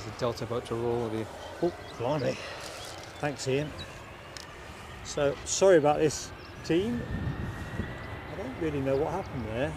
the Delta about to roll over you. Oh, blimey. Thanks, Ian. So, sorry about this, team. I don't really know what happened there.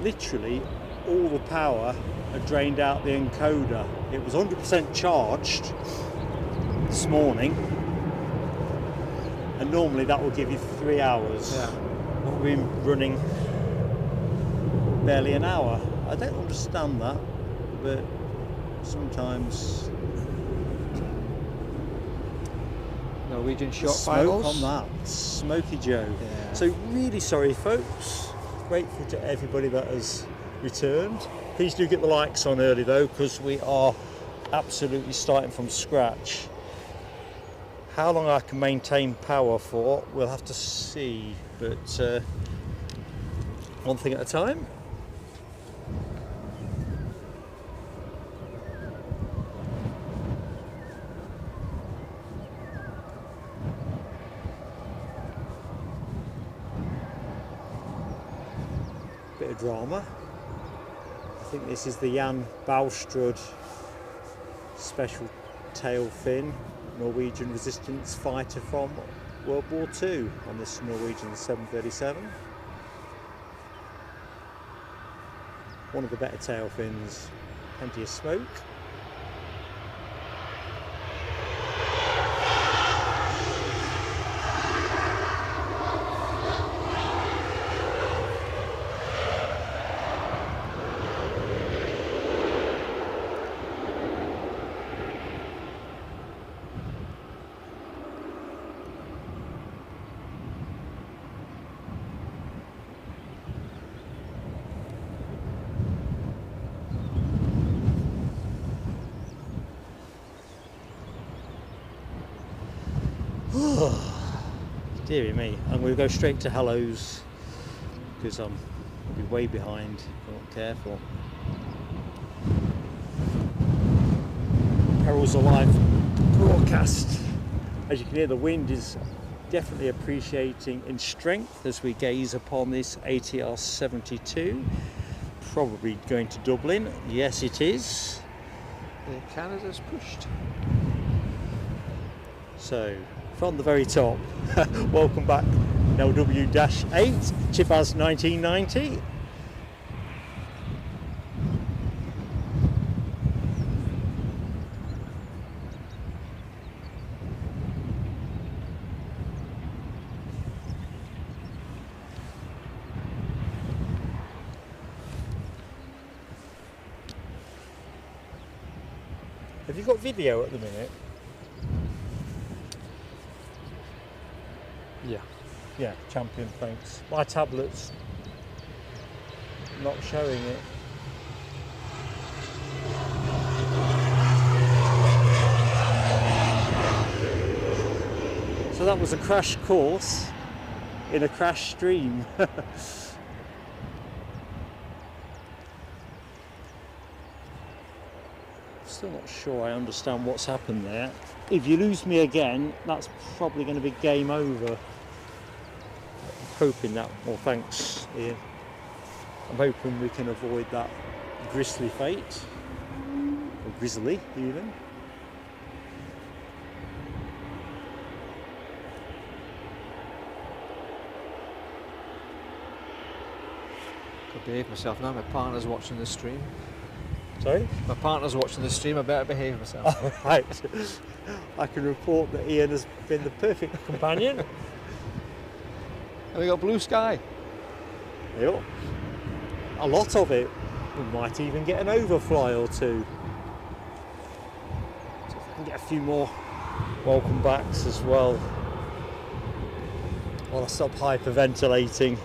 Literally all the power had drained out the encoder. It was 100% charged this morning, and normally that will give you 3 hours. Yeah. But we've been running barely an hour. I don't understand that, but sometimes Norwegian short smoke finals. on that. Smoky Joe. Yeah. So really sorry, folks. Grateful to everybody that has returned. Please do get the likes on early though, because we are absolutely starting from scratch. How long I can maintain power for, we'll have to see, but one thing at a time. Bit of drama. I think this is the Jan Balstrud special tail fin Norwegian resistance fighter from World War II on this Norwegian 737. One of the better tail fins, plenty of smoke. Deary me, I'm going to go straight to hellos because I'll be way behind if I'm not careful. Perils of Life broadcast. As you can hear, the wind is definitely appreciating in strength as we gaze upon this ATR 72. Probably going to Dublin. Yes, it is. Canada's pushed. So, from the very top, welcome back LW-8, Chipaz 1990. Have you got video at the minute? Yeah. Yeah, champion, thanks. My tablet's not showing it. So that was a crash course in a crash stream. Still not sure I understand what's happened there. If you lose me again, that's probably going to be game over. Hoping that, well, thanks, Ian. I'm hoping we can avoid that grisly fate, or grisly even. Could behave myself now. My partner's watching the stream. Sorry? My partner's watching the stream. I better behave myself. Oh, right. I can report that Ian has been the perfect companion. And we got blue sky. Yep. A lot of it. We might even get an overfly or two. So if I can get a few more welcome backs as well. While I stop hyperventilating.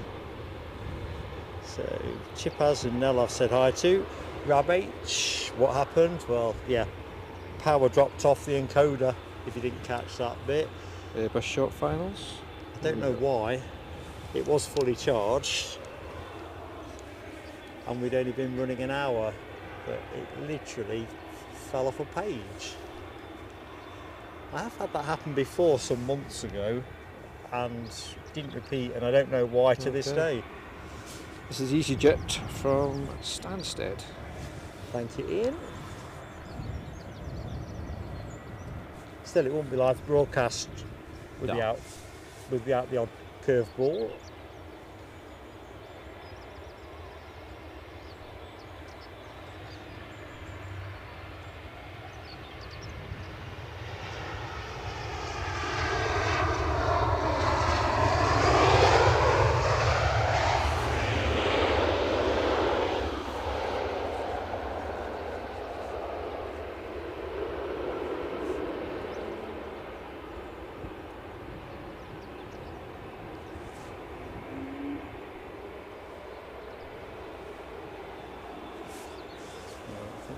So Chipaz and Nell I've said hi to. Rab H, what happened? Well, yeah, power dropped off the encoder, if you didn't catch that bit. Airbus short finals. I don't know why. It was fully charged and we'd only been running an hour, but it literally fell off a page. I have had that happen before some months ago and didn't repeat, and I don't know why to this day. This is EasyJet from Stansted. Thank you, Ian. Still, it wouldn't be live broadcast without the odd curveball.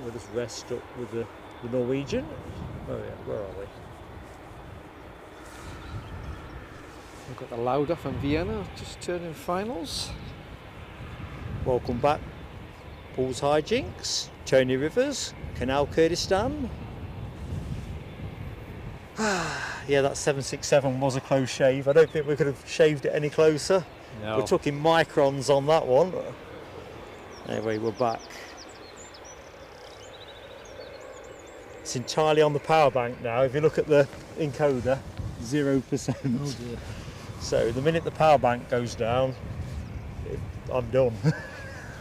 We'll just rest up with the Norwegian. Oh yeah, where are we? We've got the Lauda from Vienna just turning finals. Welcome back, Paul's Hijinks, Tony Rivers, Canal Kurdistan. Yeah, that 767 was a close shave. I don't think we could have shaved it any closer. No. We're talking microns on that one. Anyway, we're back. It's entirely on the power bank now. If you look at the encoder, 0%. Oh dear. So the minute the power bank goes down, I'm done.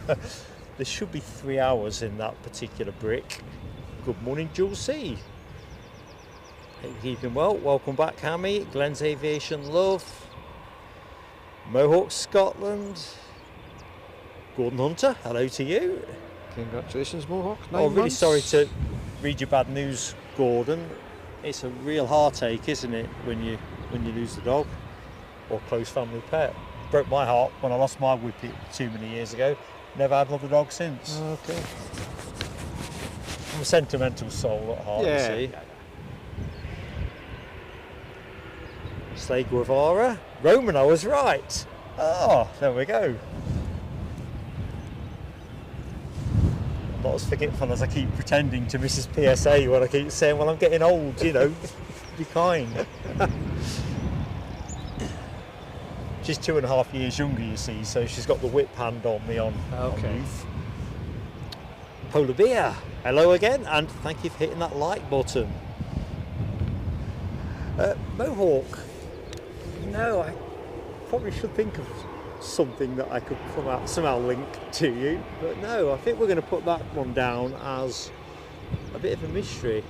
There should be 3 hours in that particular brick. Good morning, Jules C. Hope you're keeping well. Welcome back, Hammy. Glenn's Aviation Love. Mohawk Scotland. Gordon Hunter, hello to you. Congratulations, Mohawk. Oh, really months. sorry to read your bad news, Gordon. It's a real heartache, isn't it, when you lose the dog or close family pet. Broke my heart when I lost my Whippet too many years ago. Never had another dog since. Okay. I'm a sentimental soul at heart, you see. Slay Guevara. Roman, I was right. Oh, there we go. Not as forgetful as I keep pretending to Mrs. PSA when I keep saying, well, I'm getting old, you know, be kind. She's 2.5 years younger, you see, so she's got the whip hand on me on youth. Polar Bear, hello again, and thank you for hitting that like button. Mohawk, no, I probably should think of something that I could somehow link to you, but no, I think we're going to put that one down as a bit of a mystery.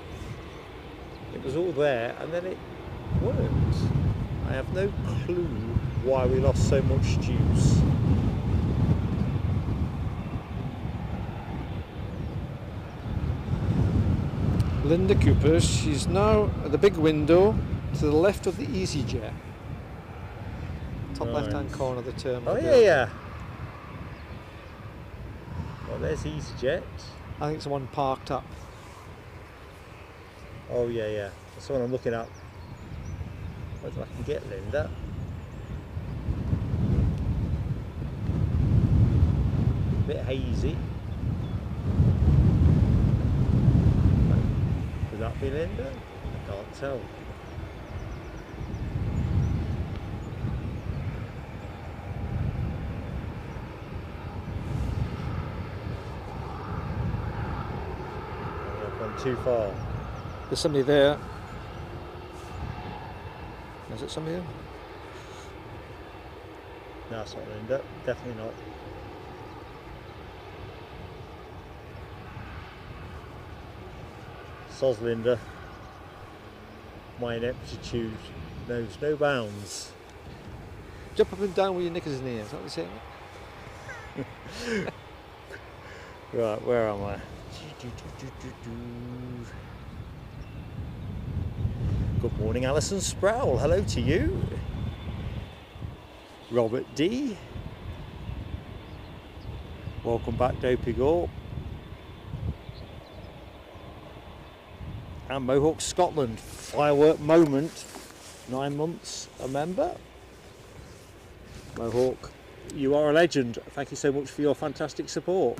It was all there and then it weren't. I have no clue why we lost so much juice. Linda Cooper, she's now at the big window to the left of the EasyJet. Top left-hand corner of the terminal. Oh yeah. Well, there's EasyJet. I think it's the one parked up. Oh yeah. That's the one I'm looking at. Whether I can get Linda. A bit hazy. Could that be Linda? I can't tell. I've gone too far. There's somebody there. Is it somebody there? No, it's not Linda. Definitely not. Soz Linda. My ineptitude knows no bounds. Jump up and down with your knickers in the air. Is that what you're saying? Right, where am I? Good morning, Alison Sproul. Hello to you. Robert D. Welcome back, Dopey and Mohawk Scotland, firework moment, 9 months a member. Mohawk, you are a legend. Thank you so much for your fantastic support.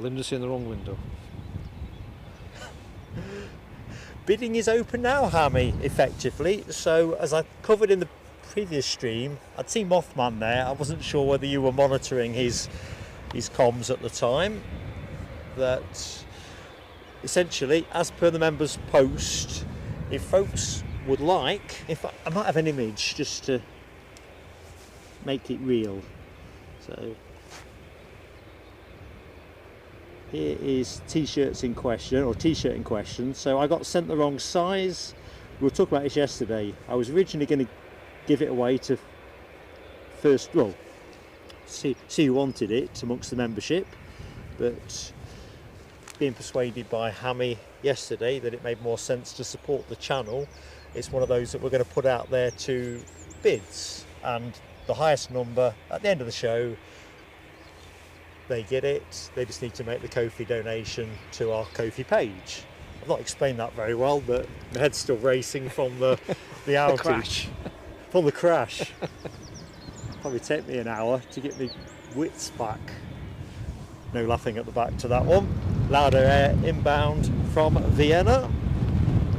Linda's in the wrong window. Bidding is open now, Hammy, effectively. So, as I covered in the previous stream, I'd seen Mothman there. I wasn't sure whether you were monitoring his comms at the time. That essentially, as per the members' post, if folks would like, if I might have an image just to make it real. So here is t-shirts in question, or t-shirt in question. So I got sent the wrong size. We were talking about this yesterday. I was originally going to give it away to see who wanted it amongst the membership, but being persuaded by Hammy yesterday that it made more sense to support the channel, it's one of those that we're going to put out there to bids, and the highest number at the end of the show, they get it. They just need to make the Ko-fi donation to our Ko-fi page. I've not explained that very well, but my head's still racing from the outage. Crash. From the crash. Probably take me an hour to get my wits back. No laughing at the back to that one. Lauda Air inbound from Vienna,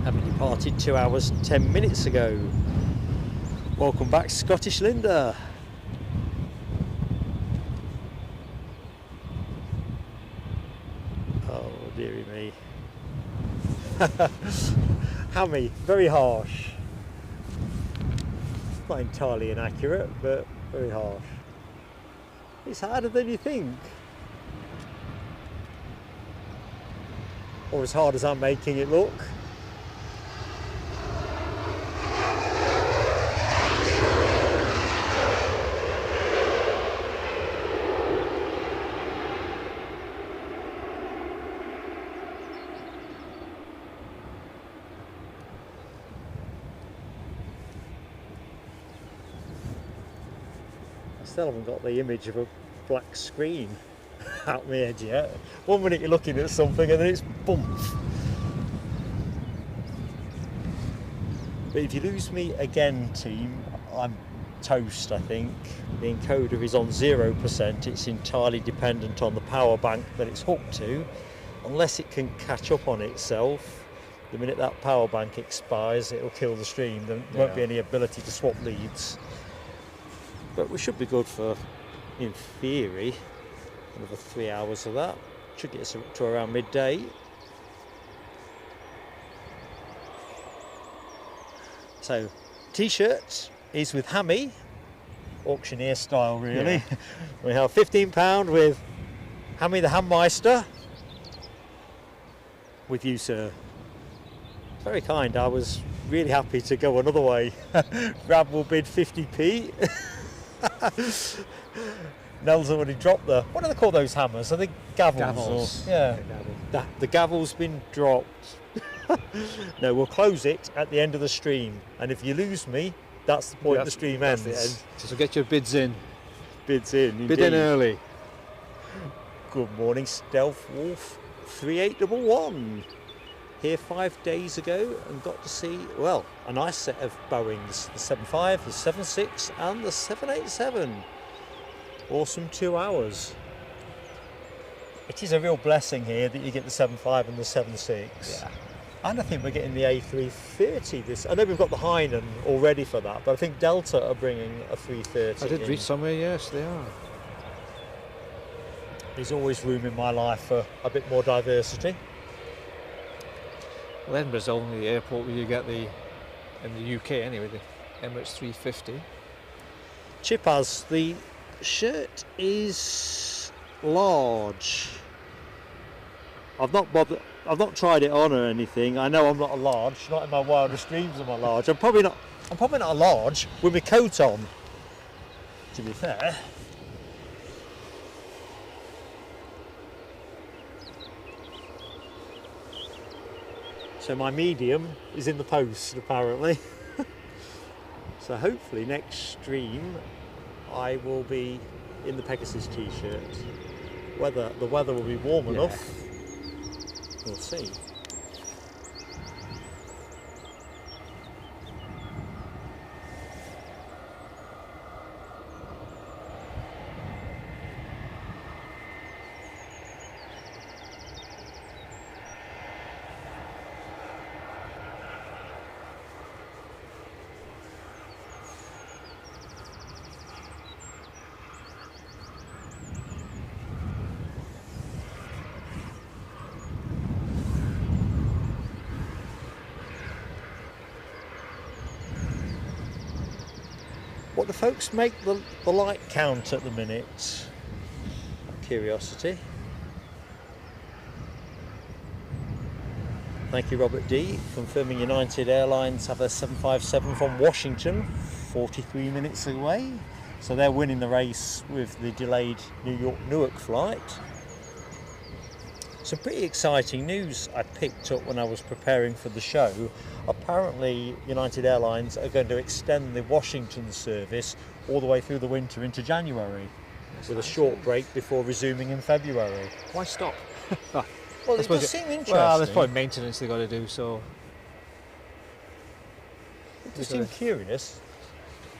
having departed 2 hours 10 minutes ago. Welcome back, Scottish Linda. Oh dearie me. Hammy, very harsh. Not entirely inaccurate, but very harsh. It's harder than you think. Or as hard as I'm making it look. I still haven't got the image of a black screen out my head yet. 1 minute you're looking at something and then it's bump. But if you lose me again, team, I'm toast, I think. The encoder is on 0%. It's entirely dependent on the power bank that it's hooked to. Unless it can catch up on itself, the minute that power bank expires, it'll kill the stream. There won't be any ability to swap leads. But we should be good for, in theory, another 3 hours of that. Should get us to around midday. So, t-shirt is with Hammy, auctioneer style really. Yeah. We have £15 with Hammy the Hammeister. With you, sir. Very kind. I was really happy to go another way. Grab will bid 50p. Nell's already dropped the, what do they call those hammers? Are they gavels? Or, yeah. The gavel's been dropped. No, we'll close it at the end of the stream. And if you lose me, that's the point the stream ends. The end. So get your bids in. Bids in, indeed. Bid in early. Good morning, Stealth Wolf 3811. Here 5 days ago and got to see, well, a nice set of Boeings. The 75, the 76 and the 787. Awesome 2 hours. It is a real blessing here that you get the 75 and the 76. Yeah. And I think we're getting the A330 this. I know we've got the Hainan already for that, but I think Delta are bringing a 330. I did read somewhere, yes, they are. There's always room in my life for a bit more diversity. Well, Edinburgh's the only airport where you get the, in the UK anyway, the Emirates 350. Chipaz, the shirt is large. I've not tried it on or anything. I know I'm not a large, not in my wildest dreams am I large. I'm probably not a large with my coat on, to be fair. So my medium is in the post apparently. So hopefully next stream I will be in the Pegasus t-shirt. The weather will be warm enough. We'll see. What do folks make the light count at the minute? Curiosity. Thank you, Robert D, confirming United Airlines have a 757 from Washington, 43 minutes away. So they're winning the race with the delayed New York-Newark flight. Some pretty exciting news I picked up when I was preparing for the show. Apparently United Airlines are going to extend the Washington service all the way through the winter into January, with a short break before resuming in February. Why stop? Well, it does seem interesting. Well, there's probably maintenance they've got to do, so... It does seem curious.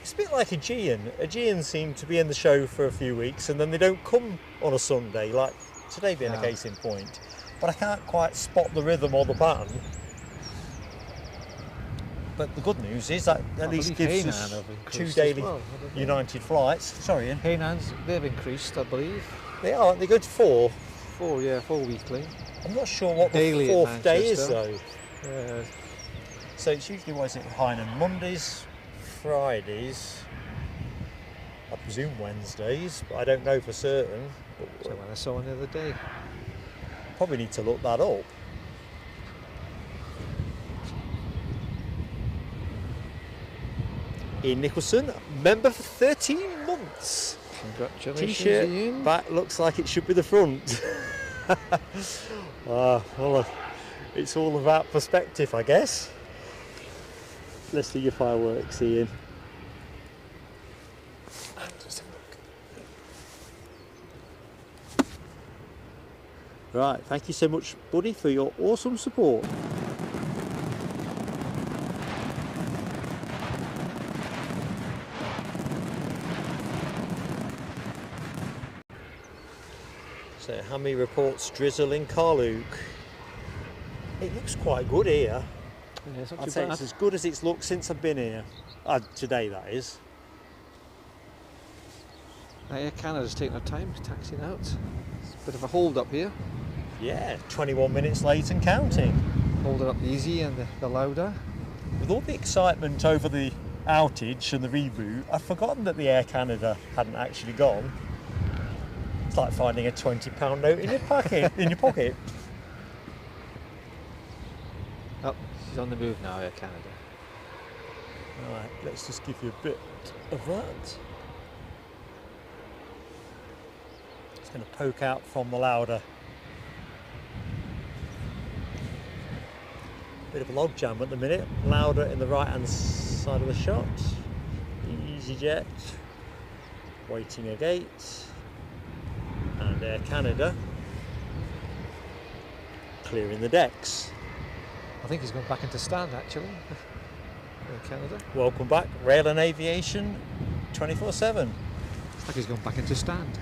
It's a bit like Aegean. Aegean seem to be in the show for a few weeks and then they don't come on a Sunday, like today being a case in point. But I can't quite spot the rhythm or the pattern. But the good news is that at least gives us 2 daily United flights. Sorry, Ian. Hainan's, they've increased, I believe. They are. They go to 4. 4 weekly. I'm not sure what Daily the 4th day is though. Yeah. So it's usually, what is it, Hainan Mondays, Fridays, I presume Wednesdays, but I don't know for certain. So when I saw one the other day. Probably need to look that up. Ian Nicholson, member for 13 months. Congratulations, T-shirt, Ian. back looks like it should be the front. Well, it's all about perspective, I guess. Let's do your fireworks, Ian. Just have a look. Right, thank you so much, buddy, for your awesome support. So Hammy reports drizzle in Carluke. It looks quite good here. Yeah, it's not I'd too say bad. it's as good as it's looked since I've been here. Today, that is. Air Canada's taking their time taxiing out. It's a bit of a hold up here. Yeah, 21 minutes late and counting. Holding up the Easy and the Lauda. With all the excitement over the outage and the reboot, I'd forgotten that the Air Canada hadn't actually gone. It's like finding a £20 note in your pocket. Oh, she's on the move now, Air Canada. Right, let's just give you a bit of that. It's going to poke out from the Lauda. Bit of a log jam at the minute. Lauda in the right hand side of the shot. EasyJet waiting a gate. And Air Canada clearing the decks. I think he's going back into stand actually. Air Canada. Welcome back, Rail and Aviation 24/7. It's like he's gone back into stand.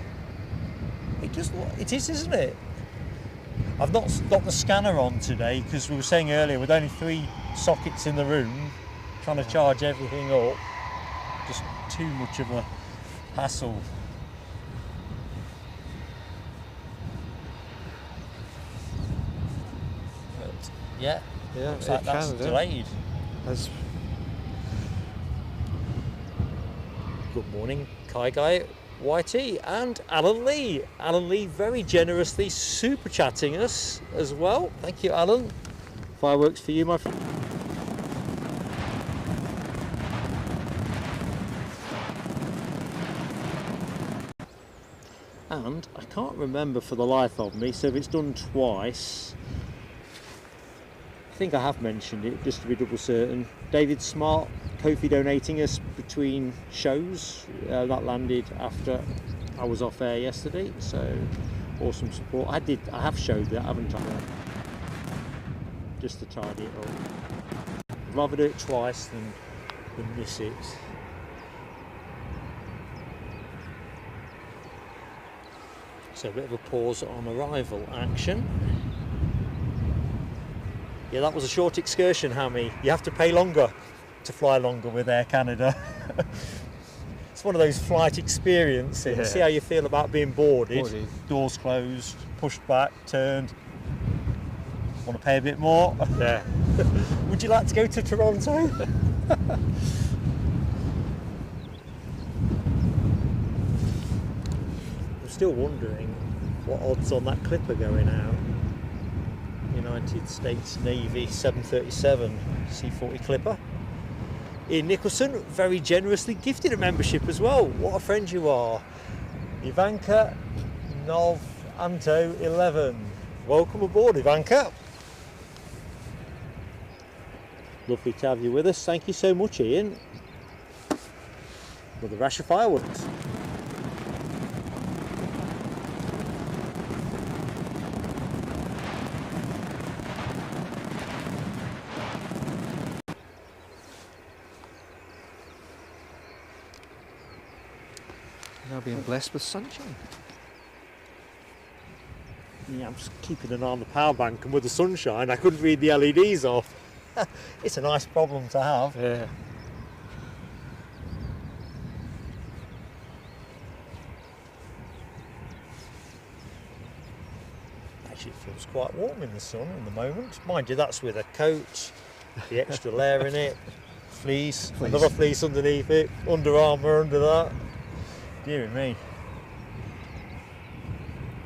It is, isn't it? I've not got the scanner on today because we were saying earlier with only 3 sockets in the room, trying to charge everything up, just too much of a hassle. But yeah, looks like that's delayed. Good morning, Kai Guy, YT, and Alan Lee. Alan Lee very generously super chatting us as well. Thank you, Alan. Fireworks for you, my friend. And I can't remember for the life of me, so if it's done twice, think I have mentioned it, just to be double certain. David Smart, Kofi donating us between shows. That landed after I was off air yesterday, so awesome support. I have showed that, haven't I? Just to tidy it up. I'd rather do it twice than miss it. So a bit of a pause on arrival action. Yeah, that was a short excursion, Hammy. You have to pay longer to fly longer with Air Canada. It's one of those flight experiences. Yeah. See how you feel about being boarded. Boarded. Doors closed, pushed back, turned. Want to pay a bit more? Yeah. Would you like to go to Toronto? I'm still wondering what odds on that clipper going out. United States Navy 737 C40 clipper. Ian Nicholson very generously gifted a membership as well. What a friend you are. Ivanka Nov Anto 11. Welcome aboard, Ivanka. Lovely to have you with us. Thank you so much, Ian. With a rash of fireworks. Now being blessed with sunshine. Yeah, I'm just keeping an eye on the power bank, and with the sunshine I couldn't read the LEDs off. It's a nice problem to have. Yeah. Actually, it feels quite warm in the sun at the moment. Mind you, that's with a coat, the extra layer in it, fleece, another fleece underneath it, Under Armour under that. Dear me.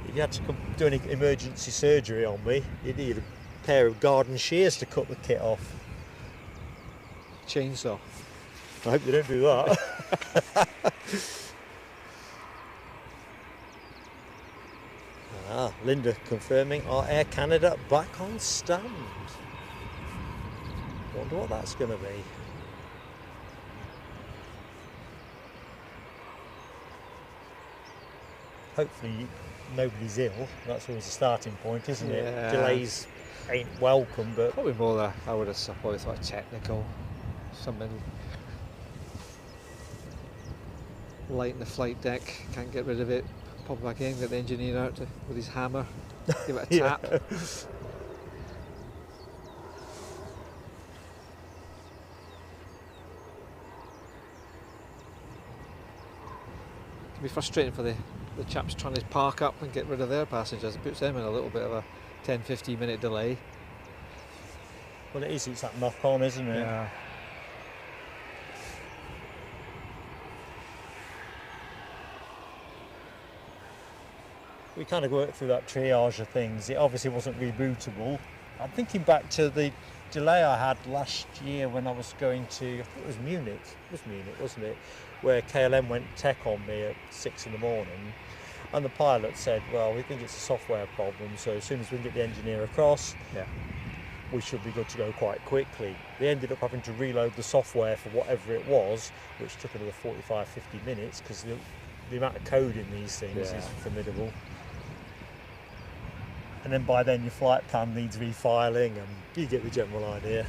If you had to come do any emergency surgery on me, you'd need a pair of garden shears to cut the kit off. Chainsaw. I hope you don't do that. Linda confirming our Air Canada back on stand. Wonder what that's going to be. Hopefully nobody's ill. That's always a starting point, isn't it? Yeah. Delays ain't welcome, but Probably more that I would have probably thought technical. Something light in the flight deck, can't get rid of it. Pop it back in, get the engineer out with his hammer, give it a tap. yeah. Can be frustrating for the chaps trying to park up and get rid of their passengers. It puts them in a little bit of a 10-15 minute delay. Well, it is. It's that knock on, isn't it? Yeah. We kind of worked through that triage of things. It obviously wasn't rebootable. I'm thinking back to the delay I had last year when I was going to, I think it was Munich. It was Munich, wasn't it? Where KLM went tech on me at 6 in the morning. And the pilot said, well, we think it's a software problem, so as soon as we can get the engineer across, we should be good to go quite quickly. They ended up having to reload the software for whatever it was, which took another 45-50 minutes, because the amount of code in these things is formidable. And then by then your flight plan needs refiling, and you get the general idea.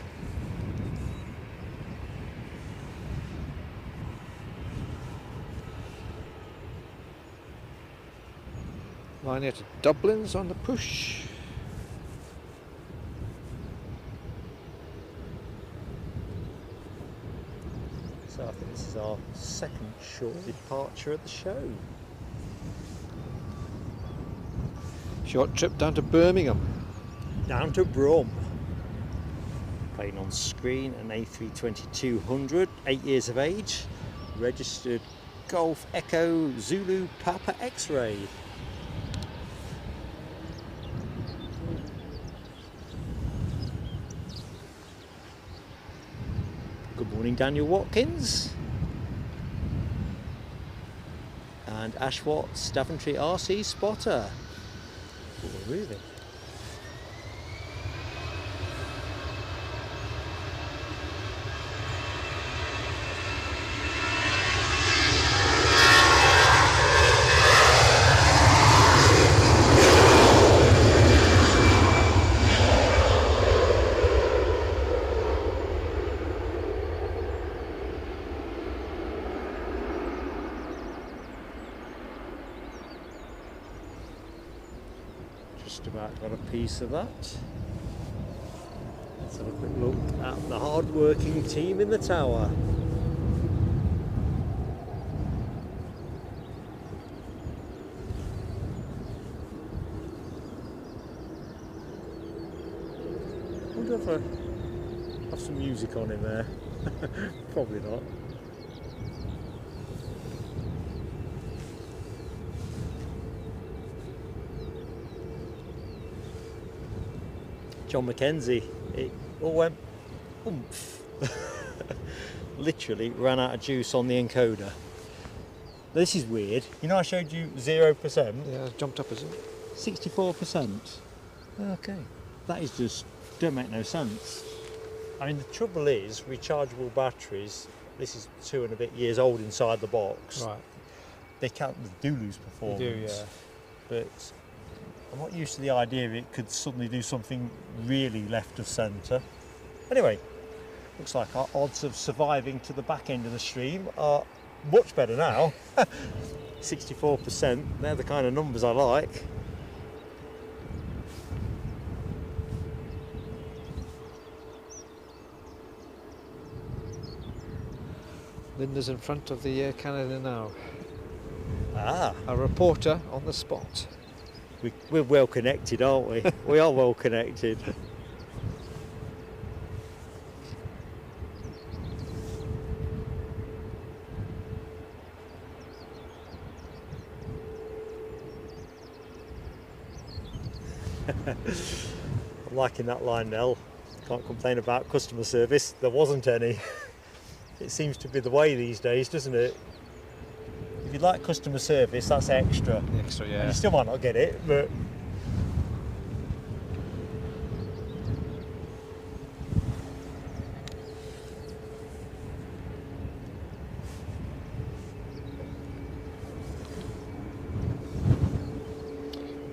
Ryanair to Dublin's on the push. So I think this is our second short departure of the show. Short trip down to Birmingham. Down to Brum. Plane on screen, an A320-200, 8 years of age, registered Golf Echo Zulu Papa X-Ray. Good morning, Daniel Watkins. And Ash Watts, Daventry RC spotter. We're moving. just about got a piece of that. Let's have a quick look at the hard-working team in the tower. I wonder if I have some music on in there. Probably not. John Mackenzie, it all went oomph. Literally ran out of juice on the encoder. This is weird. You know I showed you 0%? Yeah, it jumped up, is it? 64%. Okay. That is just, don't make no sense. I mean, the trouble is, rechargeable batteries, this is 2 and a bit years old inside the box. Right. They do lose performance. They do, yeah. But I'm not used to the idea it could suddenly do something really left of centre. Anyway, looks like our odds of surviving to the back end of the stream are much better now. 64%, they're the kind of numbers I like. Linda's in front of the Air Canada now. Ah, A reporter on the spot. we're well connected, aren't we? We are well connected. I'm liking that line, Nell. Can't complain about customer service. There wasn't any. It seems to be the way these days, doesn't it? If you like customer service, that's extra. Extra, And yeah. you still might not get it, but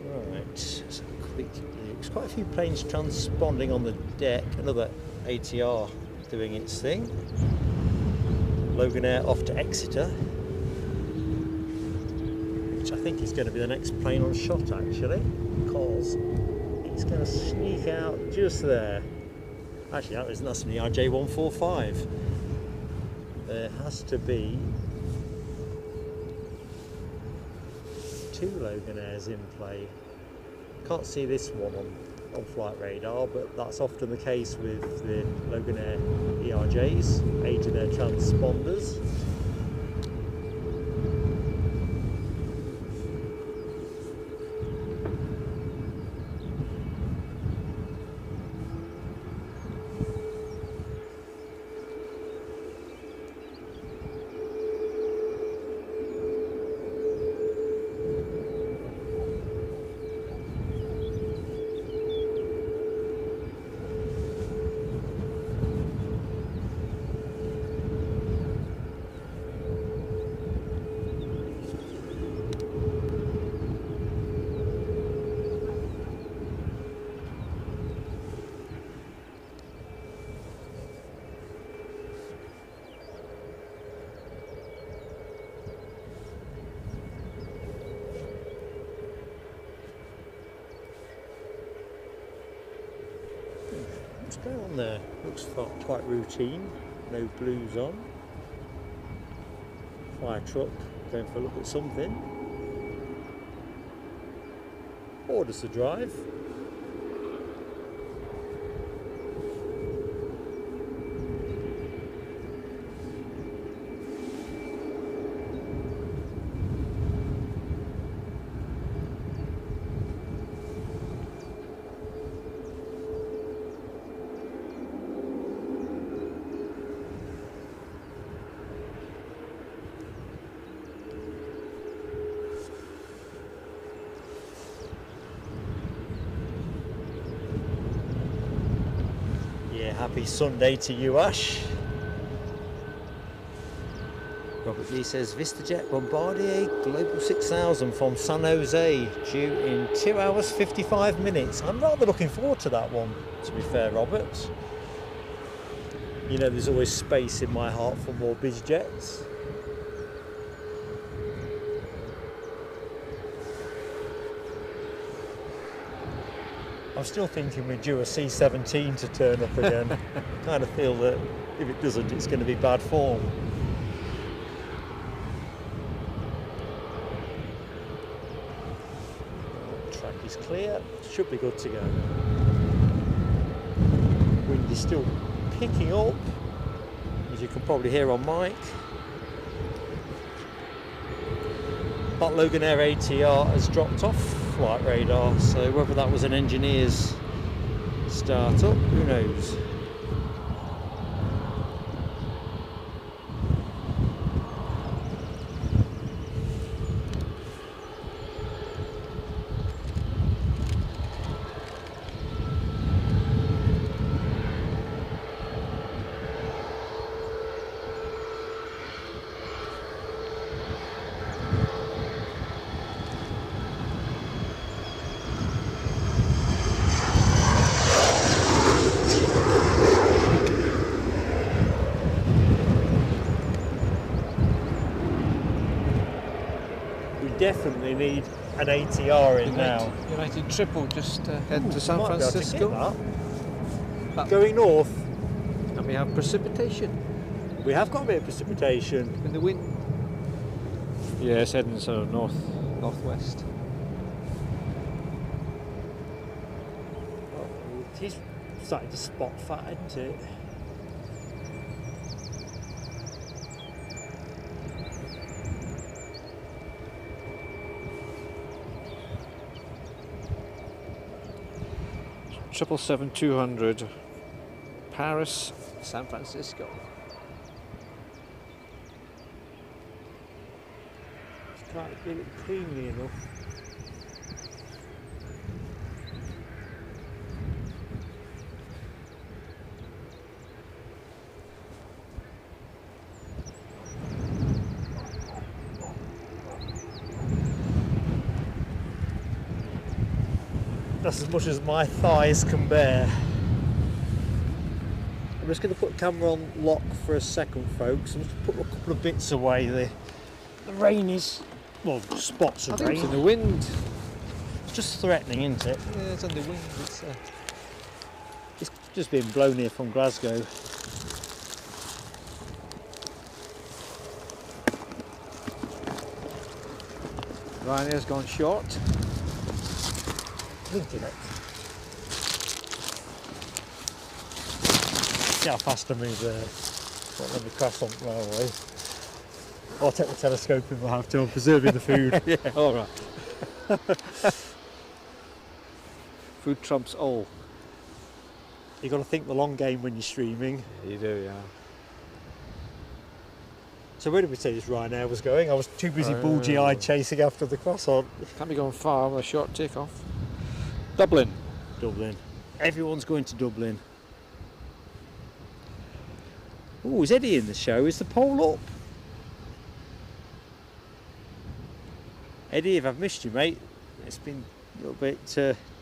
right, let's have a quick look. There's quite a few planes transponding on the deck. Another ATR doing its thing. Loganair off to Exeter, which I think is going to be the next plane on shot actually, because it's going to sneak out just there. Actually, that's an ERJ145. There has to be 2 Loganairs in play. Can't see this one on flight radar, but that's often the case with the Loganair ERJs, 8 of their transponders. What's going on there? Looks quite routine. No blues on. Fire truck going for a look at something. Orders to drive. Happy Sunday to you, Ash. Robert Lee says VistaJet Bombardier Global 6000 from San Jose due in 2 hours 55 minutes. I'm rather looking forward to that one, to be fair, Robert. You know there's always space in my heart for more BizJets. I'm still thinking we're due a C-17 to turn up again. Kind of feel that if it doesn't, it's going to be bad form. Track is clear, should be good to go. Wind is still picking up, as you can probably hear on mic. But Logan Air ATR has dropped off flight radar, so whether that was an engineer's start-up, who knows. Definitely need an ATR in now. United Triple just heading to San Might be able to Francisco. get that. Going north. And we have precipitation We have got a bit of precipitation. in the wind. Yeah, it's heading sort of northwest. Oh, he's starting to spot fat, isn't it? Triple 7-200, Paris, San Francisco. Can't get it cleanly enough. That's as much as my thighs can bear. I'm just going to put the camera on lock for a second, folks. I'm just put a couple of bits away. The rain is, well, spots of I think rain. it's in the wind. It's just threatening, isn't it? Yeah, it's on the wind. It's just been blown here from Glasgow. Ryanair's gone short. Thinking it. See how fast I move there. Don't let me crash on the railway. I'll take the telescope if I have to. I'm preserving the food. Yeah, all right. Food trumps all. You've got to think the long game when you're streaming. You do, yeah. So where did we say this Ryanair was going? I was too busy bulgy-eyed chasing after the croissant. Can't be going far with a short takeoff. Dublin. Dublin. Everyone's going to Dublin. Oh, is Eddie in the show? Is the pole up? Eddie, if I've missed you, mate, it's been a little bit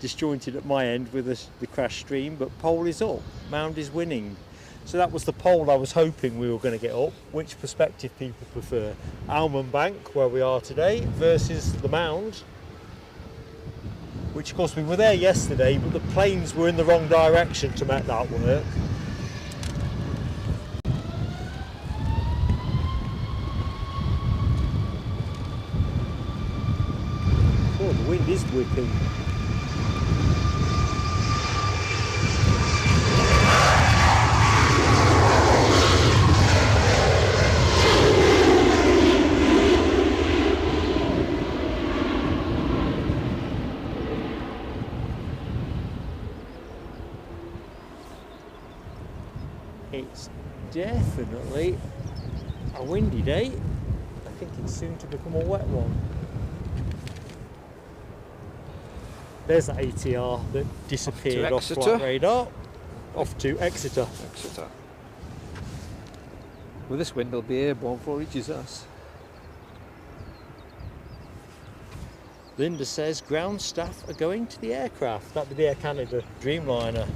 disjointed at my end with the crash stream, but pole is up. Mound is winning. So that was the pole I was hoping we were going to get up. Which perspective people prefer? Almond Bank, where we are today, versus the Mound. Which of course we were there yesterday, but the planes were in the wrong direction to make that work. Oh, the wind is whipping. It's definitely a windy day. I think it's soon to become a wet one. There's that ATR that disappeared off flight radar. Off to Exeter. Exeter. With this wind, it'll be airborne before it reaches us. Linda says ground staff are going to the aircraft. That'd be the Air Canada Dreamliner.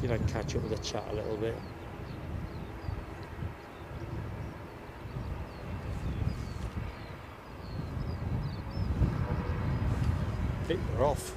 See if I can catch up with the chat a little bit. I think we're off.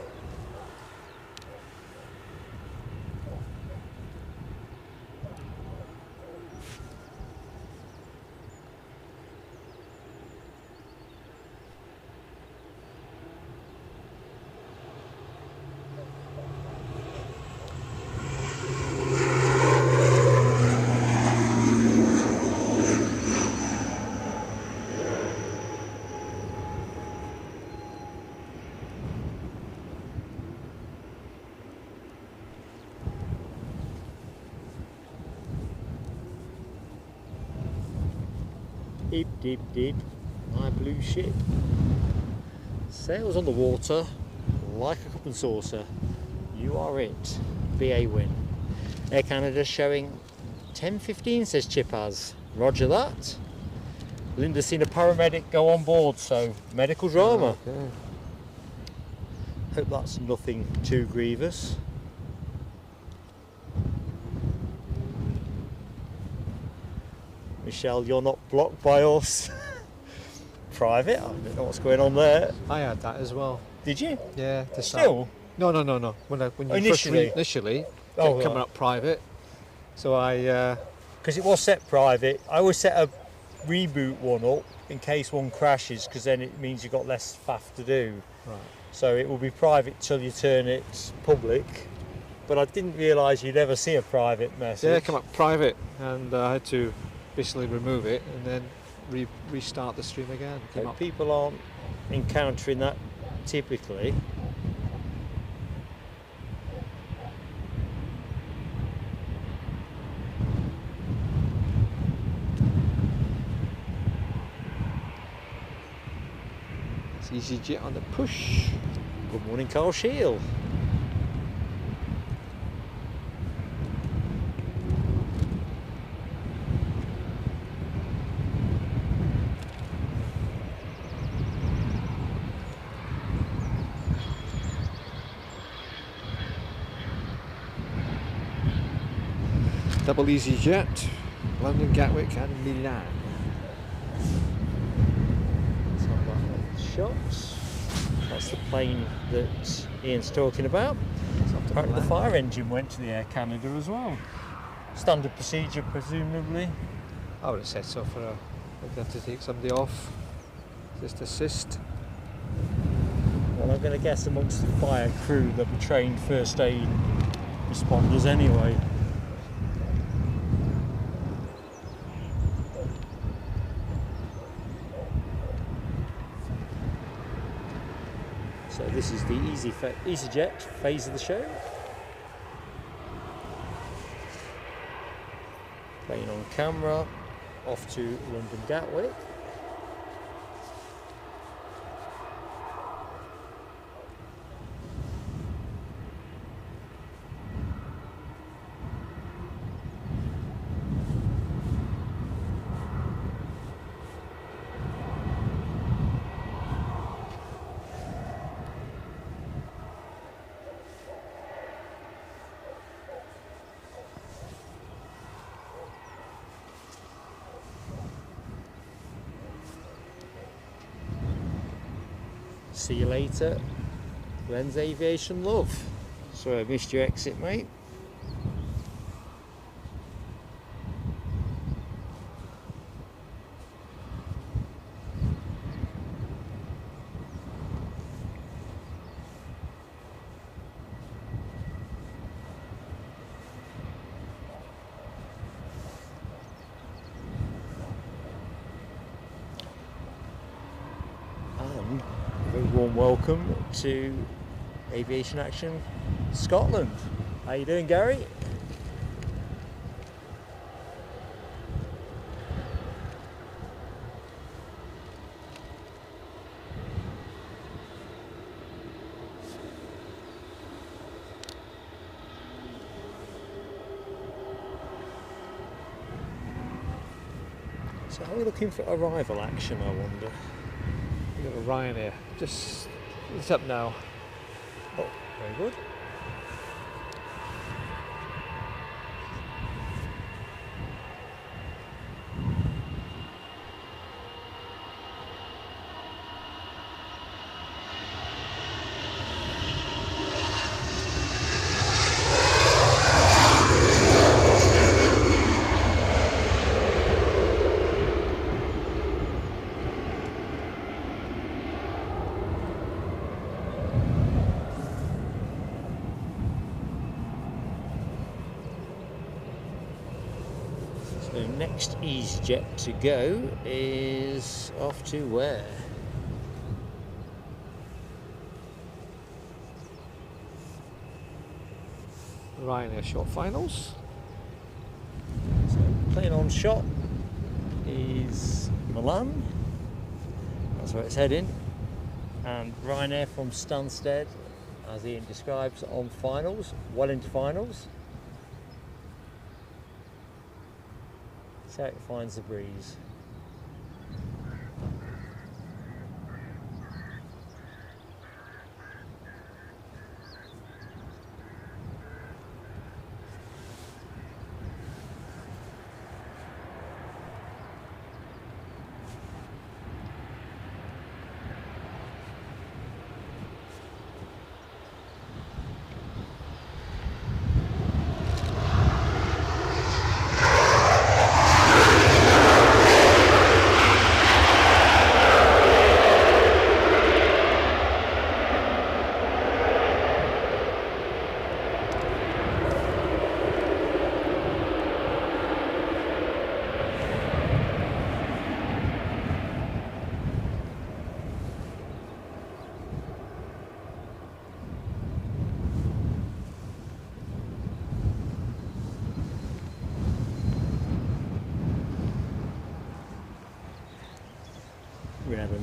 Deep, deep, deep, my blue ship. Sails on the water like a cup and saucer. You are it. BA win. Air Canada showing 10:15, says Chipaz. Roger that. Linda's seen a paramedic go on board, so medical drama. Okay. Hope that's nothing too grievous. Michelle, you're not blocked by us. Private, I don't know what's going on there. I had that as well. Did you? Yeah. Still? No. When you Initially? initially Oh, coming right. up private. So I. Because it was set private. I always set a reboot one up in case one crashes, because then it means you've got less faff to do. Right. So it will be private till you turn it public. But I didn't realise you'd ever see a private message. Yeah, come up private, and I had to basically remove it and then restart the stream again. Came So up. people aren't encountering that typically. It's EasyJet on the push. Good morning, Carl Shield. Double EasyJet, London, Gatwick and Milan. Let's have that on shots. That's the plane that Ian's talking about. Apparently the fire engine went to the Air Canada as well. Standard procedure, presumably. I would have said so for a to take somebody off. Just assist. Well, I'm going to guess amongst the fire crew they'll be trained first aid responders anyway. So this is the EasyJet phase of the show. Plane on camera, off to London Gatwick. See you later, Glenn's Aviation Love. Sorry I missed your exit, mate. Warm welcome to Aviation Action Scotland. How you doing, Gary? So are we looking for arrival action, I wonder? We've got a Ryanair. Just it's up now. Oh, very good. next EasyJet to go is off to where? Ryanair short finals. So plane on shot is Milan. That's where it's heading. And Ryanair from Stansted, as Ian describes, on finals, well into finals. So it finds the breeze.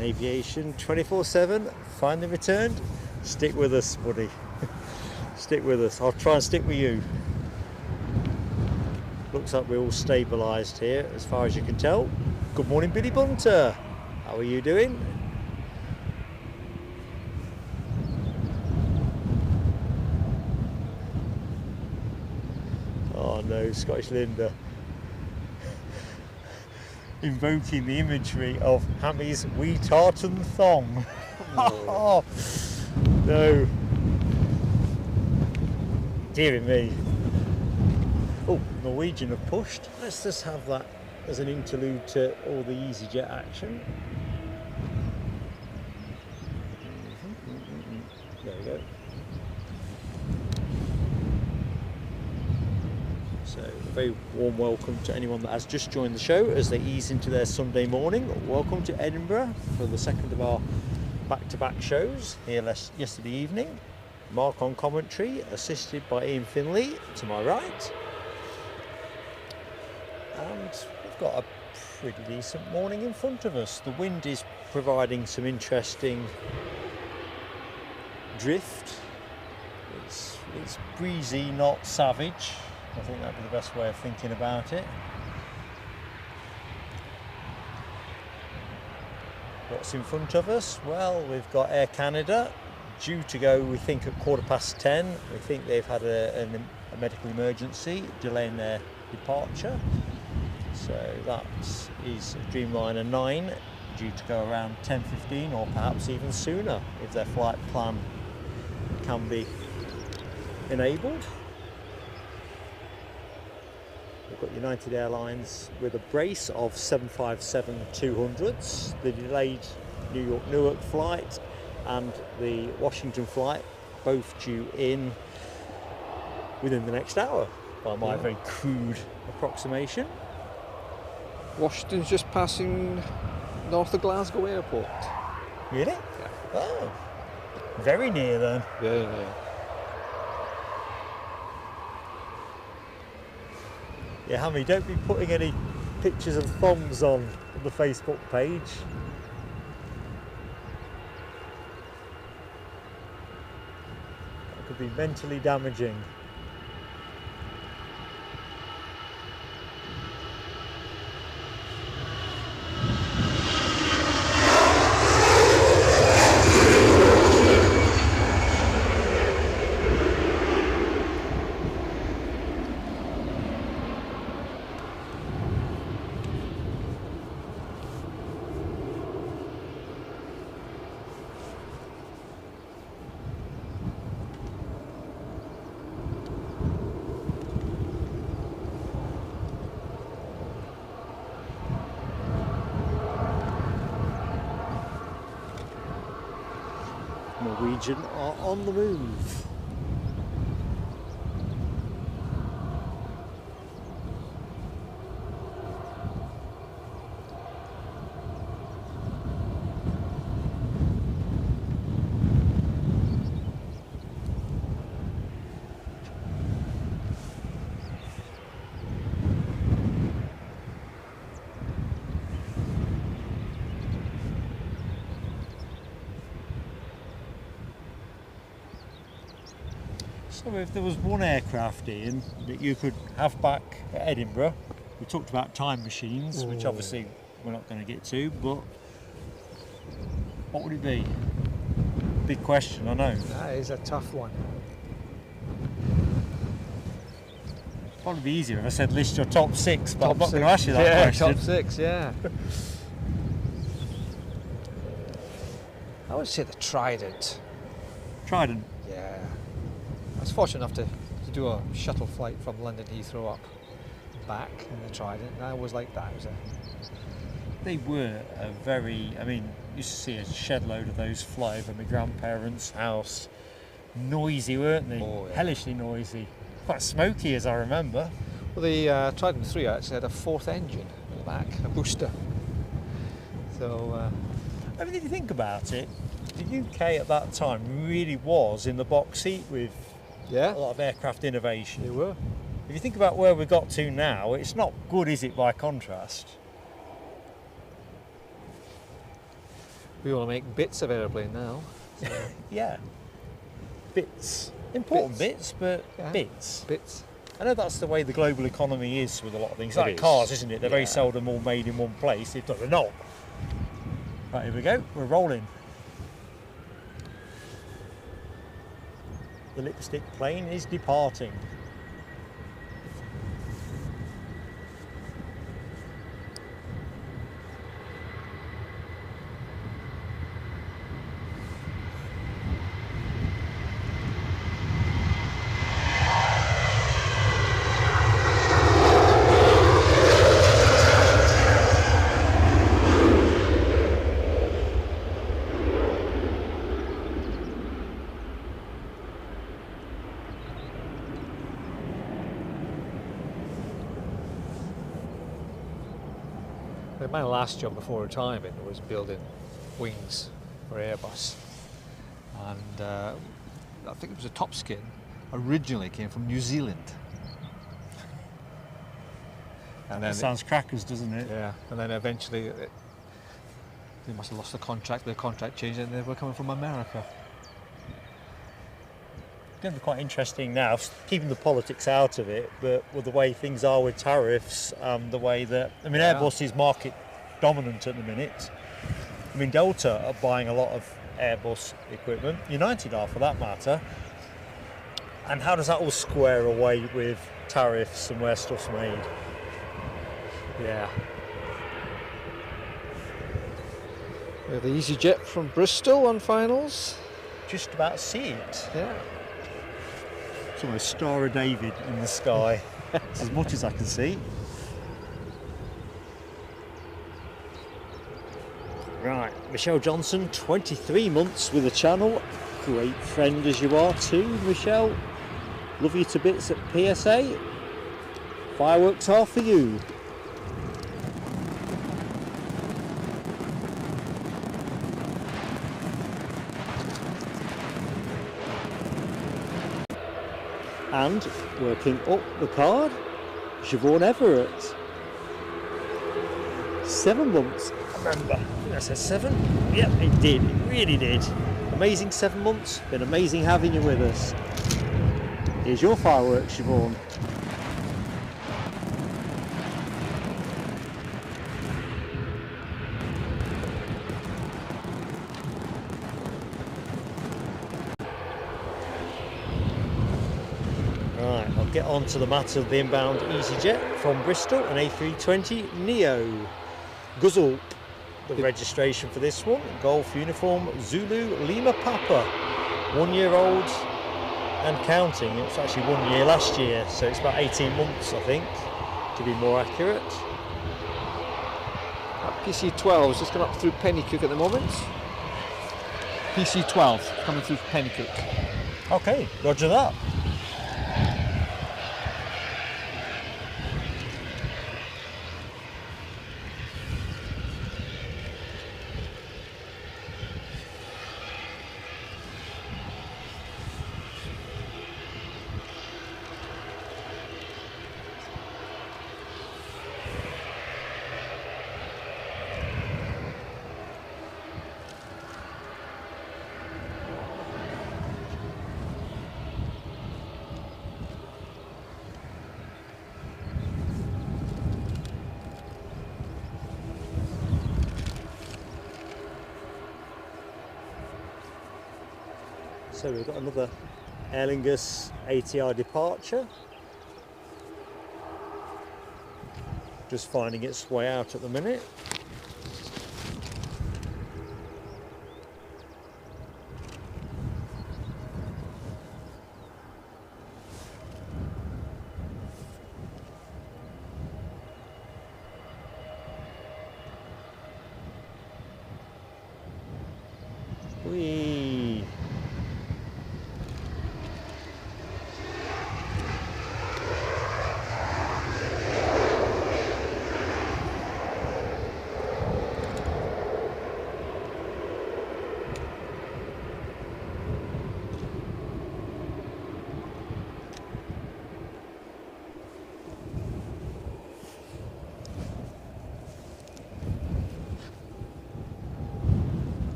Runway Aviation 24/7, finally returned. Stick with us, buddy. Stick with us. I'll try and stick with you. Looks like we're all stabilised here as far as you can tell. Good morning, Billy Bunter. How are you doing? Oh no, Scottish Linda. Invoking the imagery of Hammy's wee tartan thong. Oh, no. Dear me. Oh, Norwegian have pushed. Let's just have that as an interlude to all the EasyJet action. There we go. So a very warm welcome to anyone that has just joined the show as they ease into their Sunday morning. Welcome to Edinburgh for the second of our back-to-back shows here yesterday evening. Mark on commentary, assisted by Ian Finley to my right. And we've got a pretty decent morning in front of us. The wind is providing some interesting drift. It's breezy, not savage. I think that'd be the best way of thinking about it. What's in front of us? Well, we've got Air Canada due to go, we think, at 10:15. We think they've had a medical emergency delaying their departure. So that is Dreamliner 9 due to go around 10:15 or perhaps even sooner if their flight plan can be enabled. We've got United Airlines with a brace of 757-200s, the delayed New York-Newark flight and the Washington flight, both due in within the next hour by my very crude approximation. Washington's just passing north of Glasgow Airport. Really? Yeah. Oh, very near then. Very near. Yeah, Hammy, don't be putting any pictures of thongs on the Facebook page. That could be mentally damaging. Norwegian are on the move. So if there was one aircraft, Ian, that you could have back at Edinburgh, we talked about time machines, which obviously we're not going to get to, but what would it be? Big question, I know. That is a tough one. Probably be easier if I said list your top 6, but Top I'm not going to six. ask you that Yeah, question. top 6, yeah. I would say the Trident. Trident. Yeah. I was fortunate enough to do a shuttle flight from London Heathrow up back in the Trident, and I was like that. It was They were a very, I mean, used to see a shed load of those fly over my grandparents' house. Noisy, weren't they? Oh, yeah. Hellishly noisy. Quite smoky, as I remember. well, the Trident 3 actually had a 4th engine in the back, a booster. So, I mean, if you think about it, the UK at that time really was in the box seat with yeah, a lot of aircraft innovation. they were. If you think about where we got to now, it's not good, is it, by contrast? We want to make bits of aeroplane now. Yeah. Bits. Important bits, but Yeah. bits. Bits. I know that's the way the global economy is with a lot of things. It Like is. cars, isn't it? They're very Yeah. seldom all made in one place. If they're not. Right, here we go. We're rolling. The lipstick plane is departing. My last job before retirement was building wings for Airbus, and I think it was a top skin. Originally came from New Zealand, and That sounds crackers, doesn't it? yeah, and then eventually they must have lost the contract. The contract changed, and they were coming from America. It's going to be quite interesting now, keeping the politics out of it, but with the way things are with tariffs and the way that, I mean, Yeah. Airbus is market dominant at the minute. I mean, Delta are buying a lot of Airbus equipment, United are for that matter. And how does that all square away with tariffs and where stuff's made? Yeah. We have the EasyJet from Bristol on finals. Just about see it. Yeah. It's almost Star of David in the sky. It's as much as I can see. Right, Michelle Johnson, 23 months with the channel. Great friend as you are too, Michelle. Love you to bits at PSA. Fireworks are for you. And working up the card, Siobhan Everett. 7 months. I remember. I think I said 7. Yep, it did. It really did. Amazing 7 months. Been amazing having you with us. Here's your fireworks, Siobhan. Right, I'll get on to the matter of the inbound EasyJet from Bristol, an A320 Neo. Guzzle, the registration for this one, Golf Uniform Zulu Lima Papa, 1 year old and counting. It's actually 1 year last year, so it's about 18 months, I think, to be more accurate. PC-12 is just coming up through Pennycook at the moment. PC-12 coming through Pennycook. Okay, roger that. So we've got another Aer Lingus ATR departure. Just finding its way out at the minute. Whee!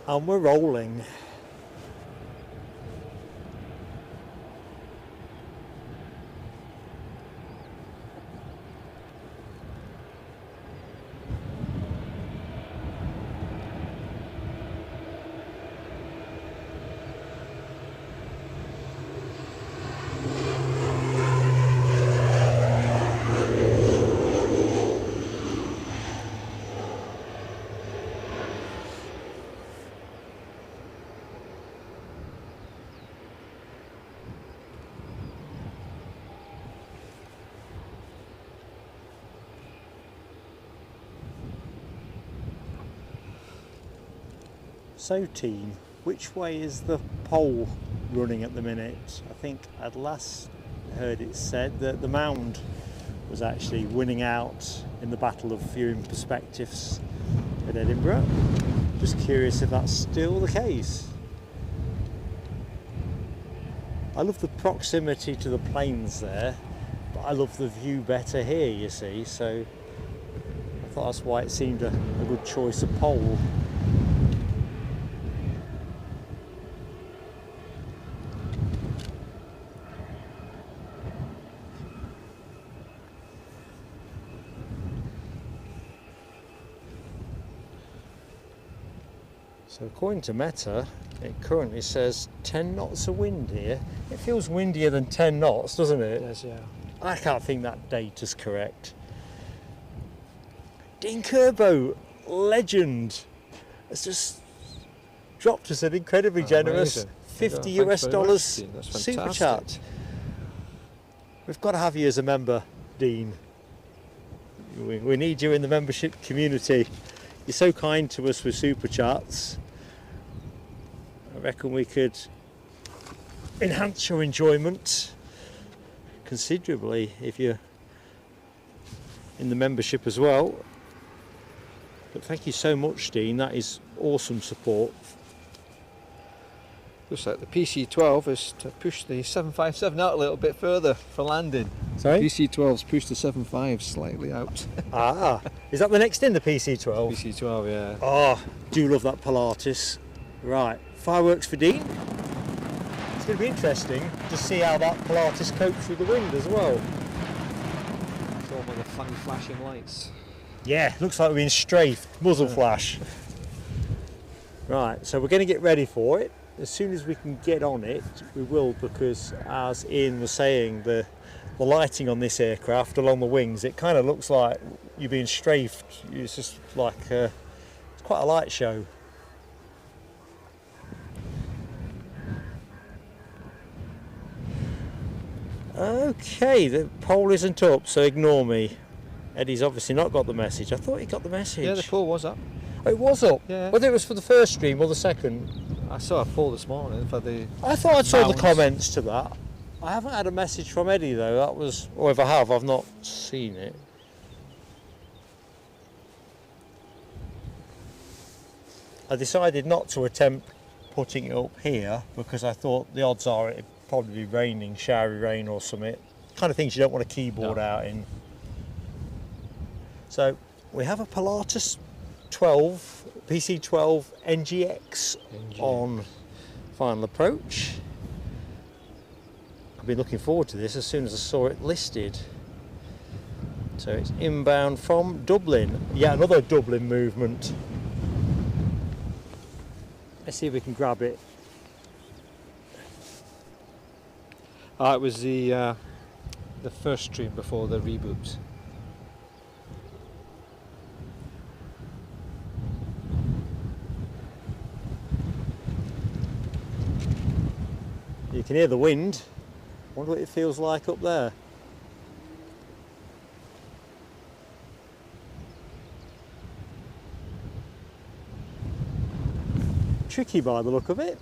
And we're rolling. So team, which way is the pole running at the minute? I think I'd last heard it said that the Mound was actually winning out in the battle of viewing perspectives at Edinburgh. Just curious if that's still the case. I love the proximity to the planes there, but I love the view better here, you see, so I thought that's why it seemed a good choice of pole. So according to Meta, it currently says 10 knots of wind here. It feels windier than 10 knots, doesn't it? Yes, yeah. I can't think that data's correct. Dean Kerbo, legend, has just dropped us an incredibly generous Amazing. $50 Yeah, US thanks very dollars much, Dean. That's super fantastic. chat. We've got to have you as a member, Dean. We need you in the membership community. You're so kind to us with super chats. I reckon we could enhance your enjoyment considerably if you're in the membership as well. But thank you so much, Dean. That is awesome support. Looks like the PC-12 is to push the 757 out a little bit further for landing. Sorry? PC-12's pushed the 75 slightly out. Ah, is that the next in, the PC-12? PC-12, yeah. Oh, do love that Pilatus. Right, fireworks for Dean. It's going to be interesting to see how that Pilatus copes through the wind as well. It's all with the funny flashing lights. Yeah, looks like we're being strafed. Muzzle flash. Right, so we're going to get ready for it. As soon as we can get on it, we will, because as Ian was saying, the lighting on this aircraft along the wings, it kind of looks like you're being strafed. It's just like it's quite a light show. Okay, the poll isn't up, so ignore me. Eddie's obviously not got the message. I thought he got the message. Yeah, the poll was up. Oh, it was up? Yeah. Whether it was for the first stream or the second? I saw a poll this morning for the... I thought I saw the Bounce. comments to that. I haven't had a message from Eddie though. That was, or if I have, I've not seen it. I decided not to attempt putting it up here because I thought the odds are it'd probably be raining, showery rain or something. Kind of things you don't want a keyboard out in. So we have a Pilatus 12, PC12 NGX on final approach. I've been looking forward to this as soon as I saw it listed. So it's inbound from Dublin. Yeah, another Dublin movement. Let's see if we can grab it. It was the first stream before the reboot. You can hear the wind. I wonder what it feels like up there. Tricky by the look of it.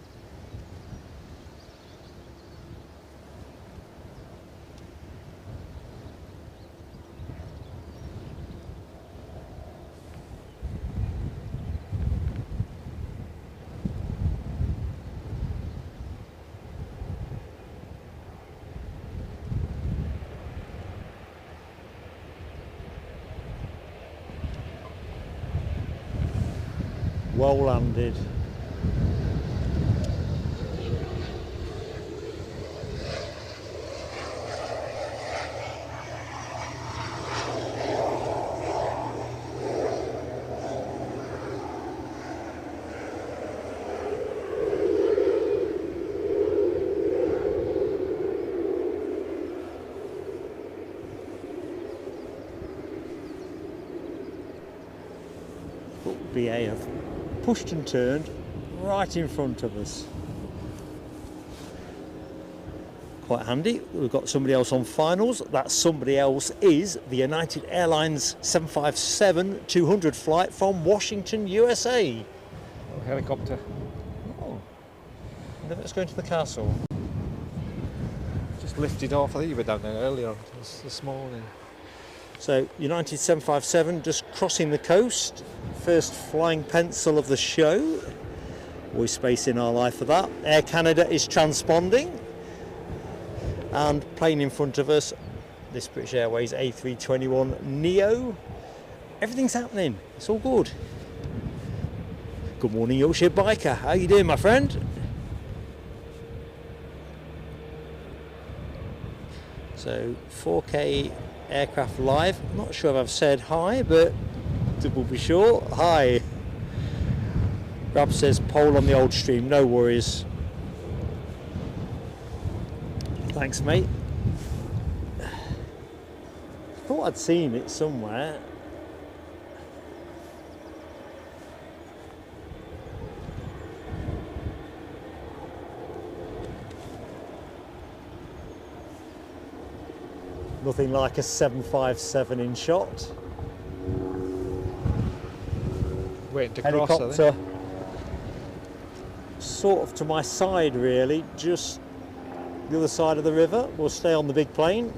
Well landed. BA have pushed and turned right in front of us. Quite handy. We've got somebody else on finals. That somebody else is the United Airlines 757-200 flight from Washington, USA. Oh, helicopter. Oh, then let's go into the castle. Just lifted off. I think you were down there earlier this morning. So United 757 just crossing the coast. First flying pencil of the show. Always spacing our life for that. Air Canada is transponding. And plane in front of us, this British Airways A321neo. Everything's happening. It's all good. Good morning, Yorkshire Biker. How you doing, my friend? So 4K aircraft live. Not sure if I've said hi, but we'll be sure. Hi. Rab says poll on the old stream. No worries. Thanks, mate. Thought I'd seen it somewhere. Nothing like a 757 in shot. Waiting to cross, Helicopter sort of to my side, really, just the other side of the river. We'll stay on the big plane.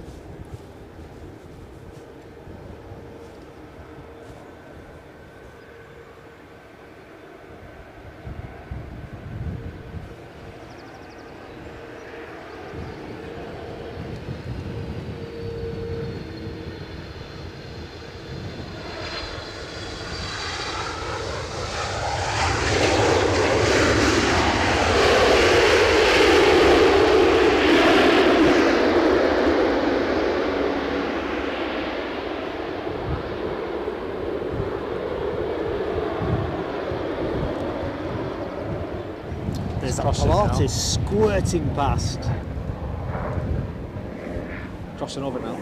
There's that Pilatus squirting past. Crossing over now.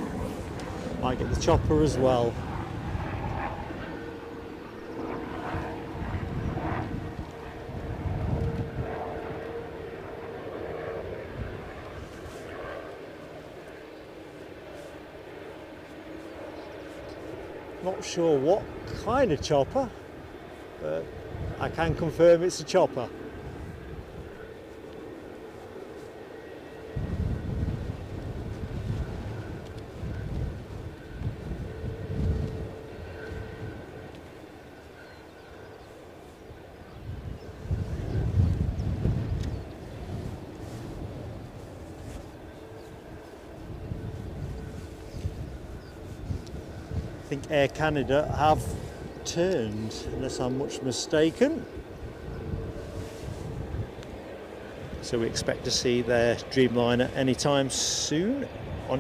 Might get the chopper as well. Not sure what kind of chopper, but I can confirm it's a chopper. think Air Canada have turned, unless I'm much mistaken. So we expect to see their Dreamliner anytime soon,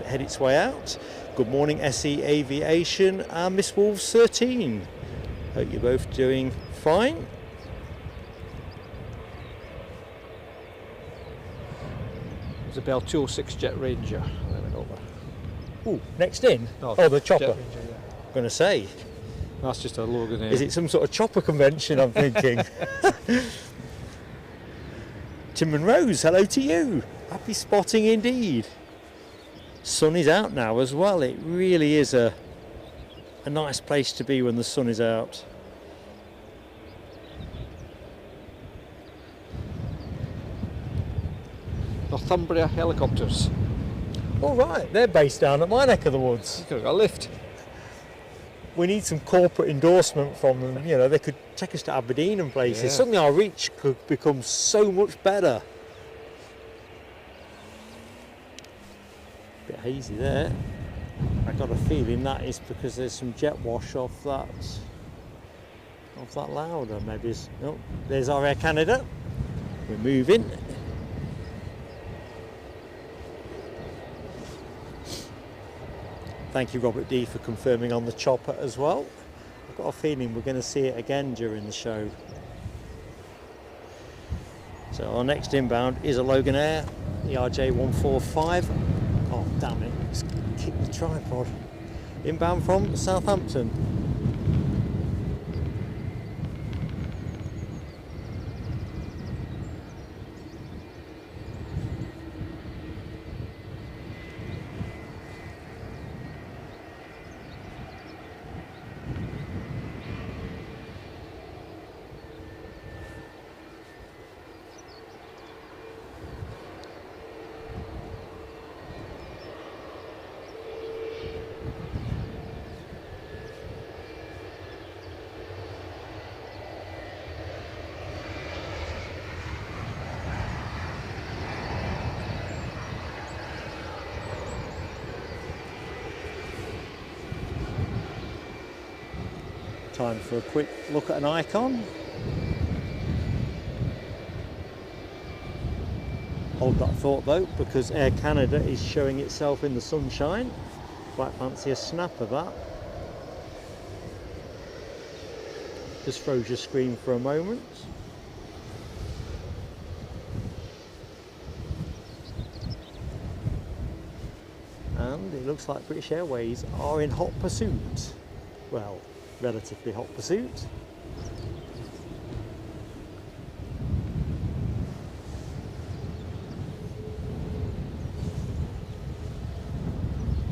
head its way out. Good morning SE Aviation and Miss Wolves 13. Hope you're both doing fine. There's a Bell 206 Jet Ranger. Ooh, next in? Oh, the chopper. Jet Ranger, yeah. I'm going to say. That's just a Logan here. Is it some sort of chopper convention, I'm thinking? Tim and Rose, hello to you. Happy spotting indeed. Sun is out now as well. It really is a nice place to be when the sun is out. Northumbria helicopters. All right, they're based down at my neck of the woods. You could have got a lift. We need some corporate endorsement from them. You know, they could take us to Aberdeen and places. Yeah. Suddenly our reach could become so much better. Bit hazy there. I got a feeling that is because there's some jet wash off that lauder. Maybe it's, no, there's our Air Canada. We're moving. Thank you, Robert D, for confirming on the chopper as well. I've got a feeling we're going to see it again during the show. So our next inbound is a Logan Air, ERJ 145. Oh, damn it, it's kicked the tripod. Inbound from Southampton. Time for a quick look at an icon. Hold that thought though, because Air Canada is showing itself in the sunshine. Quite fancy a snap of that. Just froze your screen for a moment. And it looks like British Airways are in hot pursuit. Well, relatively hot pursuit.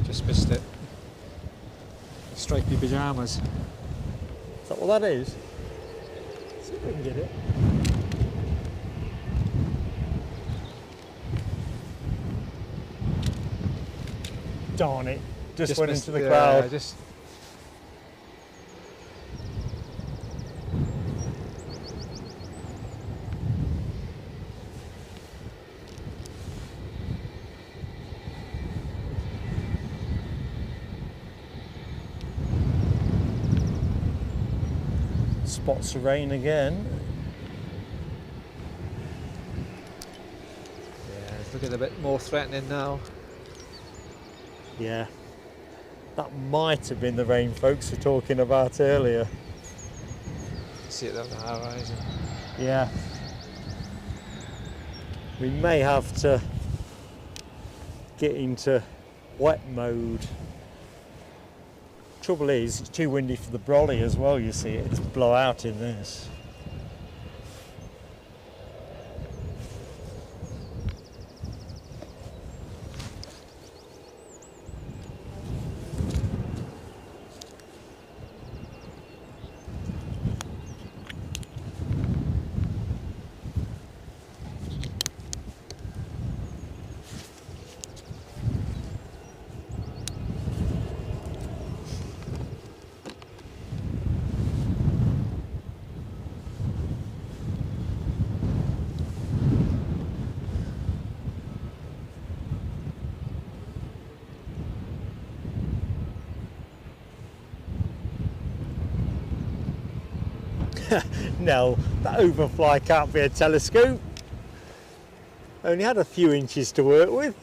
Just missed it. Stripy pyjamas. Is that what that is? See if we can get it. Darn it. Just went into the crowd. Spots of rain again. Yeah, it's looking a bit more threatening now. Yeah, that might have been the rain folks were talking about earlier. See it on the horizon. Yeah. We may have to get into wet mode. Trouble is, it's too windy for the brolly as well, you see. It's blow out in this. No, that overfly can't be a telescope. Only had a few inches to work with.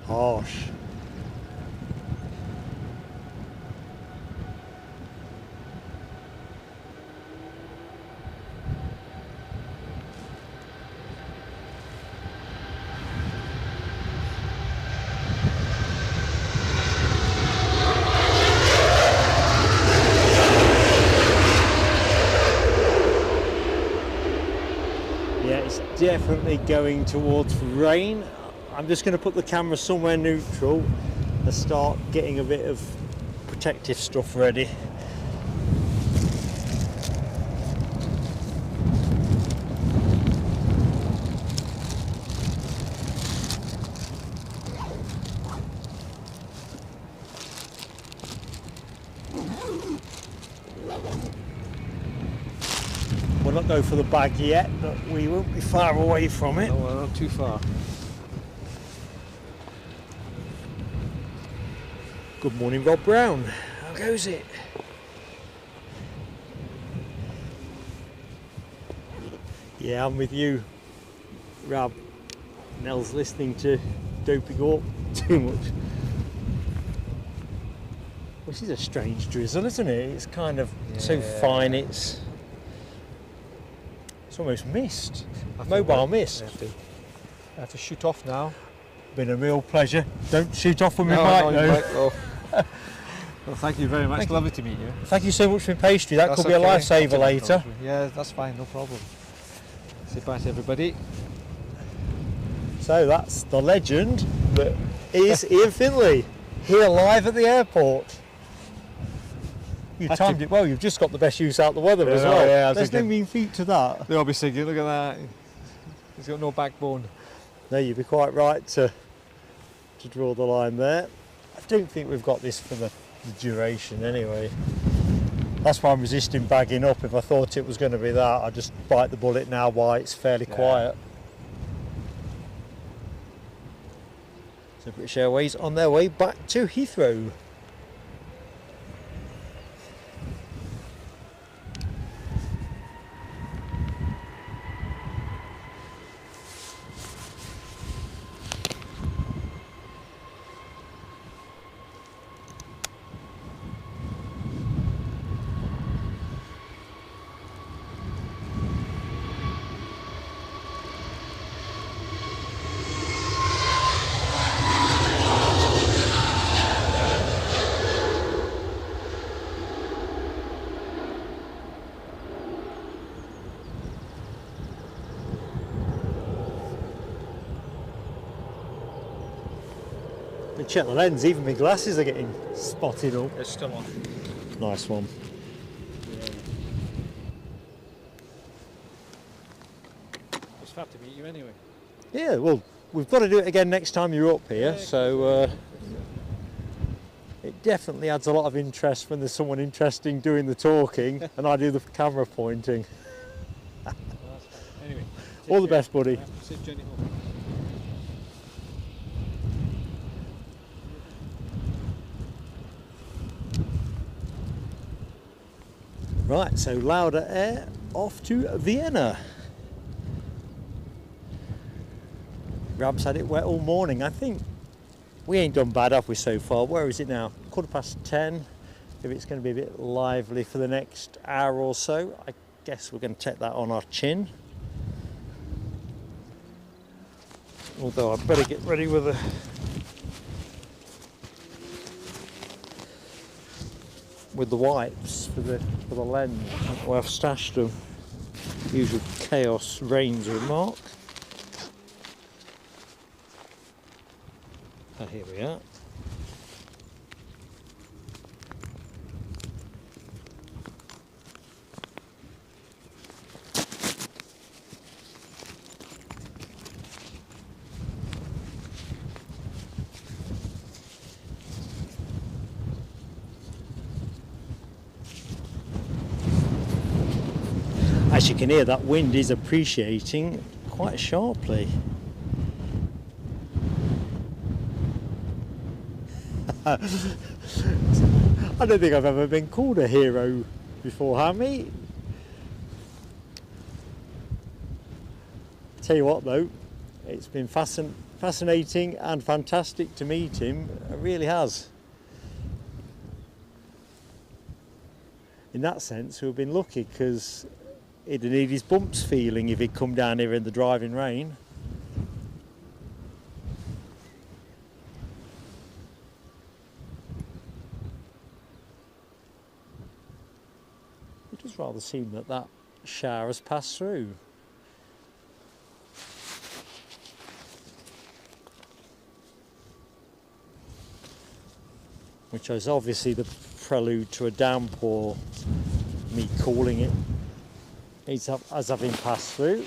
Harsh. Yeah, it's definitely going towards rain. I'm just going to put the camera somewhere neutral and start getting a bit of protective stuff ready. We'll not go for the bag yet, but we won't be far away from it. No, we're not too far. Good morning, Rob Brown. How goes it? Yeah, I'm with you, Rob. Nell's listening to Doping Up too much. This is a strange drizzle, isn't it? It's kind of so fine, it's almost mist. Mobile mist. I have to shoot off now. Been a real pleasure. Don't shoot off with me, No, Mike, no, though. you might go. Well, thank you very much. Lovely to meet you. Thank you so much for your pastry. That That's could be a okay. lifesaver No later. problem. Yeah, that's fine, no problem. Say bye to everybody. So that's the legend that is Ian Finley, here live at the airport. You That's timed it well, you've just got the best use out the weather as Yeah, well. yeah, I was There's no thinking- mean feat to that. They'll be singing, look at that. He's got no backbone. No, you'd be quite right to draw the line there. I don't think we've got this for the duration anyway. That's why I'm resisting bagging up. If I thought it was going to be that, I'd just bite the bullet now while it's fairly quiet. So British Airways on their way back to Heathrow. And check the lens, even my glasses are getting spotted up. It's still on. Nice one. It's fab to meet you anyway. Yeah, well, we've got to do it again next time you're up here, Yeah, so it definitely adds a lot of interest when there's someone interesting doing the talking and I do the camera pointing. Well, that's fine. Anyway, All the care. best, buddy. Safe journey home. Right, so Lauda Air off to Vienna. Rab's had it wet all morning. I think we ain't done bad, have we, so far? Where is it now? 10:15. If it's going to be a bit lively for the next hour or so, I guess we're going to take that on our chin. Although I'd better get ready with the wipes for the lens. Well, I've stashed them. Usual chaos reigns remark. Ah, here we are. As you can hear, that wind is appreciating quite sharply. I don't think I've ever been called a hero before, Hammy. Tell you what though, it's been fascinating and fantastic to meet him. It really has. In that sense, we've been lucky because he'd need his bumps feeling if he'd come down here in the driving rain. It does rather seem that that shower has passed through. Which is obviously the prelude to a downpour, me calling it as having passed through.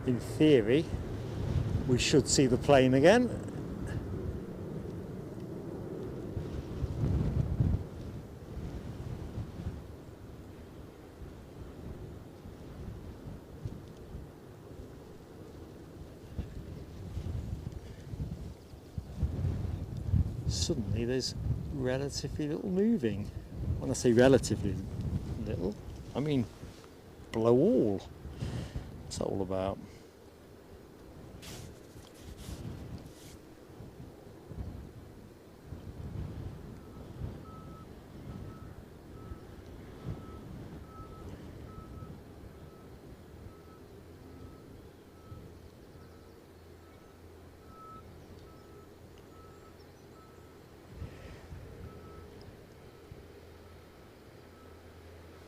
In theory, we should see the plane again. Suddenly there's relatively little moving. When I say relatively little, I mean blow all. What's that all about?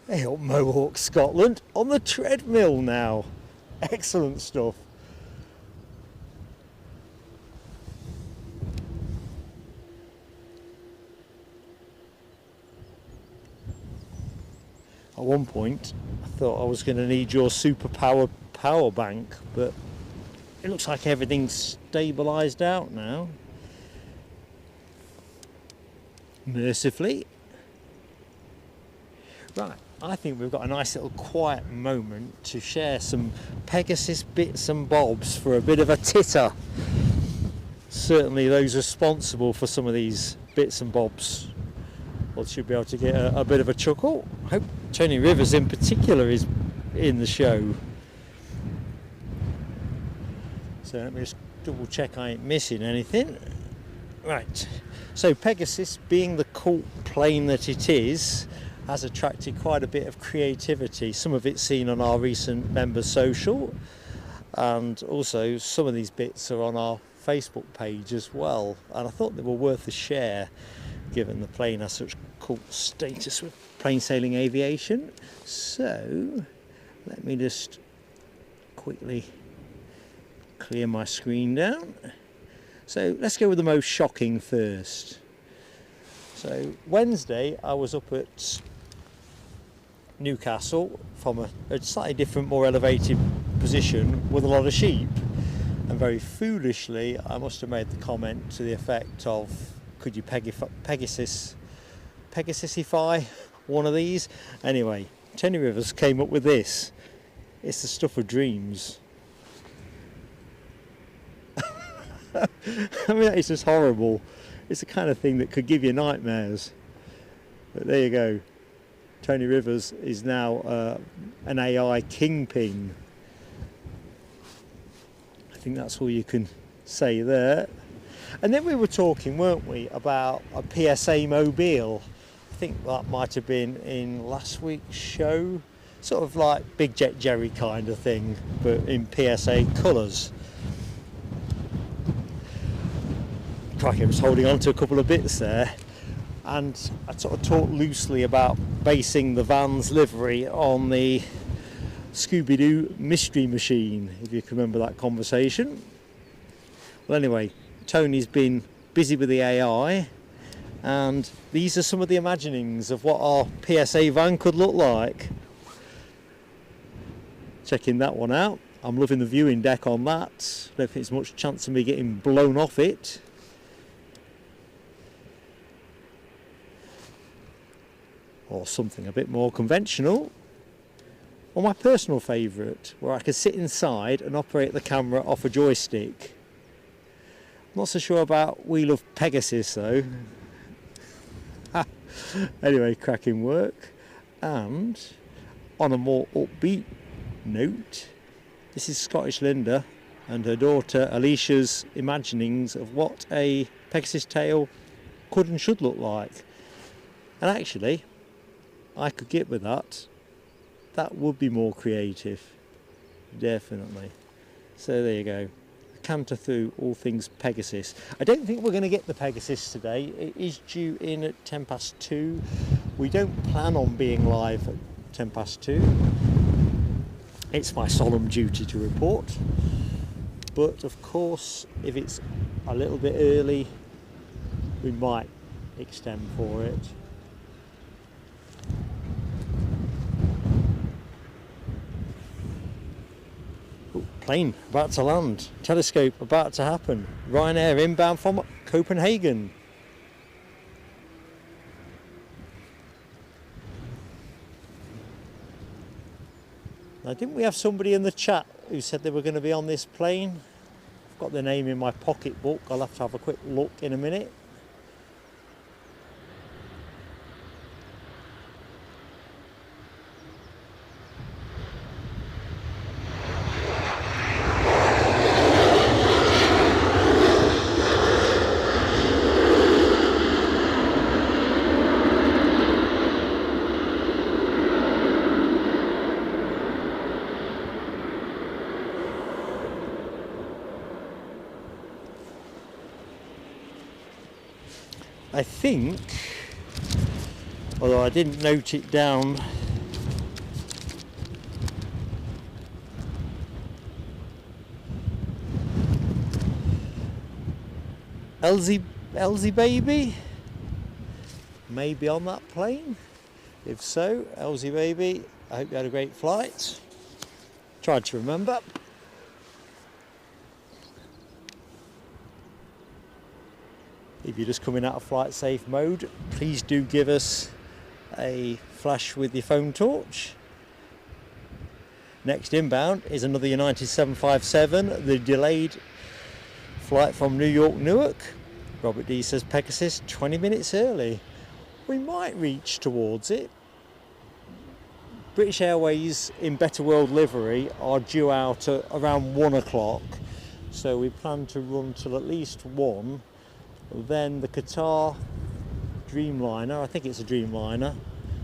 Hey up Mohawk, Scotland, on the treadmill now. Excellent stuff. At one point, I thought I was going to need your superpower power bank, but it looks like everything's stabilised out now. Mercifully. Right. I think we've got a nice little quiet moment to share some Pegasus bits and bobs for a bit of a titter. Certainly those responsible for some of these bits and bobs should be able to get a bit of a chuckle. I hope Tony Rivers in particular is in the show. So let me just double check I ain't missing anything. Right, so Pegasus, being the cult plane that it is, has attracted quite a bit of creativity. Some of it seen on our recent member social, and also some of these bits are on our Facebook page as well, and I thought they were worth a share given the plane has such cool status with plain sailing aviation. So let me just quickly clear my screen down. So let's go with the most shocking first. So Wednesday I was up at Newcastle from a slightly different, more elevated position with a lot of sheep, and very foolishly I must have made the comment to the effect of, could you Pegasusify one of these? Anyway, Tony Rivers came up with this. It's the stuff of dreams. I mean, that is just horrible. It's the kind of thing that could give you nightmares. But there you go. Tony Rivers is now an AI kingpin. I think that's all you can say there. And then we were talking, weren't we, about a PSA mobile. I think that might have been in last week's show. Sort of like Big Jet Jerry kind of thing, but in PSA colours. Crikey, I was holding on to a couple of bits there. And I sort of talked loosely about basing the van's livery on the Scooby-Doo mystery machine, if you can remember that conversation. Well, anyway, Tony's been busy with the AI, and these are some of the imaginings of what our PSA van could look like. Checking that one out. I'm loving the viewing deck on that. Don't think there's much chance of me getting blown off it. Or something a bit more conventional. Or my personal favourite, where I can sit inside and operate the camera off a joystick. I'm not so sure about Wheel of Pegasus though. Anyway, cracking work. And on a more upbeat note, this is Scottish Linda and her daughter Alicia's imaginings of what a Pegasus tail could and should look like. And actually, I could get with that. That would be more creative, definitely. So there you go. Canter through all things Pegasus. I don't think we're going to get the Pegasus today. It is due in at 2:10. We don't plan on being live at 2:10. It's my solemn duty to report. But of course, if it's a little bit early, we might extend for it. Plane about to land, telescope about to happen, Ryanair inbound from Copenhagen. Now, didn't we have somebody in the chat who said they were going to be on this plane? I've got their name in my pocketbook. I'll have to have a quick look in a minute. I think, although I didn't note it down, Elsie baby may be on that plane. If so, Elsie baby, I hope you had a great flight. Tried to remember. If you're just coming out of flight safe mode, please do give us a flash with your phone torch. Next inbound is another United 757, the delayed flight from New York, Newark. Robert D says Pegasus 20 minutes early. We might reach towards it. British Airways in Better World livery are due out at around 1 o'clock, so we plan to run till at least 1. Then the Qatar Dreamliner, I think it's a Dreamliner,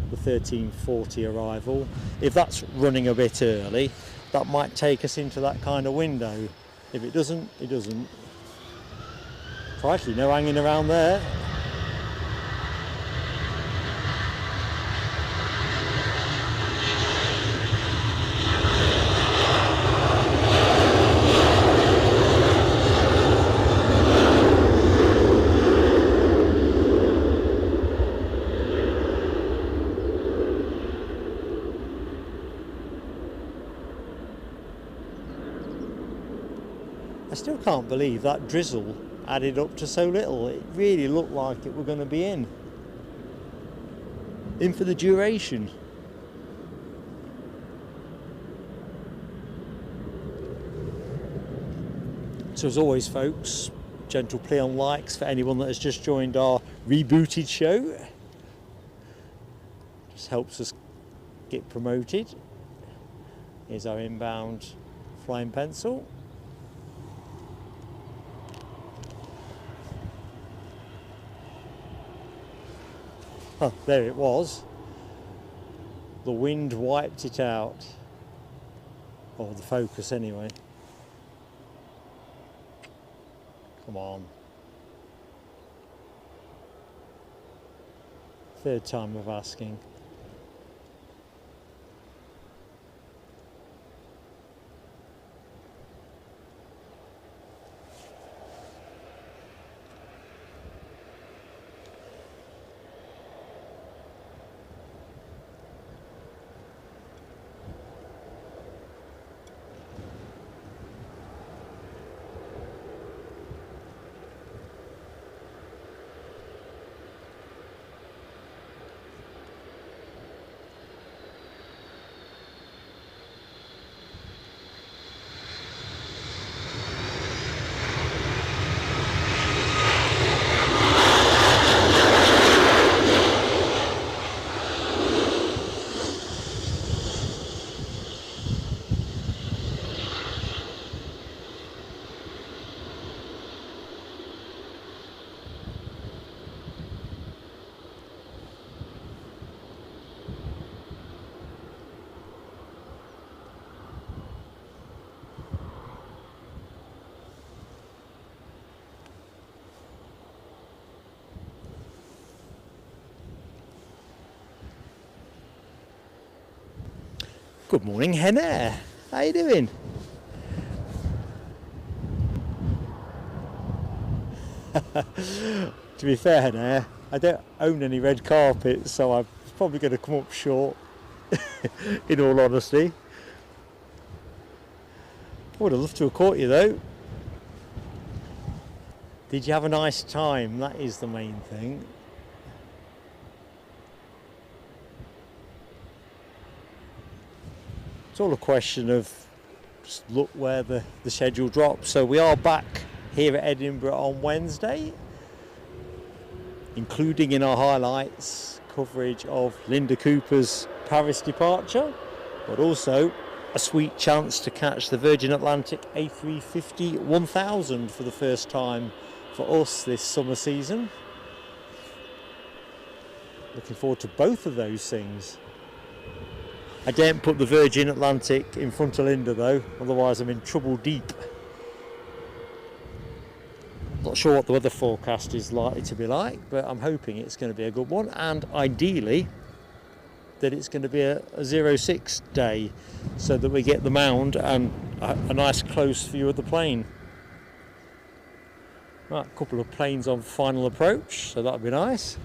the 1340 arrival. If that's running a bit early, that might take us into that kind of window. If it doesn't, it doesn't. Crikey, no hanging around there. I still can't believe that drizzle added up to so little. It really looked like it were going to be in for the duration. So as always folks, gentle play on likes for anyone that has just joined our rebooted show. Just helps us get promoted. Here's our inbound flying pencil. Oh, there it was. The wind wiped it out. Or the focus anyway. Come on. Third time of asking. Good morning, Ryanair. How you doing? To be fair, Ryanair, I don't own any red carpet, so I'm probably going to come up short, in all honesty. I would have loved to have caught you though. Did you have a nice time? That is the main thing. It's all a question of just look where the schedule drops. So we are back here at Edinburgh on Wednesday, including in our highlights coverage of Linda Cooper's Paris departure, but also a sweet chance to catch the Virgin Atlantic A350 1000 for the first time for us this summer season. Looking forward to both of those things. I daren't put the Virgin Atlantic in front of Linda though, otherwise I'm in trouble deep. Not sure what the weather forecast is likely to be like, but I'm hoping it's going to be a good one, and ideally that it's going to be a 06 day so that we get the mound and a nice close view of the plane. Right, a couple of planes on final approach, so that'll be nice.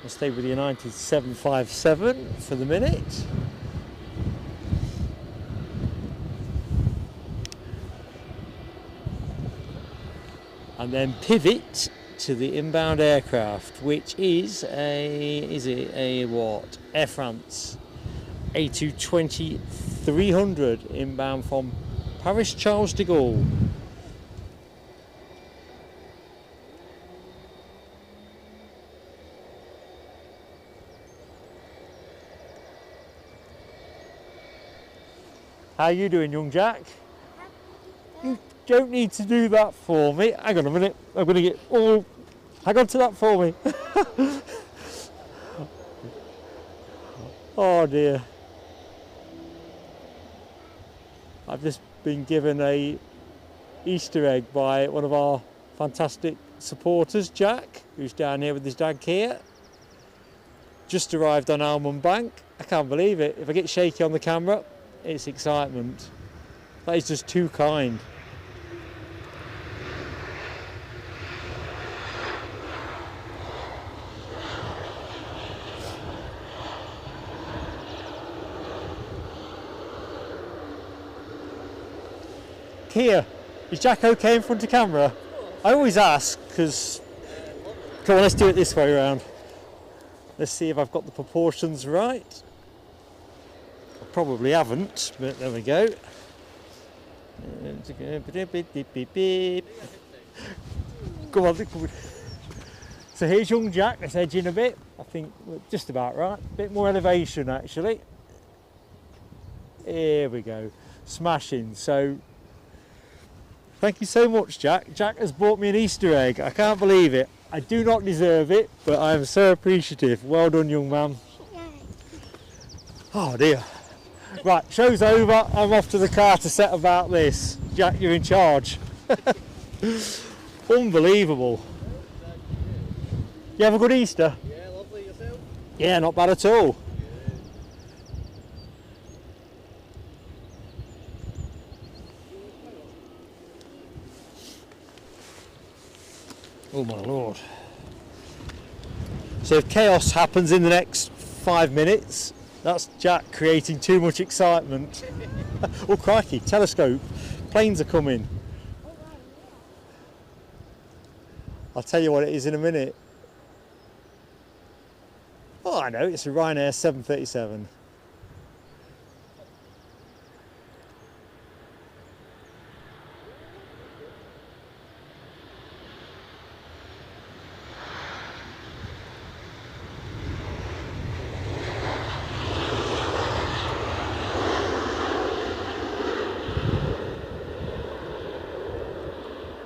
I'll stay with the United 757 for the minute. And then pivot to the inbound aircraft, which is a what? Air France A220-300 inbound from Paris Charles de Gaulle. How you doing, young Jack? You don't need to do that for me. Hang on a minute. I'm going to get all... Hang on to that for me. Oh dear. I've just been given a Easter egg by one of our fantastic supporters, Jack, who's down here with his dad here. Just arrived on Almond Bank. I can't believe it. If I get shaky on the camera, it's excitement. That is just too kind. Kia, is Jack okay in front of camera? I always ask because... Come on, let's do it this way around. Let's see if I've got the proportions right. Probably haven't, but there we go. Come on. So here's young Jack, let's edge in a bit. I think we're just about right. A bit more elevation actually. Here we go. Smashing. So Thank you so much, Jack. Jack has bought me an Easter egg. I can't believe it. I do not deserve it, but I am so appreciative. Well done, young man. Oh dear. Right, show's over. I'm off to the car to set about this. Jack, you're in charge. Unbelievable. You have a good Easter? Yeah, lovely. Yourself? Yeah, not bad at all. Oh my lord. So if chaos happens in the next 5 minutes, that's Jack creating too much excitement. Oh crikey, telescope. Planes are coming. I'll tell you what it is in a minute. Oh, I know, it's a Ryanair 737.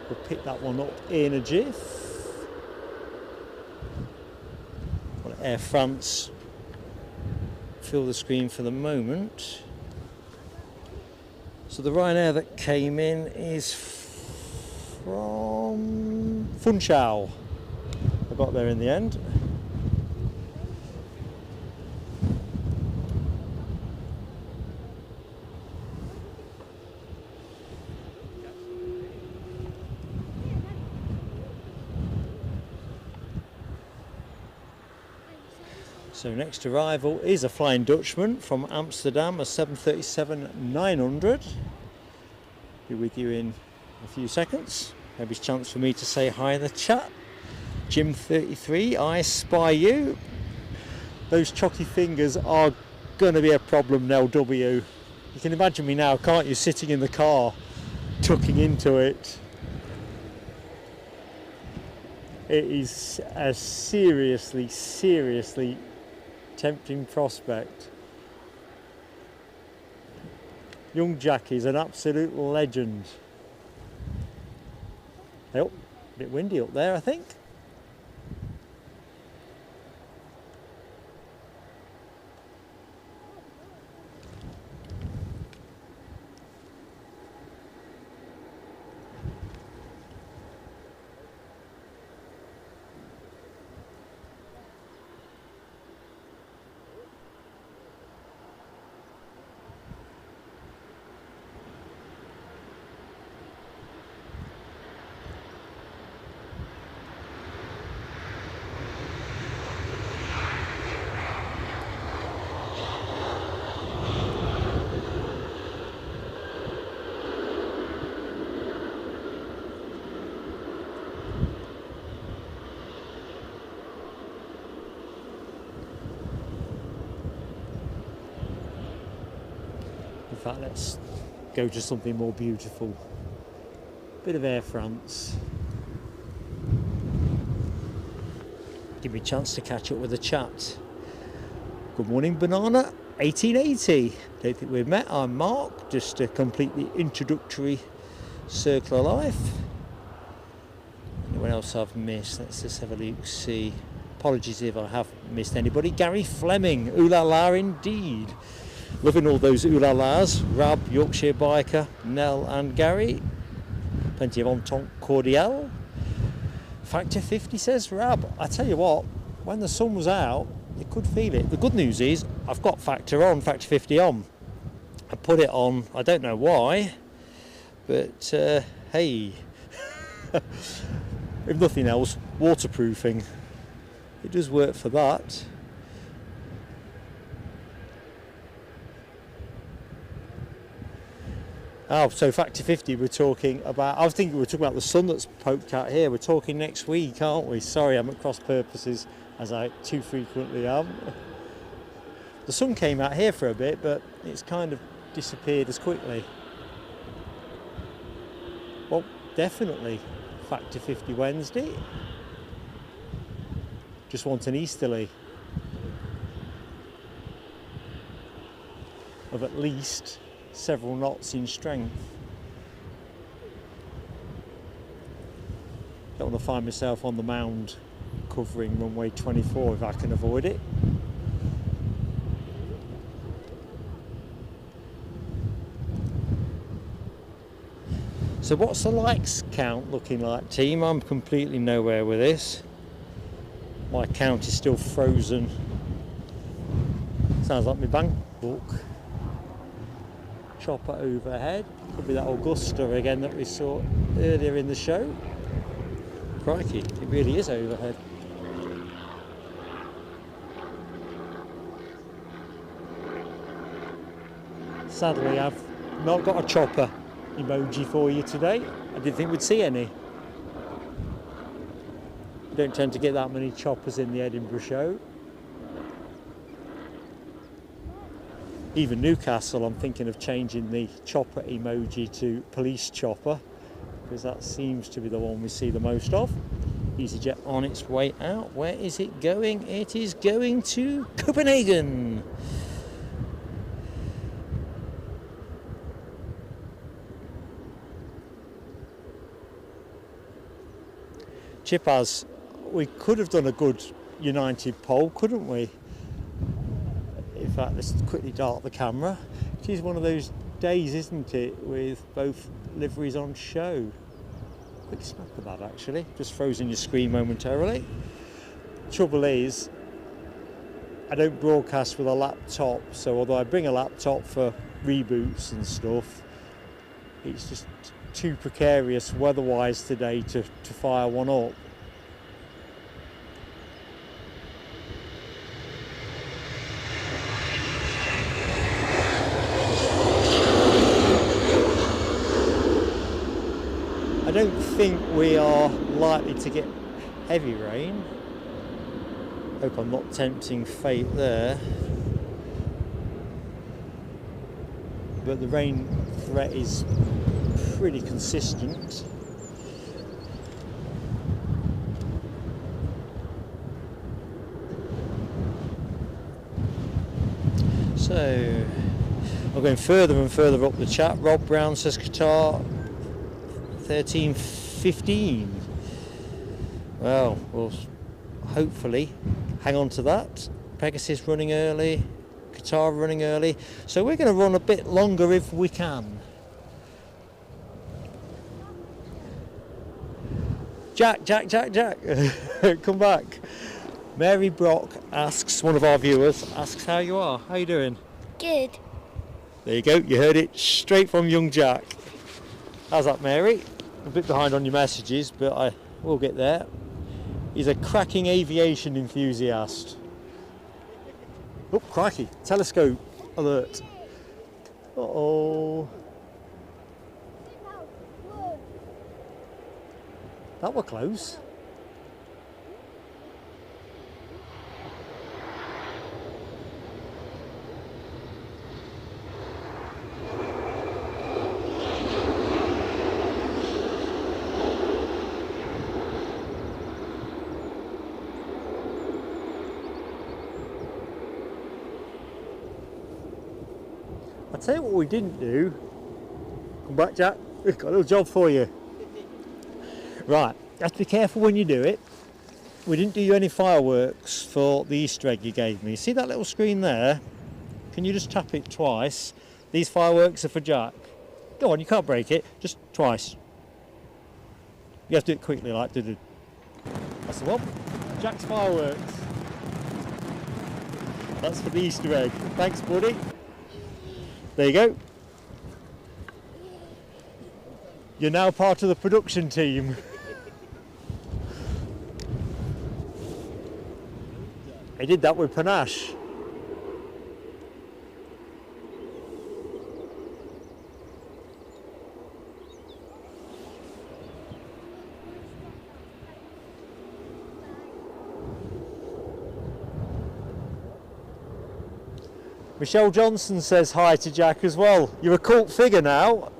We'll pick that one up in a jiff. Well, Air France fill the screen for the moment. So the Ryanair that came in is from Funchal. I got there in the end. So next arrival is a Flying Dutchman from Amsterdam, a 737-900. Be with you in a few seconds. Maybe it's a chance for me to say hi in the chat. Jim33, I spy you. Those chocky fingers are going to be a problem, Nell W. You can imagine me now, can't you, sitting in the car, tucking into it. It is a seriously tempting prospect. Young Jack is an absolute legend. Oh, a bit windy up there, I think. In fact, let's go to something more beautiful. Bit of Air France. Give me a chance to catch up with the chat. Good morning, Banana 1880. Don't think we've met. I'm Mark, just to complete the introductory circle of life. Anyone else I've missed? Let's just have a look, see. Apologies if I have missed anybody. Gary Fleming, ooh la la indeed. Loving all those ooh la las. Rab, Yorkshire Biker, Nell and Gary. Plenty of entente cordial. Factor 50 says Rab. I tell you what, when the sun was out, you could feel it. The good news is I've got Factor 50 on. I put it on, I don't know why, but hey, if nothing else, waterproofing. It does work for that. Oh, so Factor 50 we're talking about, I was thinking we were talking about the sun that's poked out here. We're talking next week, aren't we? Sorry, I'm at cross purposes, as I too frequently am. The sun came out here for a bit, but it's kind of disappeared as quickly. Well, definitely Factor 50 Wednesday. Just want an easterly of at least several knots in strength. Don't want to find myself on the mound covering runway 24 if I can avoid it. So what's the likes count looking like, team? I'm completely nowhere with this. My count is still frozen. Sounds like my bank book. Chopper overhead. Could be that Augusta again that we saw earlier in the show. Crikey, it really is overhead. Sadly, I've not got a chopper emoji for you today. I didn't think we'd see any. We don't tend to get that many choppers in the Edinburgh show. Even Newcastle, I'm thinking of changing the chopper emoji to police chopper, because that seems to be the one we see the most of. EasyJet on its way out. Where is it going? It is going to Copenhagen. Chipaz, we could have done a good United poll, couldn't we? In fact, let's quickly dart the camera. It is one of those days, isn't it, with both liveries on show. Quick snap of that, actually. Just frozen your screen momentarily. Trouble is, I don't broadcast with a laptop, so although I bring a laptop for reboots and stuff, it's just too precarious weather-wise today to fire one up. I don't think we are likely to get heavy rain. Hope I'm not tempting fate there. But the rain threat is pretty consistent. So I'm going further and further up the chat. Rob Brown says Qatar 13:15. Well, we'll hopefully hang on to that. Pegasus running early, Qatar running early. So we're going to run a bit longer if we can. Jack, come back. Mary Brock asks, one of our viewers, asks how you are. How you doing? Good. There you go, you heard it straight from young Jack. How's that, Mary? A bit behind on your messages, but I will get there. He's a cracking aviation enthusiast. Oh, crikey, telescope alert. Uh-oh. That were close. I'll tell you what we didn't do. Come back, Jack. We've got a little job for you. Right, you have to be careful when you do it. We didn't do any fireworks for the Easter egg you gave me. See that little screen there? Can you just tap it twice? These fireworks are for Jack. Go on, you can't break it. Just twice. You have to do it quickly, like do. That's the one. Jack's fireworks. That's for the Easter egg. Thanks, buddy. There you go. You're now part of the production team. He did that with panache. Michelle Johnson says hi to Jack as well. You're a cult figure now.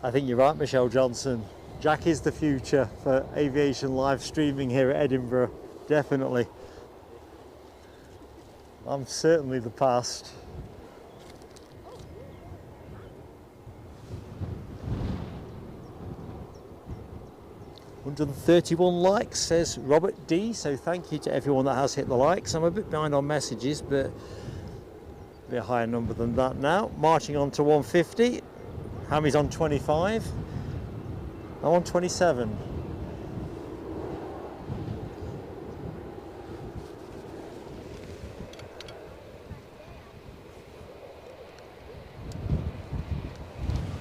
I think you're right, Michelle Johnson. Jack is the future for aviation live streaming here at Edinburgh, definitely. I'm certainly the past. "131 likes," says Robert D, so thank you to everyone that has hit the likes. I'm a bit behind on messages, but a bit higher number than that now. Marching on to 150. Hammy's on 25. I'm on 27.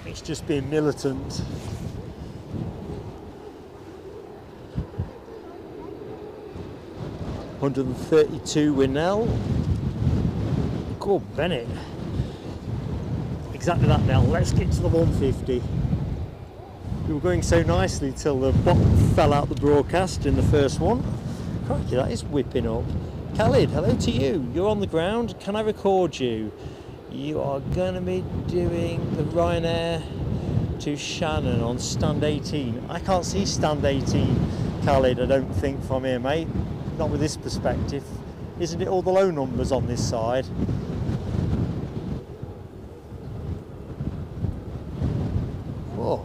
It's just being militant. "132 Winnell." Good Bennett. Exactly that now. Let's get to the 150. We were going so nicely till the bottom fell out the broadcast in the first one. Crikey, that is whipping up. Khalid, hello to you. You're on the ground. Can I record you? You are going to be doing the Ryanair to Shannon on stand 18. I can't see stand 18, Khalid, I don't think, from here, mate. Not with this perspective. Isn't it all the low numbers on this side? Oh,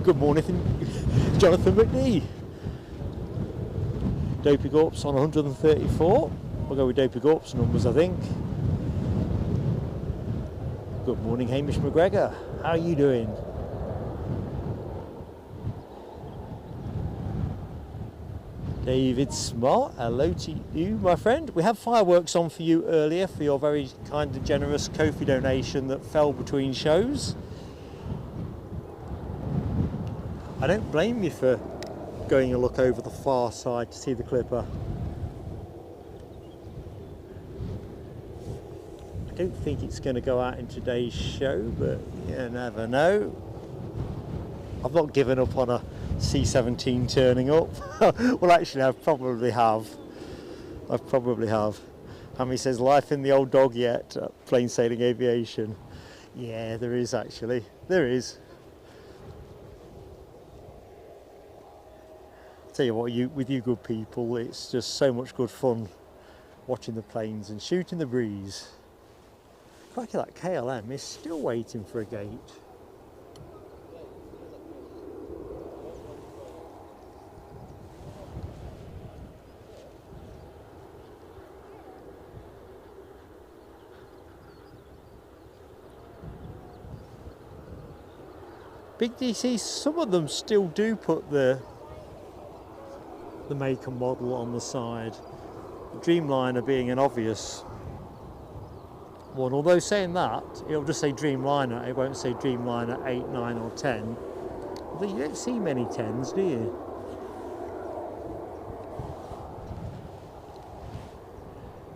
good morning, Jonathan McNee. Dopey Gorps on 134. We'll go with Dopey Gorps numbers, I think. Good morning, Hamish McGregor. How are you doing? David Smart, hello to you, my friend. We had fireworks on for you earlier for your very kind and generous Ko-fi donation that fell between shows. I don't blame you for going a look over the far side to see the Clipper. I don't think it's going to go out in today's show, but you never know. I've not given up on a C-17 turning up. Well, actually, I probably have. Hammy says, life in the old dog yet, plain sailing aviation. Yeah, there is actually. There is. Tell you what, with you good people, it's just so much good fun watching the planes and shooting the breeze. Crikey, that KLM is still waiting for a gate. Big DC, some of them still do put the make and model on the side. Dreamliner being an obvious one, although saying that, it'll just say Dreamliner, it won't say Dreamliner 8, 9 or 10. Although you don't see many 10s, do you?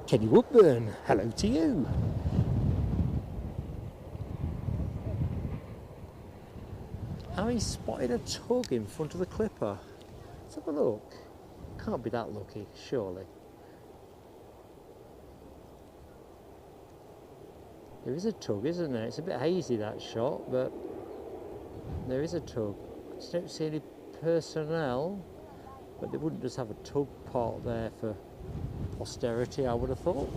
Kenny Woodburn, hello to you. Harry spotted a tug in front of the Clipper. Let's have a look. Can't be that lucky, surely. There is a tug, isn't there? It's a bit hazy, that shot, but there is a tug. I just don't see any personnel, but they wouldn't just have a tug part there for posterity, I would have thought.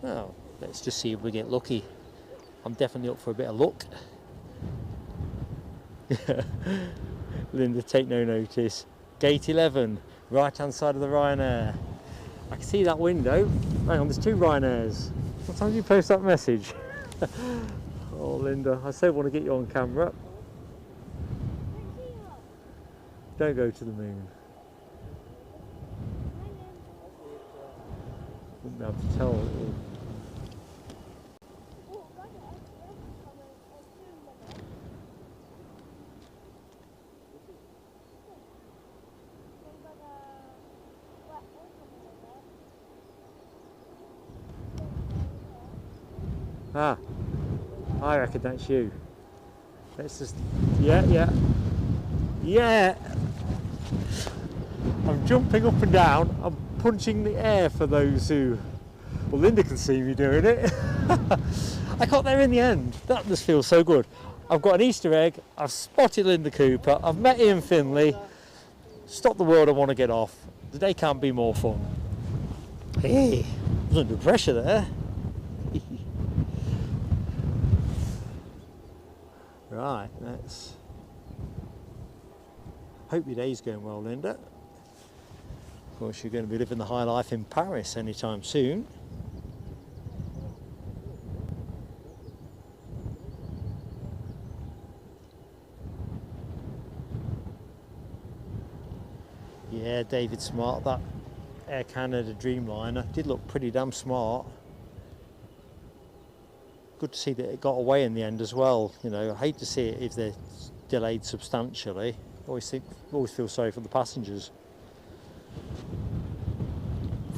Now, let's just see if we get lucky. I'm definitely up for a bit of luck. Linda, take no notice. Gate 11, right hand side of the Ryanair. I can see that window. Hang on, there's two Ryanairs. What time did you post that message? Oh, Linda, I so want to get you on camera. Don't go to the moon. Wouldn't be able to tell. Ah, I reckon that's you. Let's just, yeah. I'm jumping up and down. I'm punching the air for those who, well, Linda can see me doing it. I got there in the end. That just feels so good. I've got an Easter egg, I've spotted Linda Cooper, I've met Ian Finley, stop the world, I want to get off. The day can't be more fun. Hey, I was under pressure there. Right, let's hope your day's going well, Linda. Of course, you're going to be living the high life in Paris anytime soon. Yeah, David Smart, that Air Canada Dreamliner did look pretty damn smart. Good to see that it got away in the end as well. You know, I hate to see it if they're delayed substantially. Always feel sorry for the passengers.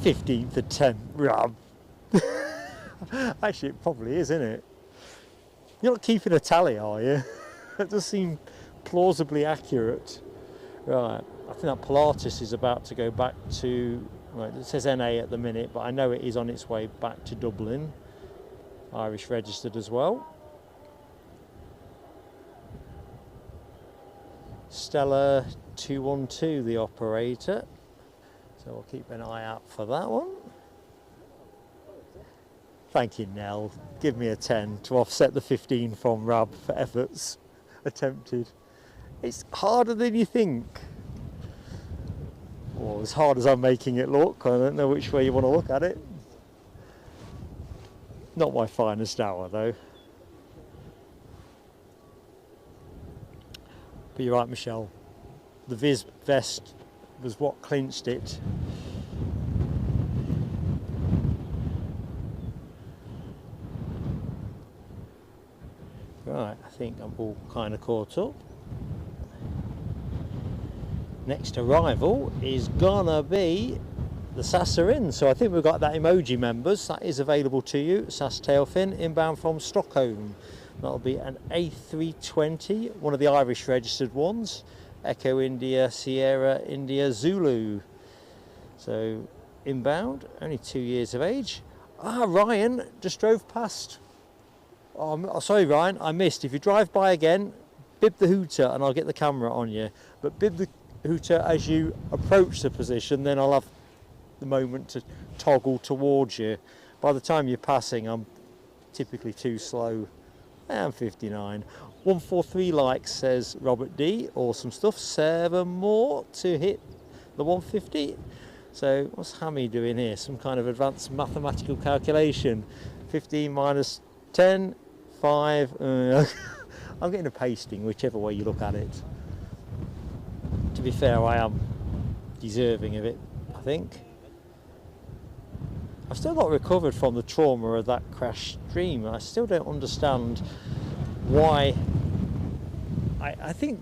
15th attempt, Rob. Actually, it probably is, isn't it? You're not keeping a tally, are you? That does seem plausibly accurate. Right, I think that Pilatus is about to go back to, right, it says NA at the minute, but I know it is on its way back to Dublin. Irish registered as well. Stella 212, the operator. So we'll keep an eye out for that one. Thank you, Nell. Give me a 10 to offset the 15 from Rab for efforts attempted. It's harder than you think. Or as hard as I'm making it look. I don't know which way you want to look at it. Not my finest hour though. But you're right, Michelle. The Viz vest was what clinched it. Right, I think I'm all kind of caught up. Next arrival is gonna be the SAS are in, so I think we've got that emoji members. That is available to you. SAS Tailfin inbound from Stockholm. That'll be an A320, one of the Irish registered ones. Echo India, Sierra India, Zulu. So inbound, only 2 years of age. Ah, Ryan just drove past. Oh, sorry Ryan, I missed. If you drive by again, bib the hooter and I'll get the camera on you. But bib the hooter as you approach the position, then I'll have the moment to toggle towards you. By the time you're passing, I'm typically too slow. I'm 59. 143 likes, says Robert D. Awesome stuff. 7 more to hit the 150. So what's Hammy doing here? Some kind of advanced mathematical calculation. 15 minus 10, 5. I'm getting a pasting, whichever way you look at it. To be fair, I am deserving of it, I think. I've still not recovered from the trauma of that crash stream. I still don't understand why. I think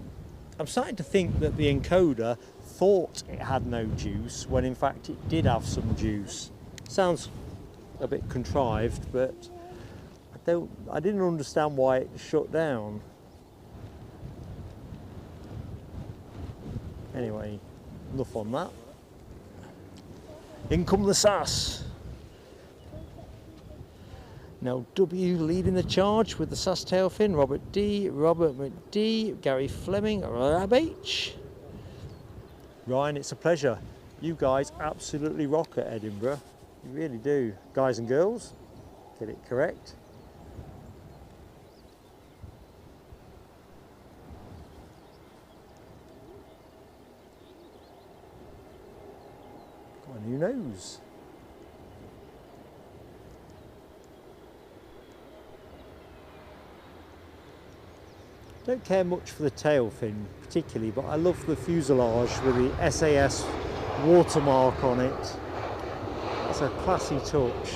I'm starting to think that the encoder thought it had no juice when in fact it did have some juice. Sounds a bit contrived, but I didn't understand why it shut down. Anyway, enough on that. In come the SAS. Now W leading the charge with the SAS tailfin. Robert D, Robert McD, Gary Fleming, Rab H. Ryan, it's a pleasure. You guys absolutely rock at Edinburgh. You really do. Guys and girls, get it correct. And who knows? Don't care much for the tail fin particularly, but I love the fuselage with the SAS watermark on it. That's a classy touch.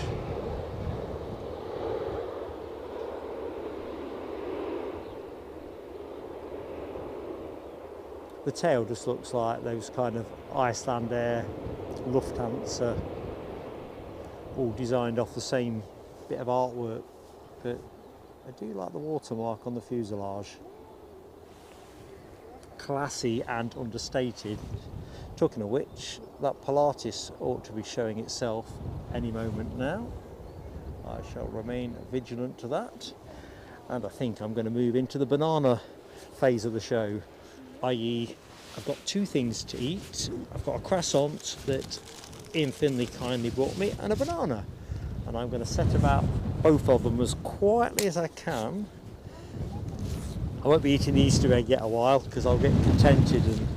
The tail just looks like those kind of Icelandair, Lufthansa, all designed off the same bit of artwork, but I do like the watermark on the fuselage. Classy and understated. Talking of which, that Pilatus ought to be showing itself any moment now. I shall remain vigilant to that. And I think I'm going to move into the banana phase of the show, i.e. I've got two things to eat. I've got a croissant that Ian Finley kindly brought me and a banana. And I'm going to set about both of them as quietly as I can. I won't be eating the Easter egg yet a while because I'll get contented and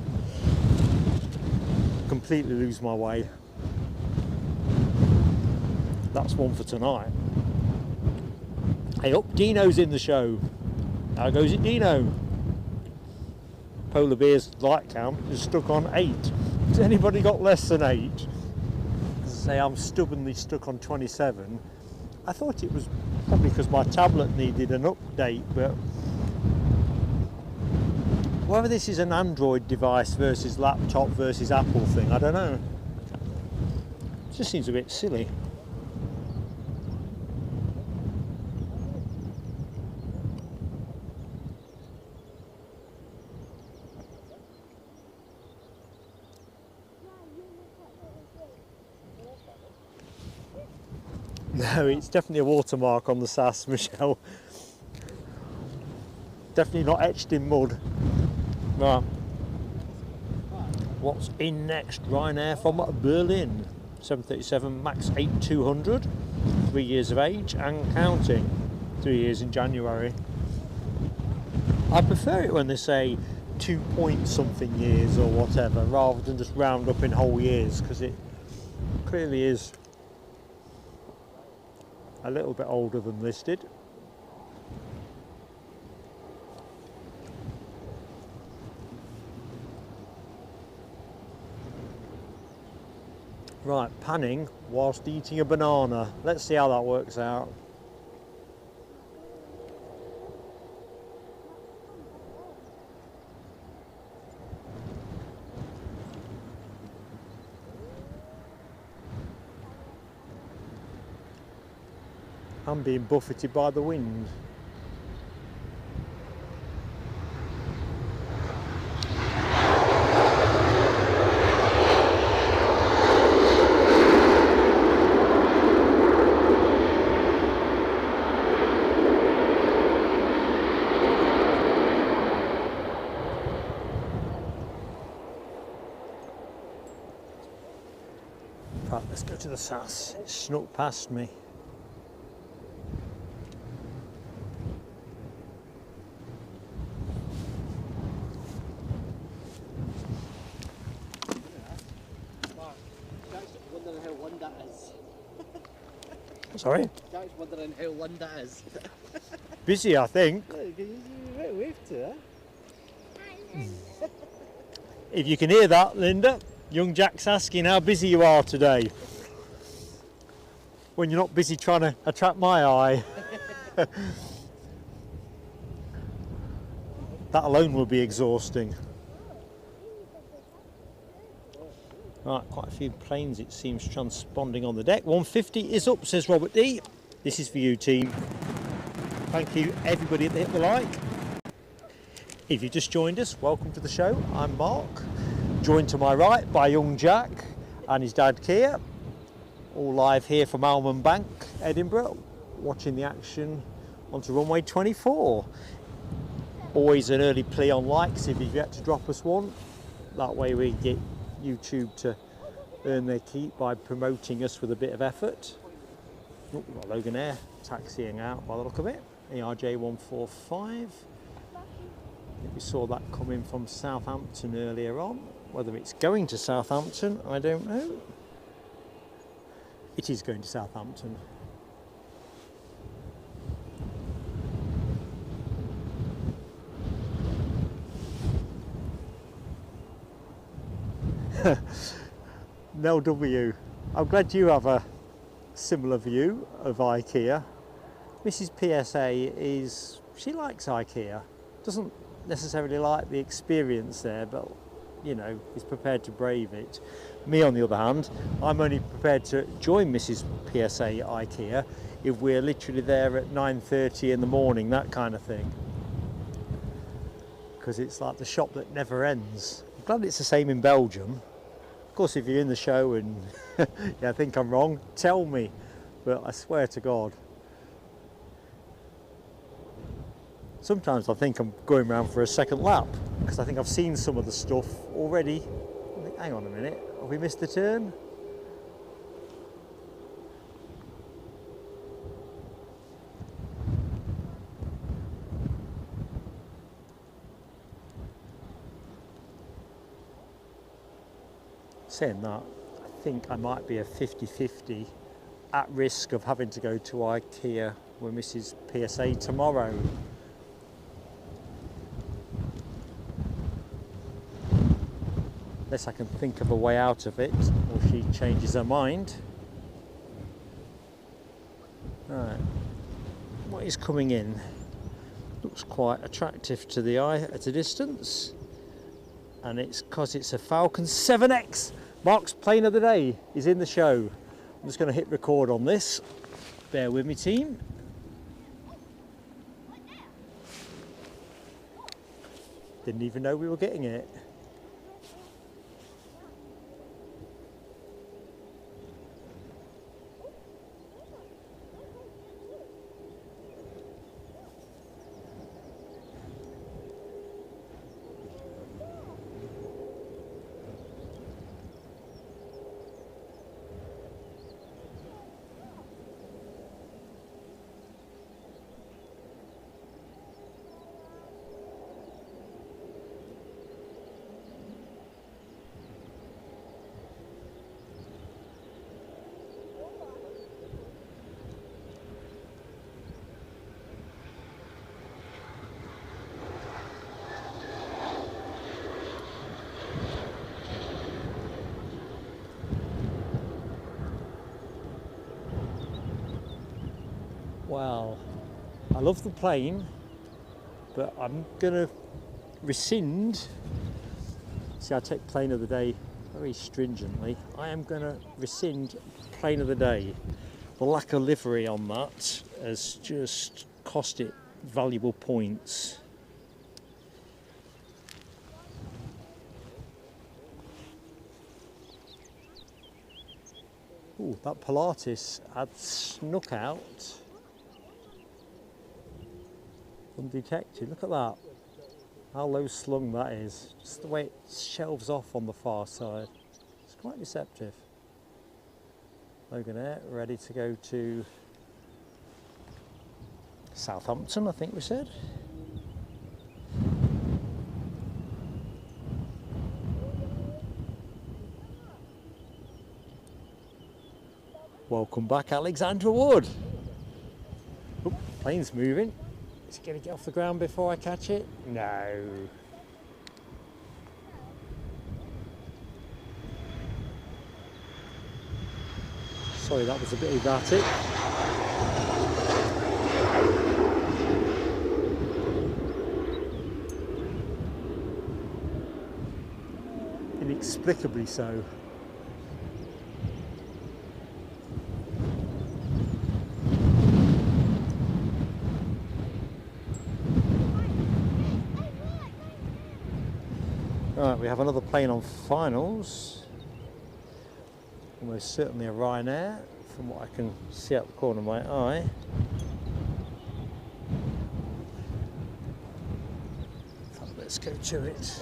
completely lose my way. That's one for tonight. Hey up, Dino's in the show. How goes it, Dino? Polar Bear's light count is stuck on 8. Has anybody got less than 8? As I say, I'm stubbornly stuck on 27. I thought it was probably because my tablet needed an update, but whether this is an Android device versus laptop versus Apple thing, I don't know. It just seems a bit silly. No, it's definitely a watermark on the SAS, Michelle. Definitely not etched in mud. Right. What's in next? Ryanair from Berlin. 737 MAX 8200. 3 years of age and counting. 3 years in January. I prefer it when they say 2 point something years or whatever, rather than just round up in whole years, because it clearly is a little bit older than listed. Right, panning whilst eating a banana. Let's see how that works out. I'm being buffeted by the wind. Right, let's go to the SAS. It snuck past me. Sorry? Jack's wondering how long that is. Busy, I think. Right wave to her. If you can hear that, Linda, young Jack's asking how busy you are today. When you're not busy trying to attract my eye. That alone will be exhausting. Right, quite a few planes it seems transponding on the deck. 150 is up, says Robert D. This is for you, team. Thank you everybody that hit the like. If you just joined us, welcome to the show. I'm Mark, joined to my right by young Jack and his dad Keir. All live here from Almond Bank, Edinburgh, watching the action onto runway 24. Always an early plea on likes if you've yet to drop us one. That way we get YouTube to earn their keep by promoting us with a bit of effort. Oh, we've got Logan Air taxiing out by the look of it. ERJ 145. I think we saw that coming from Southampton earlier on. Whether it's going to Southampton, I don't know. It is going to Southampton. Nell W, I'm glad you have a similar view of IKEA. Mrs. PSA she likes IKEA, doesn't necessarily like the experience there, but you know, is prepared to brave it. Me on the other hand, I'm only prepared to join Mrs. PSA IKEA if we're literally there at 9:30 in the morning, that kind of thing. Because it's like the shop that never ends. I'm glad it's the same in Belgium. Of course, if you're in the show and yeah, I think I'm wrong, tell me. But I swear to God. Sometimes I think I'm going around for a second lap because I think I've seen some of the stuff already. I think, hang on a minute, have we missed the turn? Saying that, I think I might be a 50-50 at risk of having to go to IKEA with Mrs. PSA tomorrow. Unless I can think of a way out of it, or she changes her mind. Right, what is coming in? Looks quite attractive to the eye at a distance. And it's because it's a Falcon 7X. Mark's plane of the day is in the show. I'm just going to hit record on this. Bear with me, team. Didn't even know we were getting it. Well, I love the plane, but I'm going to rescind. See, I take plane of the day very stringently. I am going to rescind plane of the day. The lack of livery on that has just cost it valuable points. Ooh, that Pilatus had snuck out undetected. Look at that, how low slung that is. Just the way it shelves off on the far side. It's quite deceptive. Logan Air ready to go to Southampton, I think we said. Welcome back, Alexandra Wood. Oop, plane's moving. Is it going to get off the ground before I catch it? No. Sorry, that was a bit erratic. Inexplicably so. Right, we have another plane on finals. Almost certainly a Ryanair, from what I can see out the corner of my eye. So let's go to it.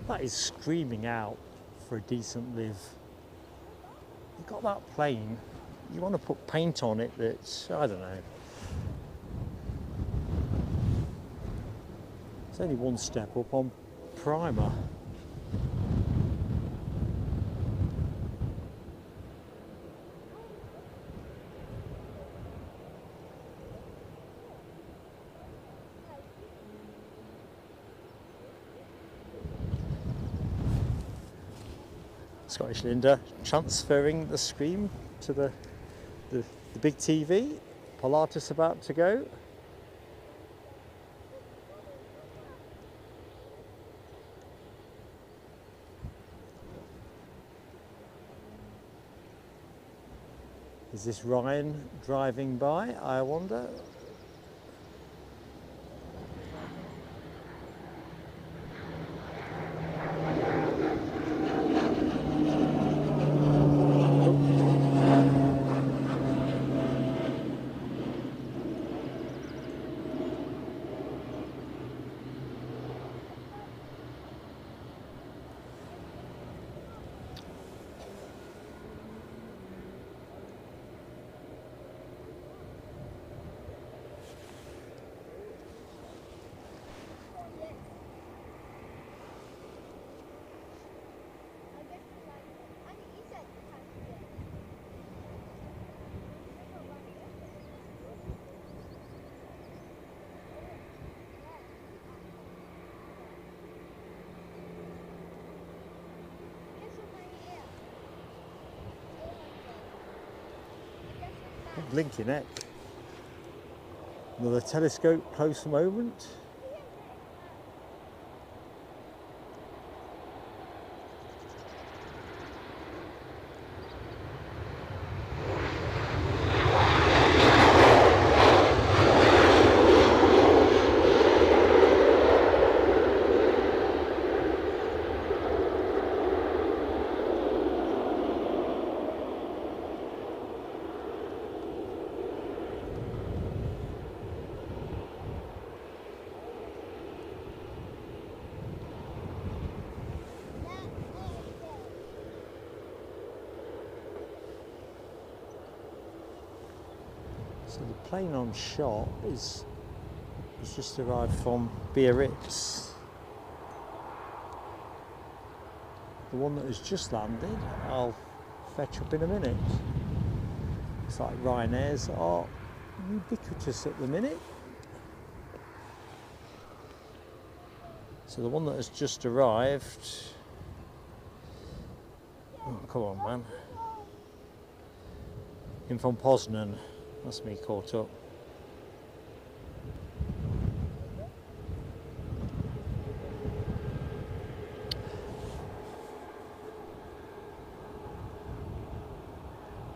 That is screaming out for a decent live. You've got that plane, you want to put paint on it that's, I don't know. It's only one step up on primer. Scottish Linda transferring the screen to the big TV. Pilatus about to go. Is this Ryan driving by, I wonder? Blinking neck. Another telescope close moment. So the plane on shot is just arrived from Biarritz. The one that has just landed, I'll fetch up in a minute. It's like Ryanair's are ubiquitous at the minute. So the one that has just arrived, oh, come on man, in from Poznan. That's me caught up.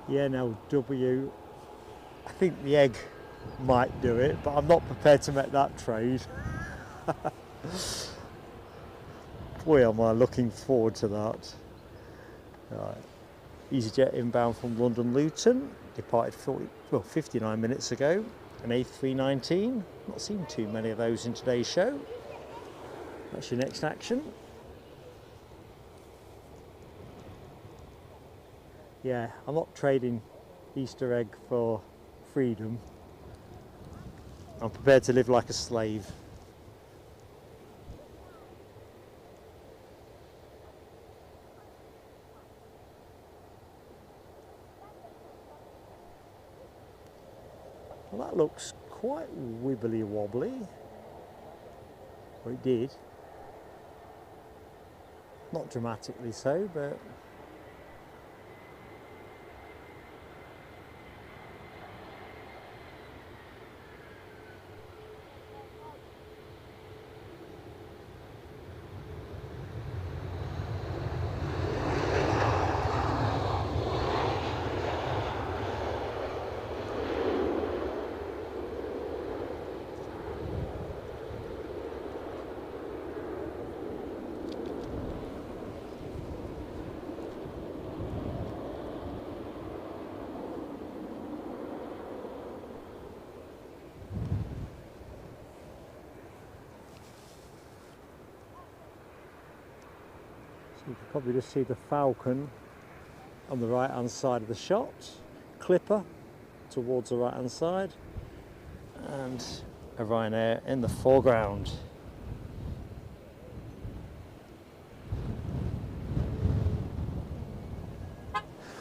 Yeah, no, W. I think the egg might do it, but I'm not prepared to make that trade. Boy, am I looking forward to that. Right. EasyJet inbound from London Luton, departed 59 minutes ago, an A319. Not seen too many of those in today's show. That's your next action. Yeah, I'm not trading Easter egg for freedom. I'm prepared to live like a slave. Well, that looks quite wibbly wobbly. Well, it did. Not dramatically so, but you can probably just see the Falcon on the right hand side of the shot, Clipper towards the right hand side, and a Ryanair in the foreground.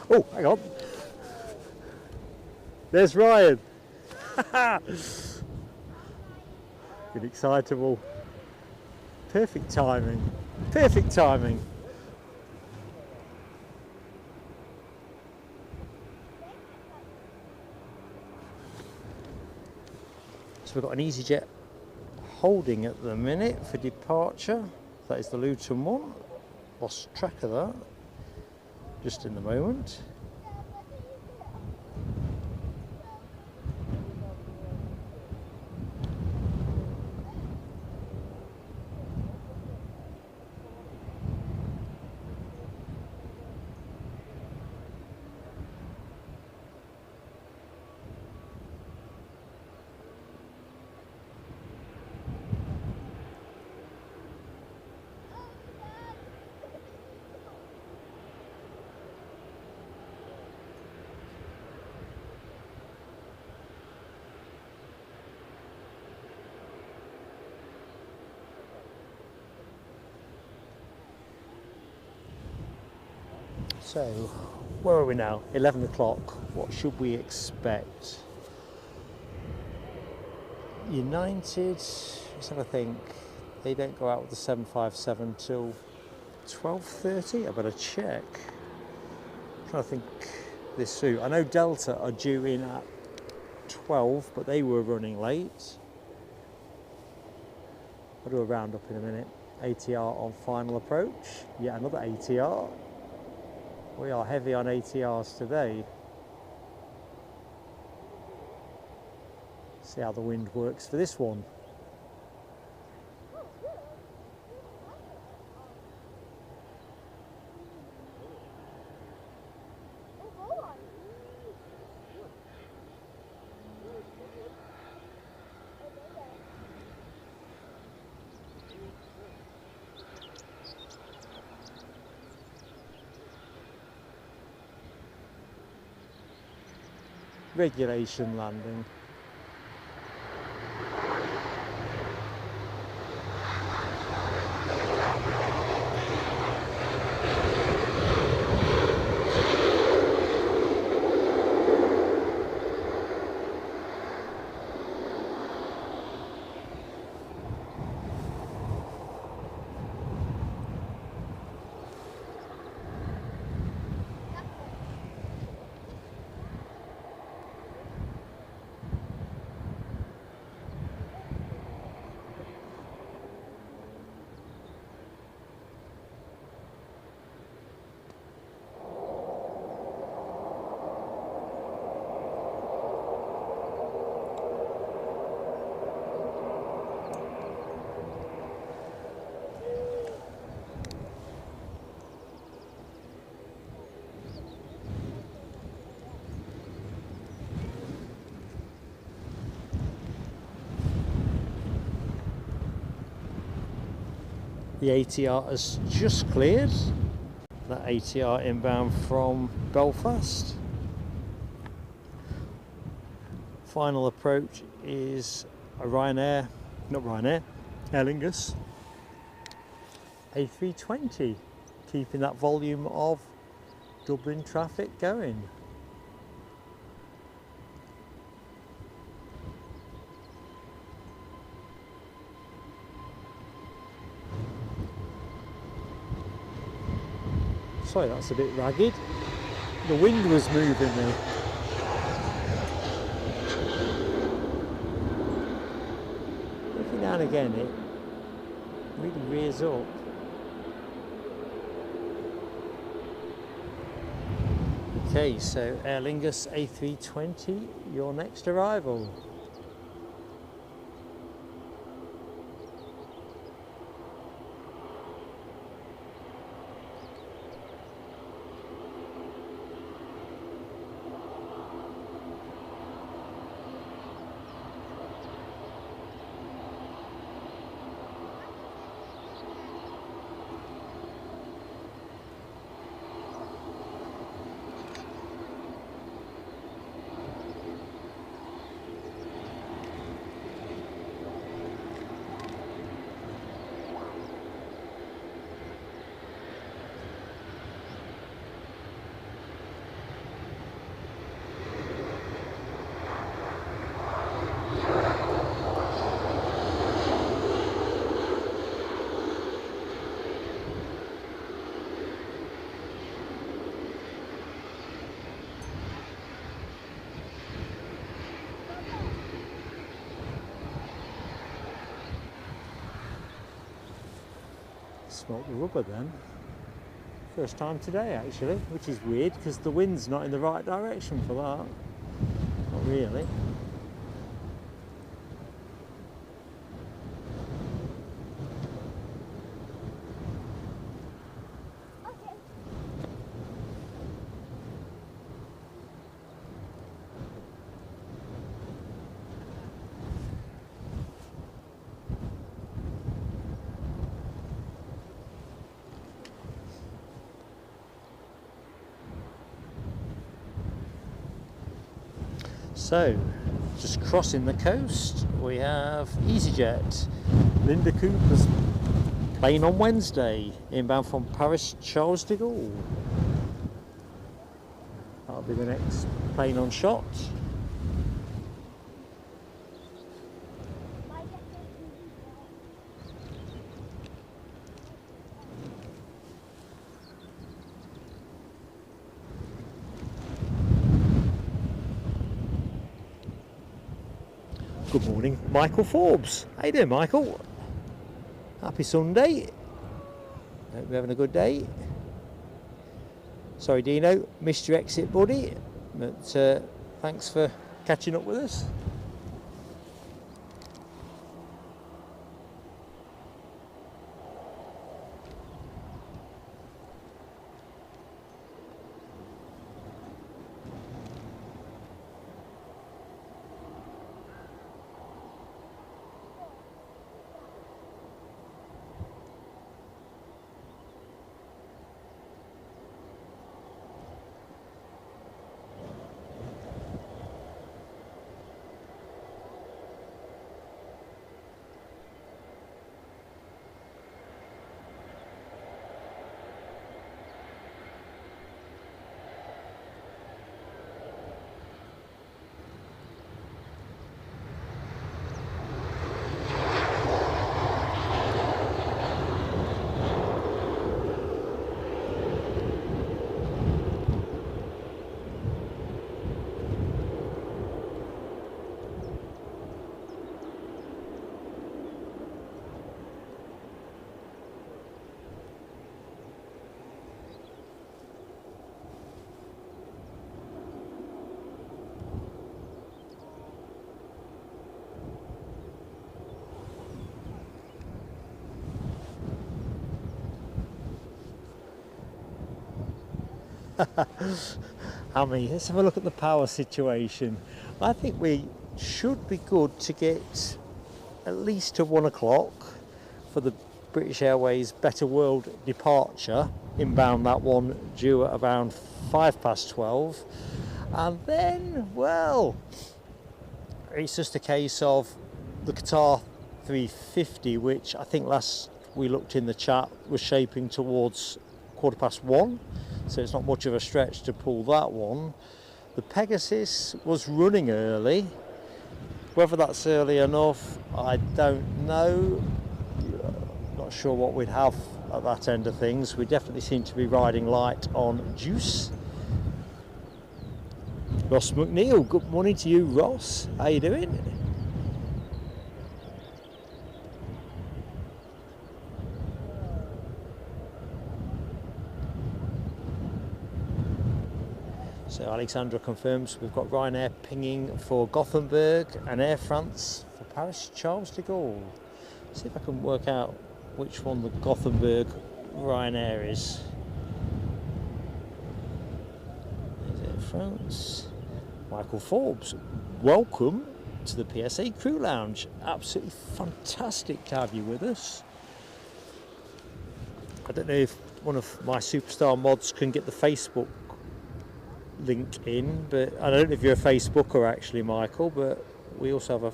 Oh, hang on. There's Ryan. Good, excitable. Perfect timing. Perfect timing. So we've got an EasyJet holding at the minute for departure. That is the Luton one. Lost track of that just in the moment. So, where are we now? 11 o'clock. What should we expect? United, let's have a think. They don't go out with the 757 till 12:30. I better check. I'm trying to think this through. I know Delta are due in at 12, but they were running late. I'll do a roundup in a minute. ATR on final approach. Yet another ATR. We are heavy on ATRs today. See how the wind works for this one. Regulation landing. The ATR has just cleared. That ATR inbound from Belfast. Final approach is a Ryanair, not Ryanair, Aer Lingus A320, keeping that volume of Dublin traffic going. Sorry, that's a bit ragged. The wind was moving though. Every now and again it really rears up. Okay, so Aer Lingus A320, your next arrival. smelt the rubber then. First time today actually, which is weird because the wind's not in the right direction for that. Not really. So, just crossing the coast, we have EasyJet. Linda Cooper's plane on Wednesday, inbound from Paris Charles de Gaulle. That'll be the next plane on shot. Good morning, Michael Forbes. How you doing, Michael? Happy Sunday. Hope you're having a good day. Sorry, Dino, missed your exit, buddy. But thanks for catching up with us. Let's have a look at the power situation. I think we should be good to get at least to 1 o'clock for the British Airways Better World departure, inbound that one due at around 12:05. And then, well, it's just a case of the Qatar 350, which I think last we looked in the chat was shaping towards 1:15. So it's not much of a stretch to pull that one. The Pegasus was running early. Whether that's early enough, I don't know. Not sure what we'd have at that end of things. We definitely seem to be riding light on juice. Ross McNeil, good morning to you, Ross. How you doing? So Alexandra confirms we've got Ryanair pinging for Gothenburg and Air France for Paris Charles de Gaulle. See if I can work out which one the Gothenburg Ryanair is. Is it France? Michael Forbes, welcome to the PSA Crew Lounge. Absolutely fantastic to have you with us. I don't know if one of my superstar mods can get the Facebook link in, but I don't know if you're a Facebooker actually, Michael, but we also have a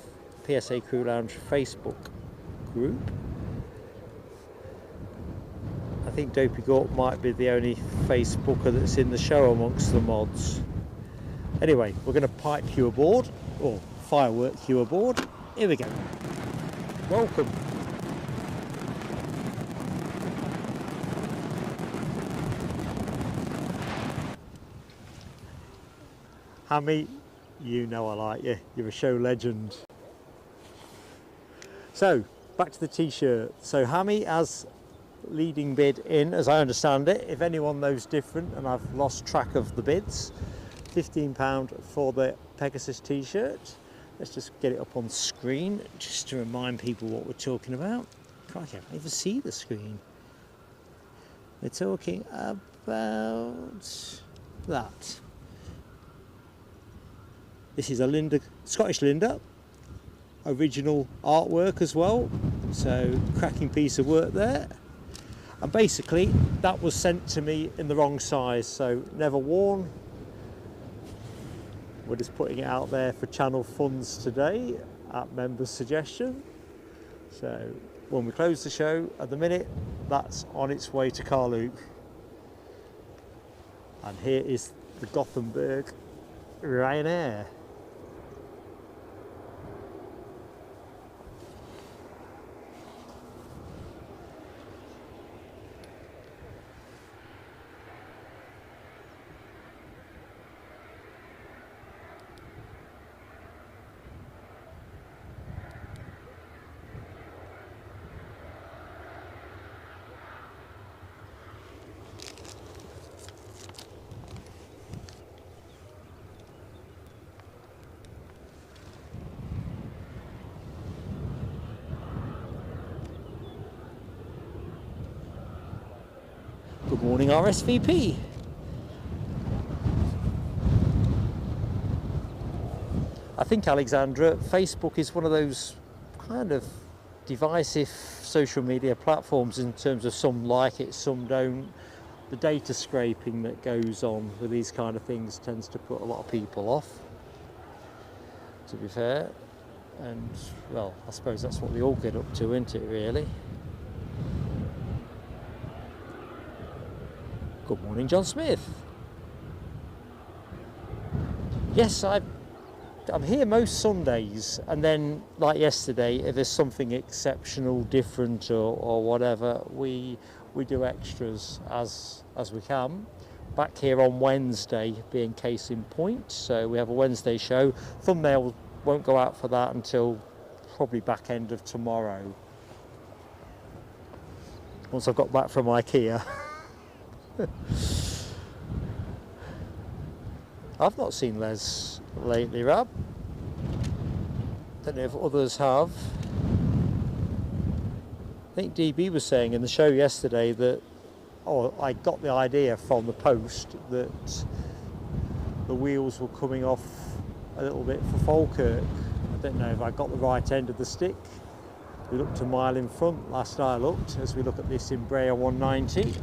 PSA Crew Lounge Facebook group. I think Dopey Gort might be the only Facebooker that's in the show amongst the mods. Anyway, we're going to pipe you aboard, or firework you aboard. Here we go. Welcome. Hammy, you know I like you. You're a show legend. So, back to the t-shirt. So Hammy has leading bid in, as I understand it. If anyone knows different, and I've lost track of the bids, £15 for the Pegasus t-shirt. Let's just get it up on screen, just to remind people what we're talking about. Crikey, I can't even see the screen. We're talking about that. This is a Scottish Linda, original artwork as well, so cracking piece of work there. And basically that was sent to me in the wrong size, so never worn. We're just putting it out there for channel funds today at members' suggestion. So when we close the show, at the minute, that's on its way to Carluke. And here is the Gothenburg Ryanair. Good morning, RSVP. I think, Alexandra, Facebook is one of those kind of divisive social media platforms in terms of some like it, some don't. The data scraping that goes on with these kind of things tends to put a lot of people off, to be fair. And, well, I suppose that's what we all get up to, isn't it, really? Good morning, John Smith. Yes, I'm here most Sundays, and then, like yesterday, if there's something exceptional, different, or whatever, we do extras as we can. Back here on Wednesday, being case in point, so we have a Wednesday show. Thumbnail won't go out for that until probably back end of tomorrow, once I've got back from IKEA. I've not seen Les lately, Rab. Don't know if others have. I think DB was saying in the show yesterday that, I got the idea from the post that the wheels were coming off a little bit for Falkirk. I don't know if I got the right end of the stick. We looked a mile in front last I looked, as we look at this Embraer 190.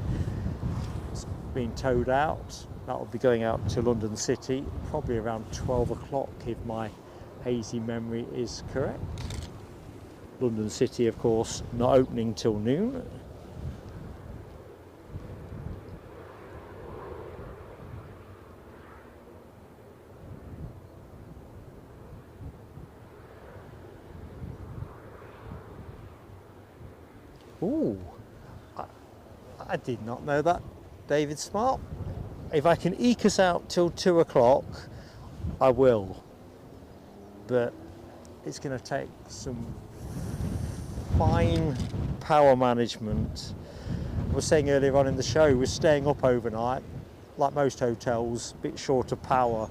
Being towed out. That will be going out to London City probably around 12 o'clock if my hazy memory is correct. London City, of course, not opening till noon. Ooh, I did not know that. David Smart. If I can eke us out till 2 o'clock, I will. But it's going to take some fine power management. I was saying earlier on in the show, we're staying up overnight, like most hotels, a bit short of power.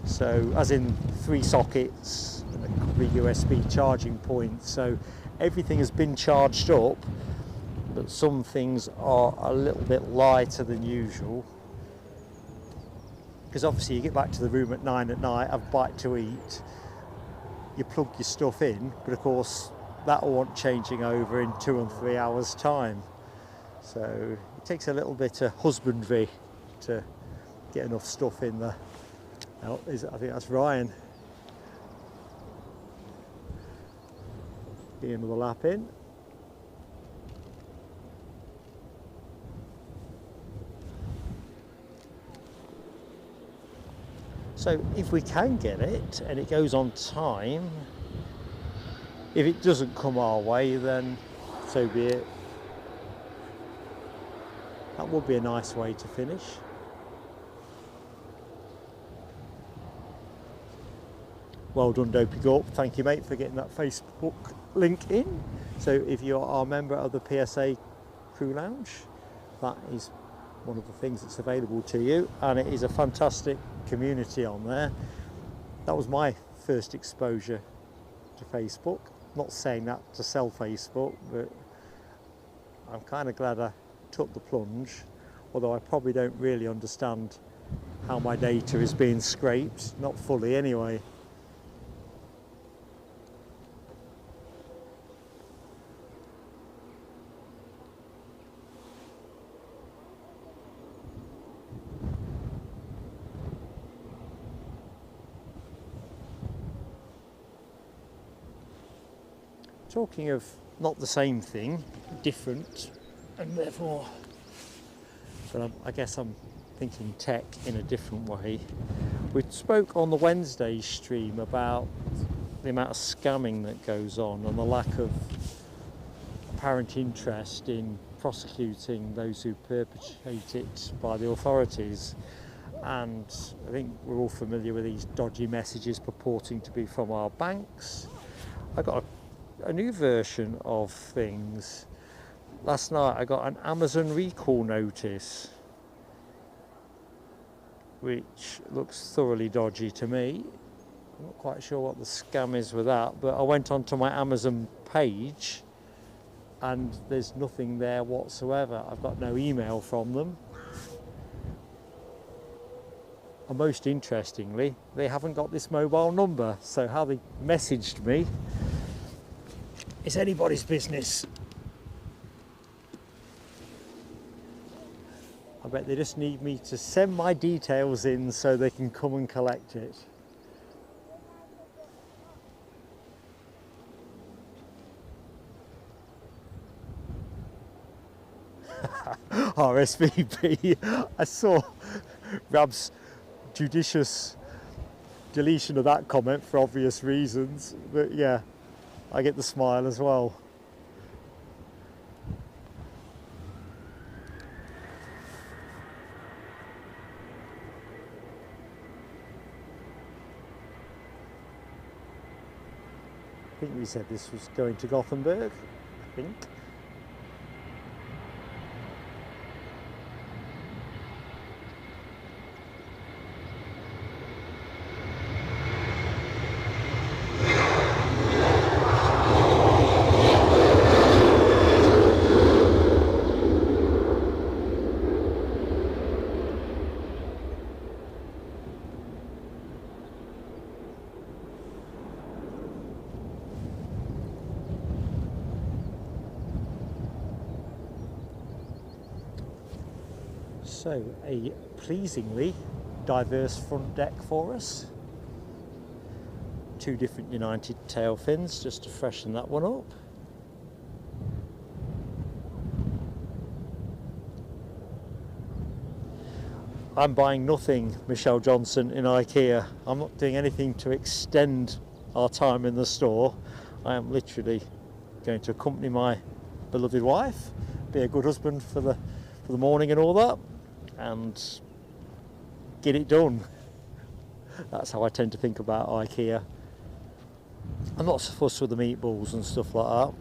So, as in 3 sockets and a couple of USB charging points. So, everything has been charged up, but some things are a little bit lighter than usual. Because obviously you get back to the room at 9 at night, have a bite to eat, you plug your stuff in, but of course that will want changing over in 2 and 3 hours time. So it takes a little bit of husbandry to get enough stuff in there. Oh, I think that's Ryan. Get another lap in. So if we can get it and it goes on time, if it doesn't come our way, then so be it. That would be a nice way to finish. Well done, Dopey Gorp. Thank you, mate, for getting that Facebook link in. So if you are a member of the PSA crew lounge. That is one of the things that's available to you, and it is a fantastic community on there. That was my first exposure to Facebook. Not saying that to sell Facebook, but I'm kind of glad I took the plunge, although I probably don't really understand how my data is being scraped, not fully anyway. Talking of not the same thing, different, and therefore, but I guess I'm thinking tech in a different way. We spoke on the Wednesday stream about the amount of scamming that goes on and the lack of apparent interest in prosecuting those who perpetrate it by the authorities. And I think we're all familiar with these dodgy messages purporting to be from our banks. I got a new version of things. Last night I got an Amazon recall notice, which looks thoroughly dodgy to me. I'm not quite sure what the scam is with that, but I went onto my Amazon page and there's nothing there whatsoever. I've got no email from them. And most interestingly, they haven't got this mobile number, so how they messaged me is anybody's business. I bet they just need me to send my details in so they can come and collect it. RSVP. I saw Rab's judicious deletion of that comment for obvious reasons, but yeah, I get the smile as well. I think we said this was going to Gothenburg, I think. So, a pleasingly diverse front deck for us. Two different United tail fins just to freshen that one up. I'm buying nothing, Michelle Johnson, in IKEA. I'm not doing anything to extend our time in the store. I am literally going to accompany my beloved wife, be a good husband for the morning and all that, and get it done. That's how I tend to think about IKEA. I'm not so fussed with the meatballs and stuff like that.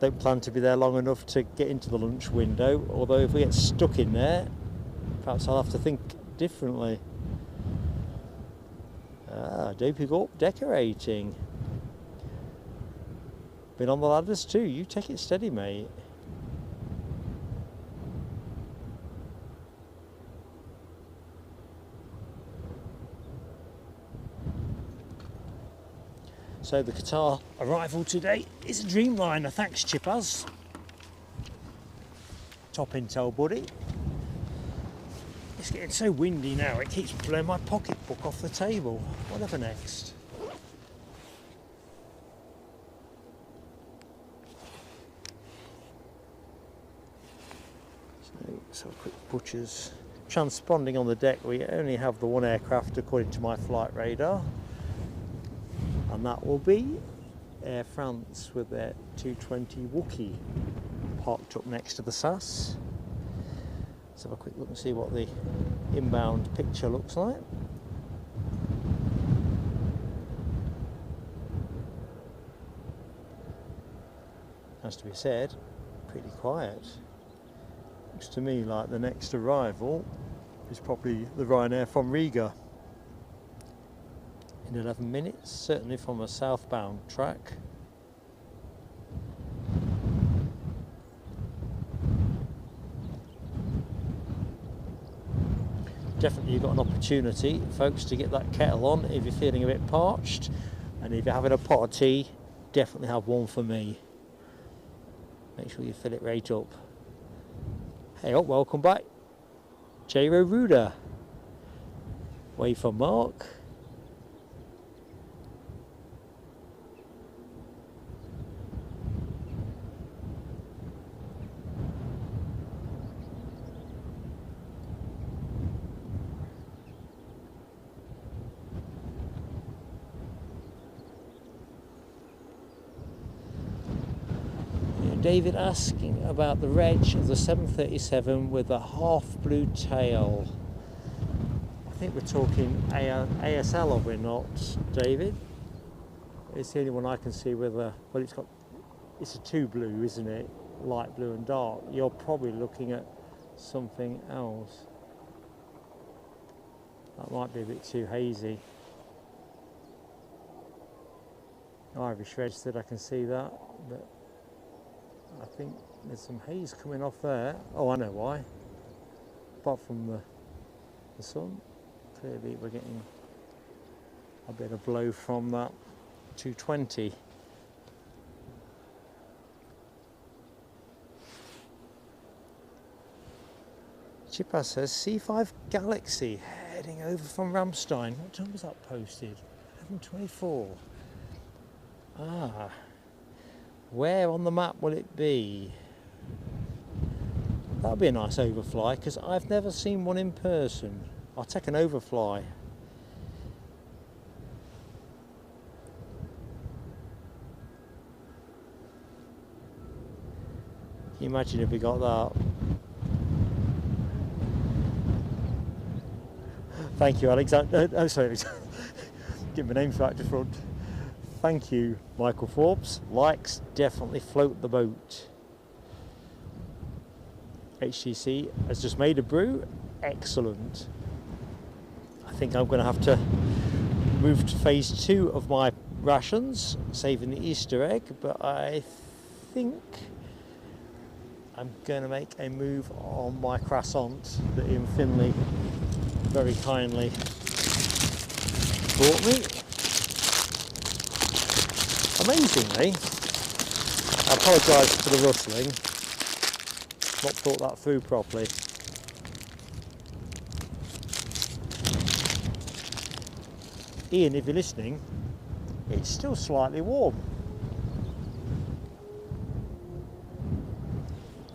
Don't plan to be there long enough to get into the lunch window, although if we get stuck in there, perhaps I'll have to think differently. Dopey Gorp decorating. Been on the ladders too, you take it steady, mate. So the Qatar arrival today is a Dreamliner, thanks Chippaz. Top intel, buddy. It's getting so windy now, it keeps blowing my pocketbook off the table. Whatever next. So let's have a quick butcher's. Transponding on the deck, we only have the one aircraft according to my flight radar. And that will be Air France with their 220 Wookiee parked up next to the SAS. Let's have a quick look and see what the inbound picture looks like. Has to be said, pretty quiet. Looks to me like the next arrival is probably the Ryanair from Riga in 11 minutes, certainly from a southbound track. Definitely you've got an opportunity, folks, to get that kettle on if you're feeling a bit parched, and if you're having a pot of tea, definitely have one for me. Make sure you fill it right up. Hey up, welcome back. J-Ro Ruder. Wait for Mark. David asking about the reg of the 737 with a half blue tail. I think we're talking ASL, are we not, David? It's the only one I can see with a, well, it's a two blue, isn't it? Light blue and dark. You're probably looking at something else. That might be a bit too hazy. Irish registered, I can see that, but I think there's some haze coming off there. Oh, I know why. Apart from the sun, clearly we're getting a bit of blow from that 220. Chippa says C5 Galaxy heading over from Ramstein. What time was that posted? 11:24. Ah. Where on the map will it be? That'll be a nice overfly because I've never seen one in person. I'll take an overfly. Can you imagine if we got that? Thank you, Alexander. Oh, sorry, get my name right to front. Thank you, Michael Forbes. Likes definitely float the boat. HTC has just made a brew. Excellent. I think I'm going to have to move to phase 2 of my rations, saving the Easter egg, but I think I'm going to make a move on my croissant that Ian Finley very kindly brought me. Amazingly, I apologise for the rustling, not thought that through properly. Ian, if you're listening, it's still slightly warm.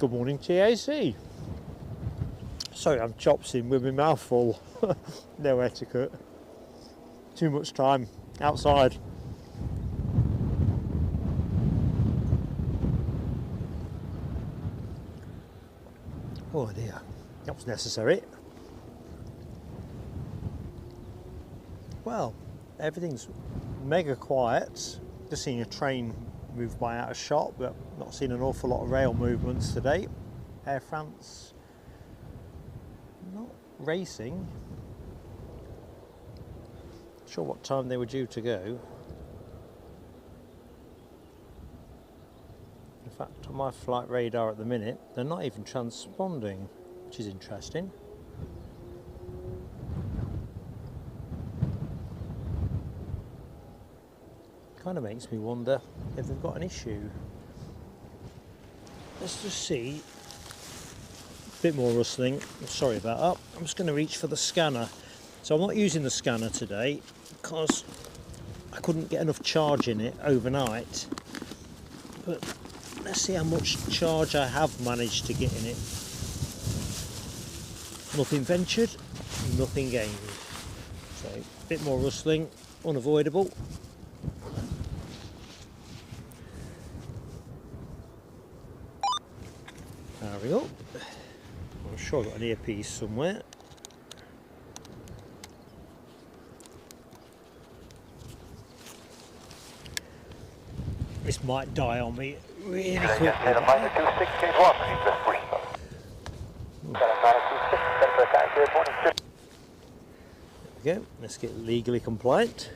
Good morning, TAC. Sorry, I'm chopsing with my mouth full. No etiquette. Too much time outside. Oh dear, that was necessary. Well, everything's mega quiet. Just seeing a train move by out of shot, but not seeing an awful lot of rail movements today. Air France not racing. Not sure what time they were due to go. In fact, on my flight radar at the minute, they're not even transponding, which is interesting. Kind of makes me wonder if they've got an issue. Let's just see. A bit more rustling. Sorry about that. I'm just going to reach for the scanner. So I'm not using the scanner today because I couldn't get enough charge in it overnight. But let's see how much charge I have managed to get in it. Nothing ventured, nothing gained. So a bit more rustling, unavoidable. There we go. I'm sure I've got an earpiece somewhere. This might die on me really quickly. There we go, let's get legally compliant.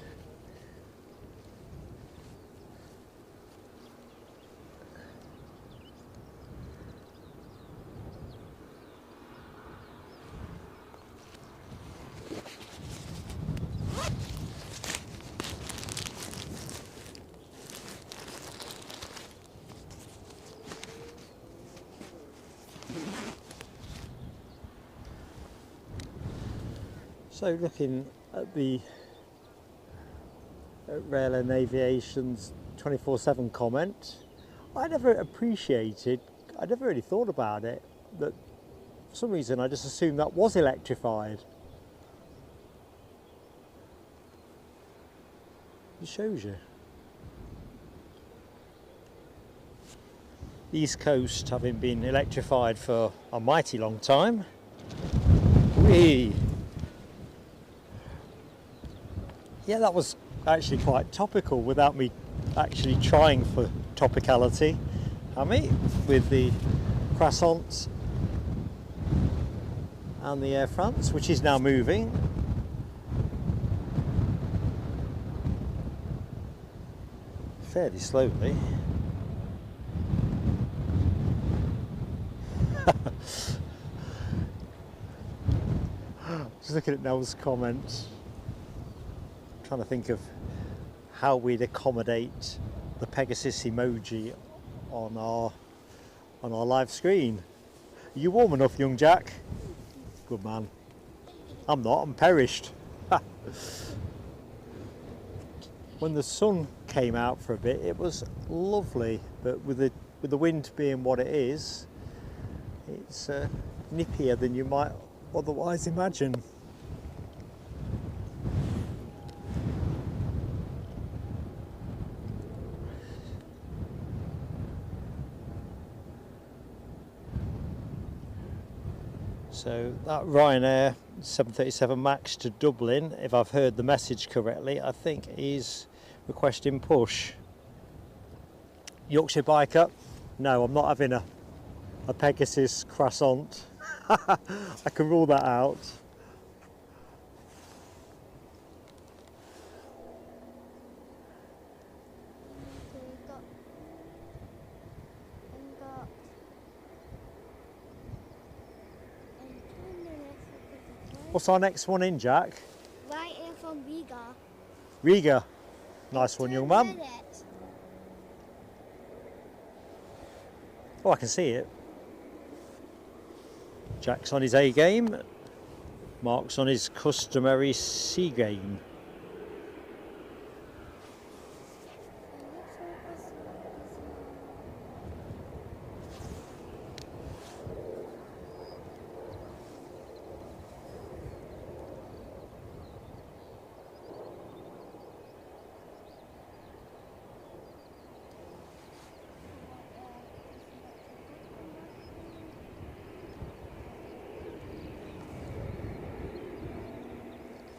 So looking at the Ryanair and Aviation's 24/7 comment, I never really thought about it, that for some reason I just assumed that was electrified. It shows you. The East Coast having been electrified for a mighty long time. Whee! Yeah, that was actually quite topical without me actually trying for topicality. With the croissants and the Air France, which is now moving. Fairly slowly. Just looking at Nell's comments. Trying to think of how we'd accommodate the Pegasus emoji on our live screen. Are you warm enough, young Jack? Good man. I'm not, I'm perished. When the sun came out for a bit, it was lovely, but with the wind being what it is, it's nippier than you might otherwise imagine. So that Ryanair 737 MAX to Dublin, if I've heard the message correctly, I think is requesting push. Yorkshire biker, no, I'm not having a Pegasus croissant. I can rule that out. What's our next one in, Jack? Right here from Riga. Riga. Nice one, young man. Oh, I can see it. Jack's on his A game. Mark's on his customary C game.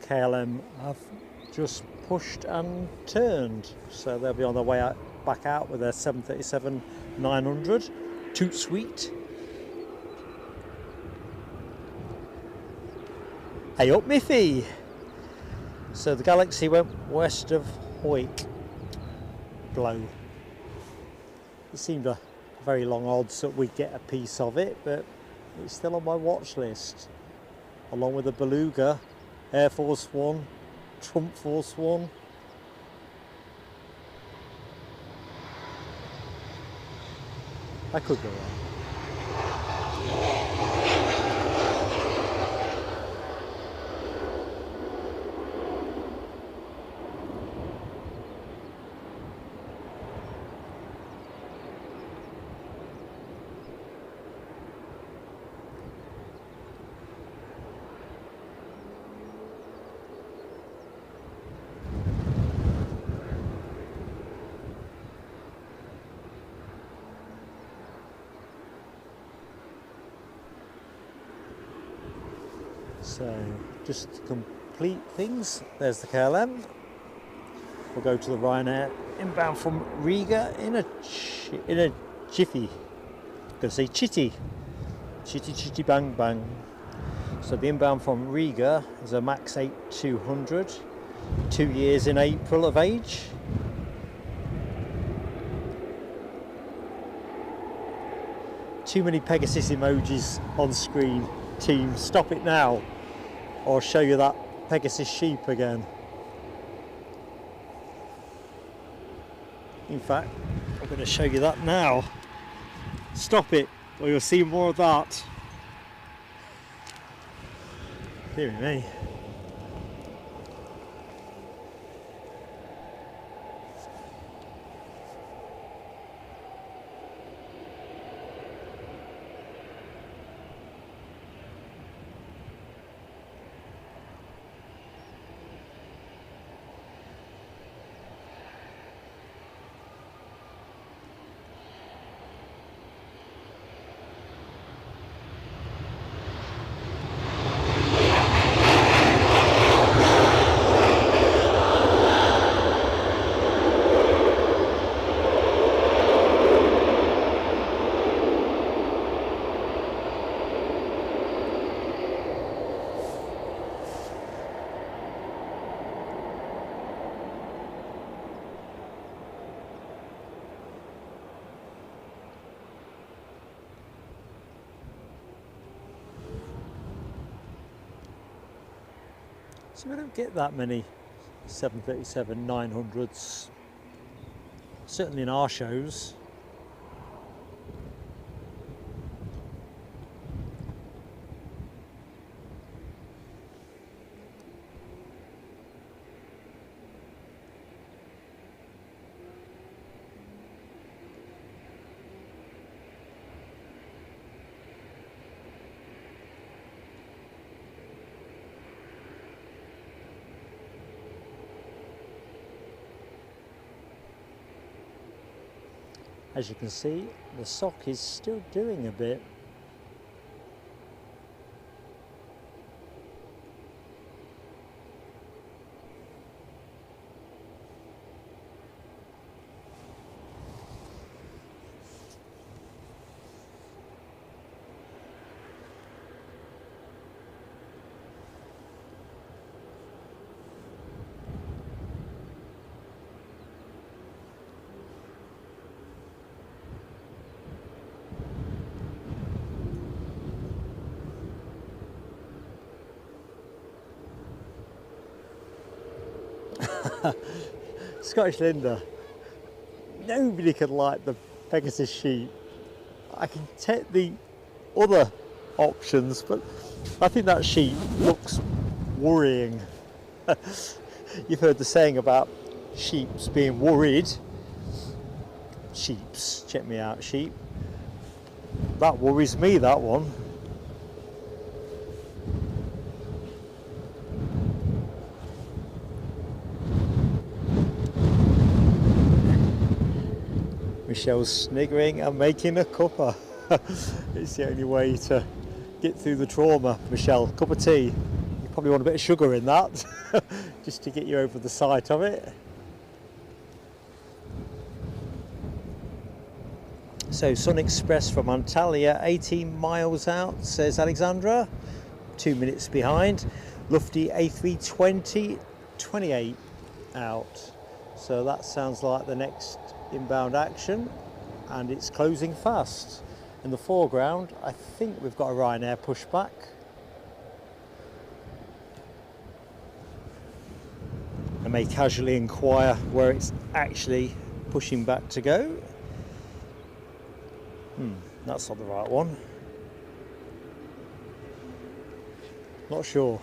KLM have just pushed and turned, so they'll be on their way back out with their 737-900. Toot sweet. Hey up, Miffy! So the Galaxy went west of Hoyk. Blow. It seemed a very long odds that we'd get a piece of it, but it's still on my watch list, along with the Beluga, Air Force One, Trump Force One. I could go wrong. So, just to complete things, there's the KLM. We'll go to the Ryanair inbound from Riga in a jiffy. I'm going to say chitty bang bang. So the inbound from Riga is a Max 8 200, 2 years in April of age. Too many Pegasus emojis on screen. Team, stop it now, or I'll show you that Pegasus sheep again. In fact, I'm going to show you that now. Stop it, or you'll see more of that. Dear me. So we don't get that many 737-900s, certainly in our shows. As you can see, the sock is still doing a bit. Scottish Linda, nobody can like the Pegasus sheep. I can take the other options, but I think that sheep looks worrying. You've heard the saying about sheeps being worried. Sheeps, check me out, sheep. That worries me, that one. Michelle's sniggering and making a cuppa. It's the only way to get through the trauma. Michelle, cup of tea. You probably want a bit of sugar in that, just to get you over the sight of it. So Sun Express from Antalya, 18 miles out, says Alexandra. 2 minutes behind. Lufty A320, 28 out. So that sounds like the next inbound action, and it's closing fast. In the foreground, I think we've got a Ryanair pushback. I may casually inquire where it's actually pushing back to go. That's not the right one. Not sure.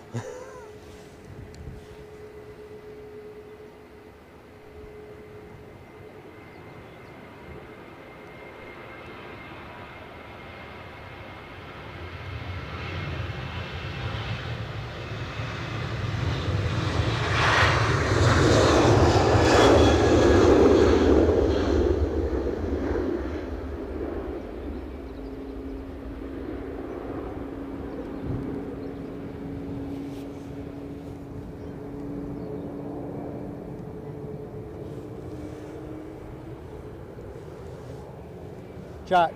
Jack,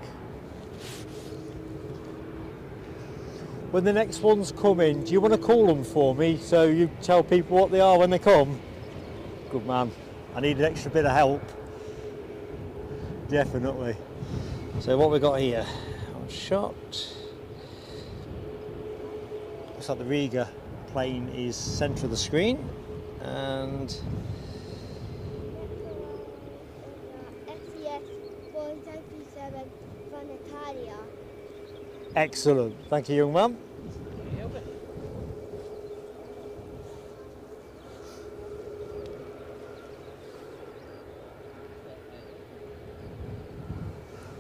when the next one's coming, do you want to call them for me so you tell people what they are when they come? Good man. I need an extra bit of help. Definitely. So what we got here? On shot. Looks like the Riga plane is centre of the screen, and SES 477 from Italia. excellent. Thank you, young man.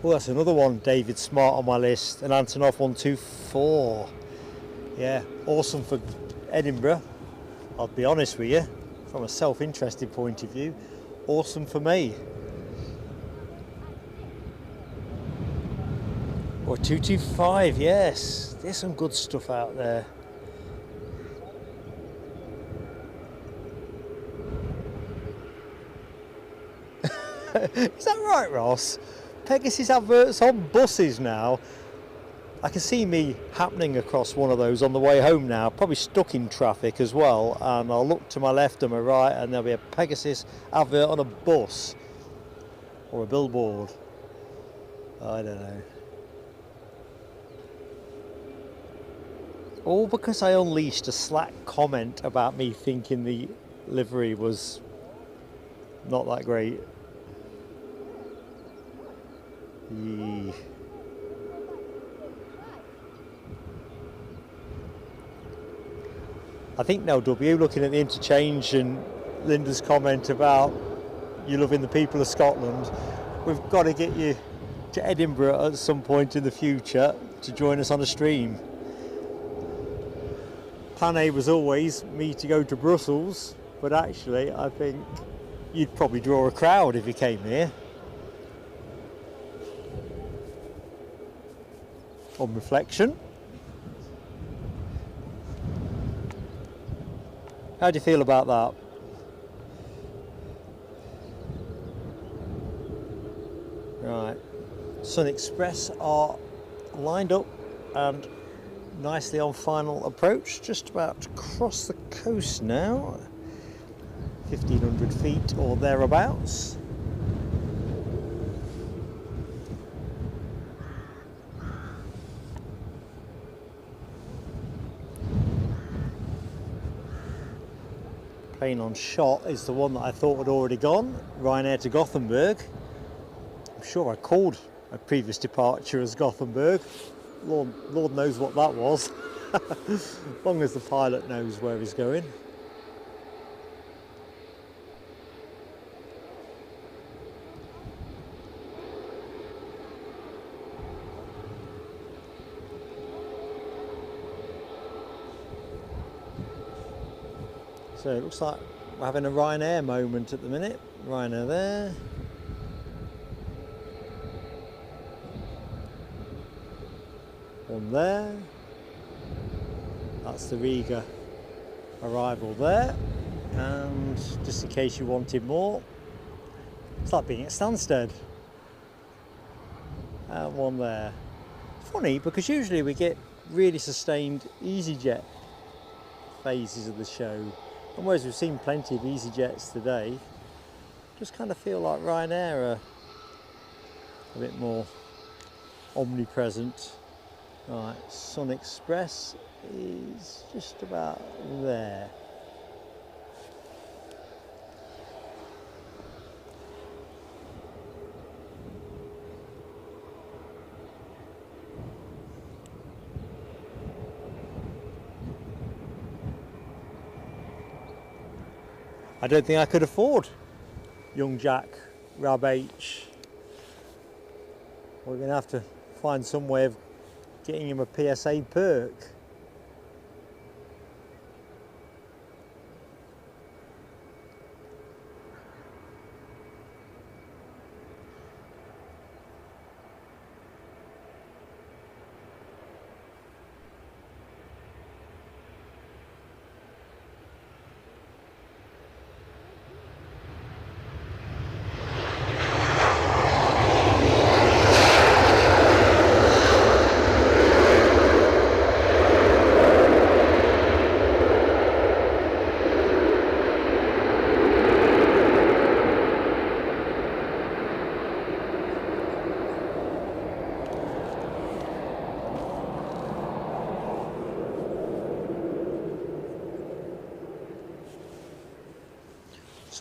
Oh, that's another one, David Smart on my list, an Antonov 124. Yeah, awesome for Edinburgh. I'll be honest with you, from a self-interested point of view, awesome for me. Or 225, yes, there's some good stuff out there. Is that right, Ross? Pegasus adverts on buses now. I can see me happening across one of those on the way home now, probably stuck in traffic as well, and I'll look to my left and my right and there'll be a Pegasus advert on a bus or a billboard. I don't know. All because I unleashed a Slack comment about me thinking the livery was not that great. Yeah. I think now, W, looking at the interchange and Linda's comment about you loving the people of Scotland, we've got to get you to Edinburgh at some point in the future to join us on a stream. Plan A was always me to go to Brussels, but actually I think you'd probably draw a crowd if you came here. On reflection. How do you feel about that? Right, Sun Express are lined up and nicely on final approach, just about to cross the coast now, 1,500 feet or thereabouts. Plane on shot is the one that I thought had already gone, Ryanair to Gothenburg. I'm sure I called a previous departure as Gothenburg. Lord knows what that was, as long as the pilot knows where he's going. So it looks like we're having a Ryanair moment at the minute. Ryanair there. One there. That's the Riga arrival there. And just in case you wanted more, it's like being at Stansted. And one there. Funny, because usually we get really sustained EasyJet phases of the show. And whereas we've seen plenty of EasyJets today, just kind of feel like Ryanair are a bit more omnipresent. Right, Sun Express is just about there. I don't think I could afford young Jack, Rab H. We're going to have to find some way of getting him a PSA perk.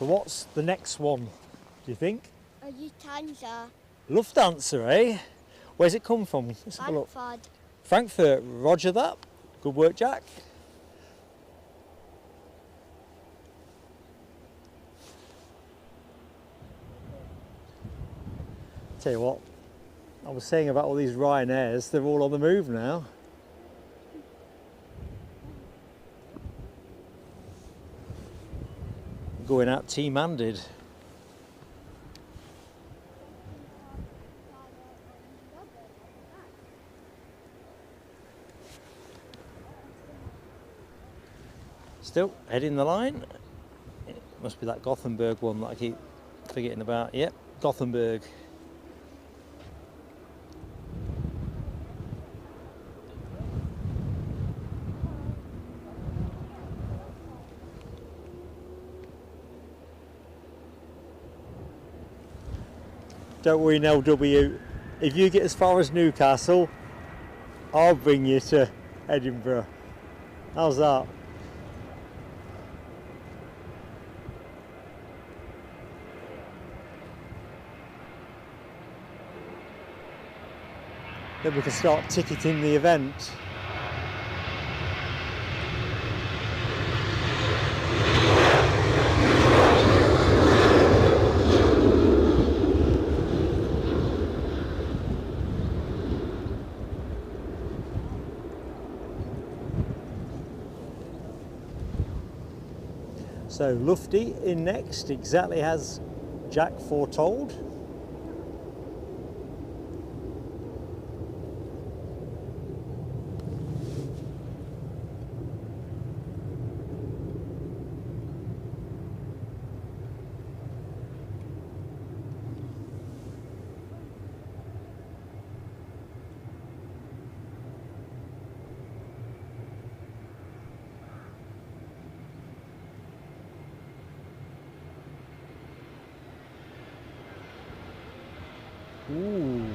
So what's the next one, do you think? Lufthansa. Lufthansa, eh? Where's it come from? Let's have a look. Frankfurt. Frankfurt, roger that. Good work, Jack. Tell you what, I was saying about all these Ryanairs, they're all on the move now. Going out team-handed. Still heading the line. It must be that Gothenburg one that I keep forgetting about. Yep, Gothenburg. Don't worry, LW. If you get as far as Newcastle, I'll bring you to Edinburgh. How's that? Then we can start ticketing the event. So Lufty in next, exactly as Jack foretold. Ooh.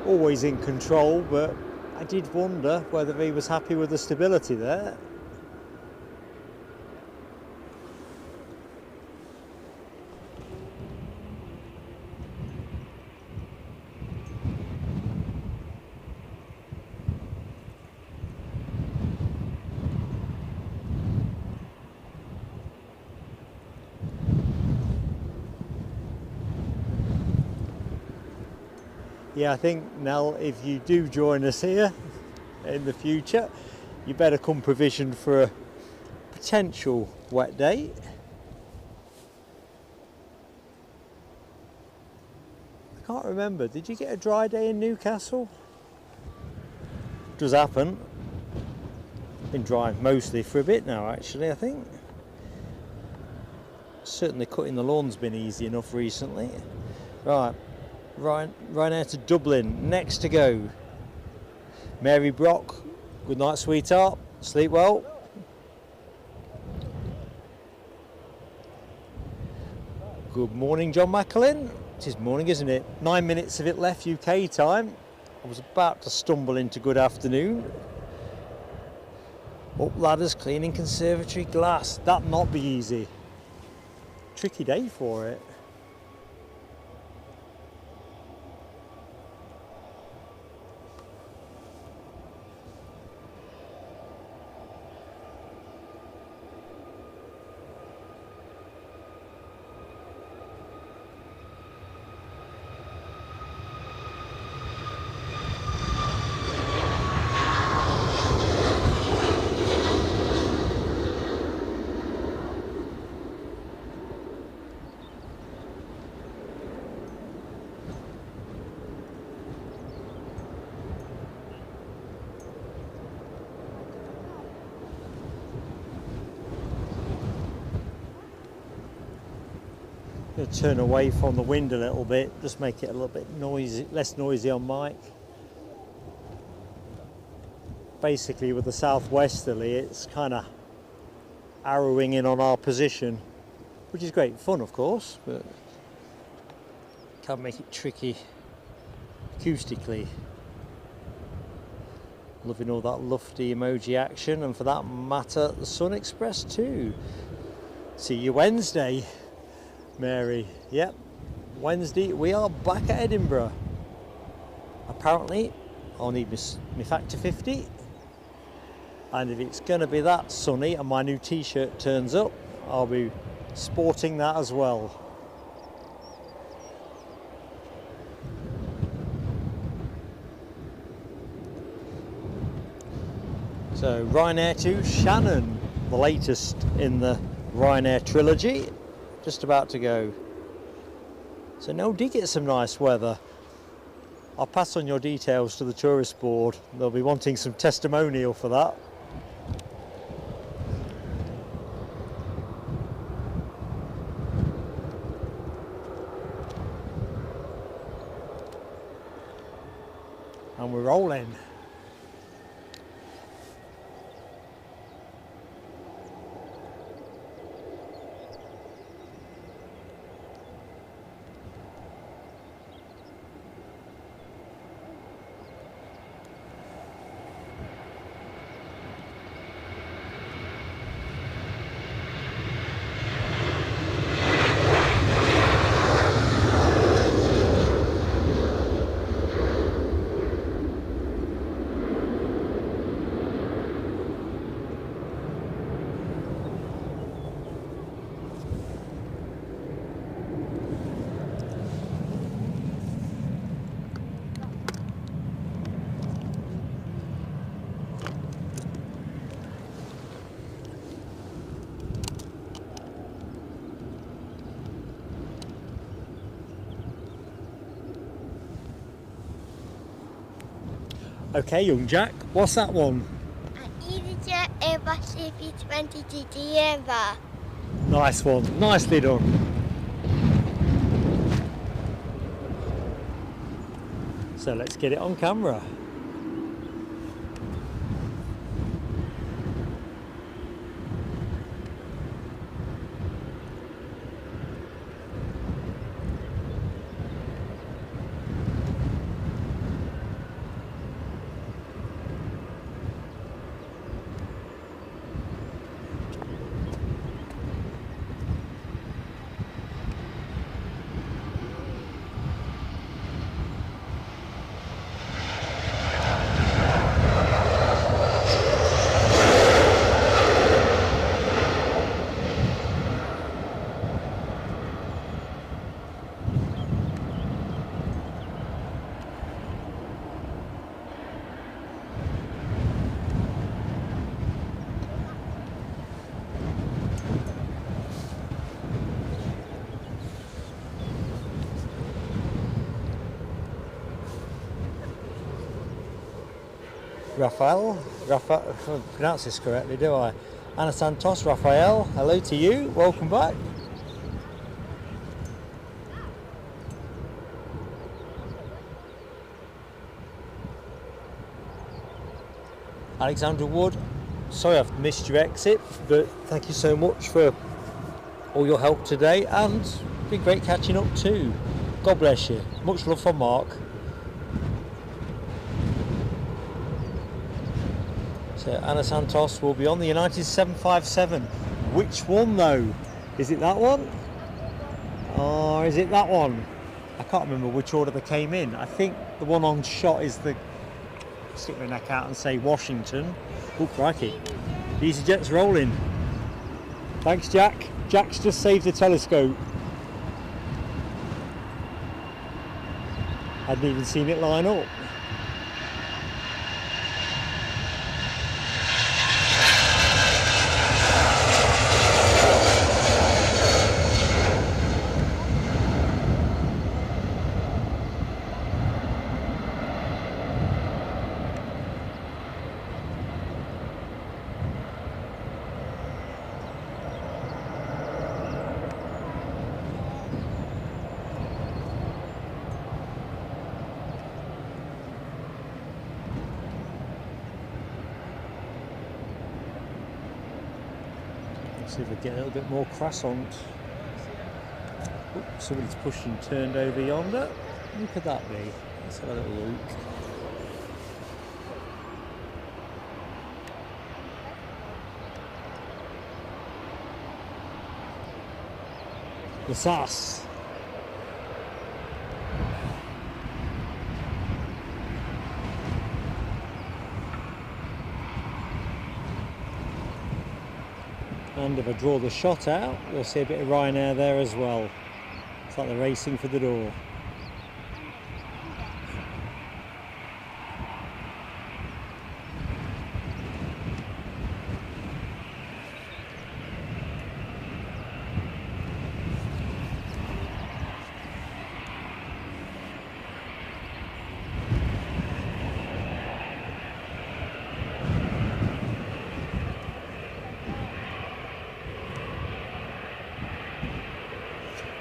Always in control, but I did wonder whether he was happy with the stability there. Yeah, I think, Nell, if you do join us here in the future, you better come provisioned for a potential wet day. I can't remember, did you get a dry day in Newcastle? Does happen. Been dry mostly for a bit now, actually, I think. Certainly cutting the lawn's been easy enough recently. Right. Ryanair to Dublin, next to go. Mary Brock, good night, sweetheart. Sleep well. Good morning, John Macklin. It is morning, isn't it? 9 minutes of it left UK time. I was about to stumble into good afternoon. Up ladders, cleaning conservatory glass. That'd not be easy. Tricky day for it. Turn away from the wind a little bit, just make it a little bit noisy, less noisy on mic. Basically with the southwesterly, it's kind of arrowing in on our position, which is great fun of course, but can make it tricky acoustically. Loving all that lofty emoji action, and for that matter, the Sun Express too. See you Wednesday, Mary. Yep, Wednesday we are back at Edinburgh. Apparently, I'll need my factor 50. And if it's going to be that sunny and my new t-shirt turns up, I'll be sporting that as well. So Ryanair to Shannon, the latest in the Ryanair trilogy, just about to go. So no, did get some nice weather. I'll pass on your details to the tourist board. They'll be wanting some testimonial for that. And we're rolling. Okay, young Jack, what's that one? An EasyJet Airbus A320 GT. Nice one, nicely done. So let's get it on camera. Raphael, I don't pronounce this correctly, do I? Ana Santos, Raphael, hello to you, welcome back. Alexandra Wood, sorry I've missed your exit, but thank you so much for all your help today, and it's been great catching up too. God bless you. Much love from Mark. So Ana Santos will be on the United 757. Which one though? Is it that one? Or is it that one? I can't remember which order they came in. I think the one on shot is the, stick my neck out and say Washington. Oh crikey. EasyJet's rolling. Thanks Jack. Jack's just saved the telescope. Hadn't even seen it line up. See if we get a little bit more croissant. Oops, somebody's pushed and turned over yonder. Who could that be? Let's have a little look. The SAS. And if I draw the shot out, you'll see a bit of Ryanair there as well. It's like they're racing for the door.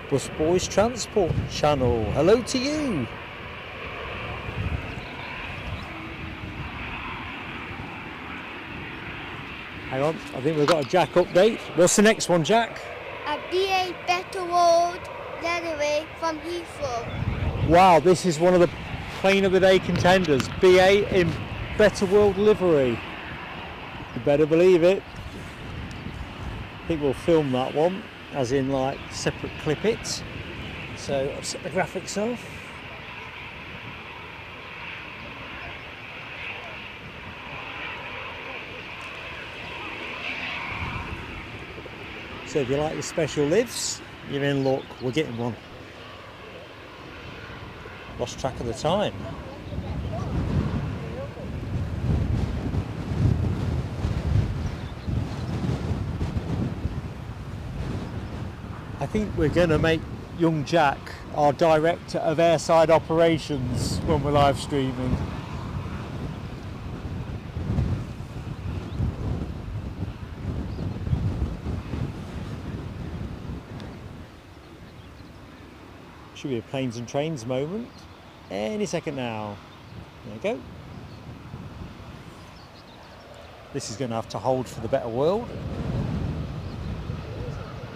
Bus Boys Transport Channel, hello to you! Hang on, I think we've got a Jack update. What's the next one, Jack? A BA Better World Runway from Heathrow. Wow, this is one of the plane of the day contenders. BA in Better World livery. You better believe it. I think we'll film that one, as in like separate clip it. So I'll set the graphics off. So if you like the special lives, you're in luck, we're getting one. Lost track of the time. I think we're going to make young Jack our director of airside operations when we're live streaming. Should be a planes and trains moment any second now. There you go. This is going to have to hold for the better world.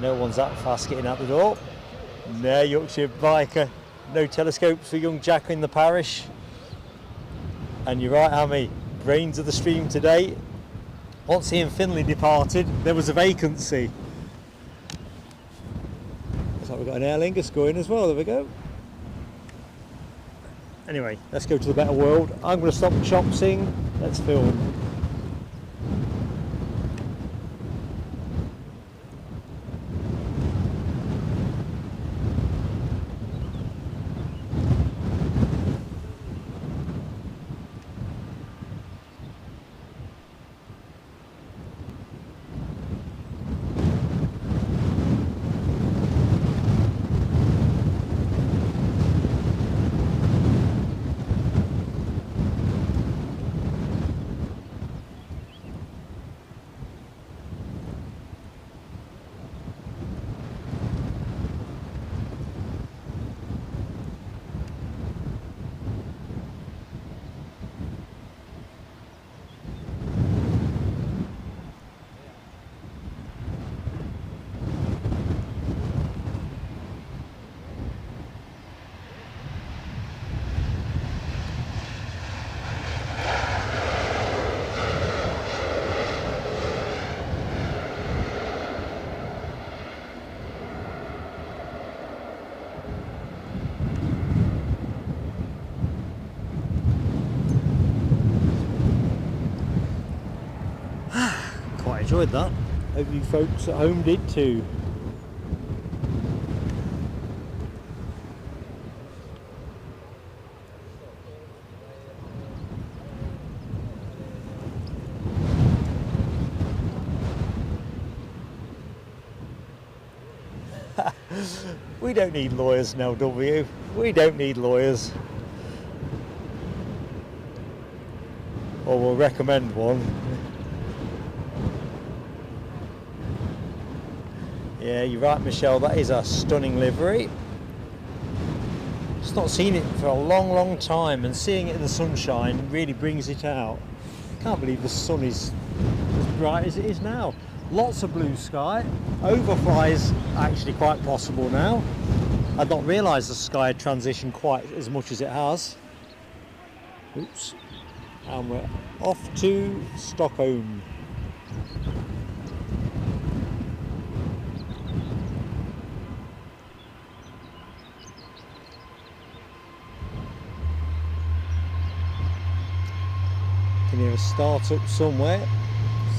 No one's that fast getting out the door. No Yorkshire biker. No telescopes for young Jack in the parish. And you're right, Amy. Brains of the stream today. Once Ian Finlay departed, there was a vacancy. Looks like we've got an Aer Lingus going as well. There we go. Anyway, let's go to the better world. I'm going to stop the chop sing. Let's film. Enjoyed that. Hope you folks at home did too. We don't need lawyers now, W. We don't need lawyers. Or we'll recommend one. Yeah, you're right, Michelle, that is a stunning livery. Just not seen it for a long, long time, and seeing it in the sunshine really brings it out. Can't believe the sun is as bright as it is now. Lots of blue sky. Overfly is actually quite possible now. I'd not realised the sky had transitioned quite as much as it has. Oops. And we're off to Stockholm. Can hear a start up somewhere.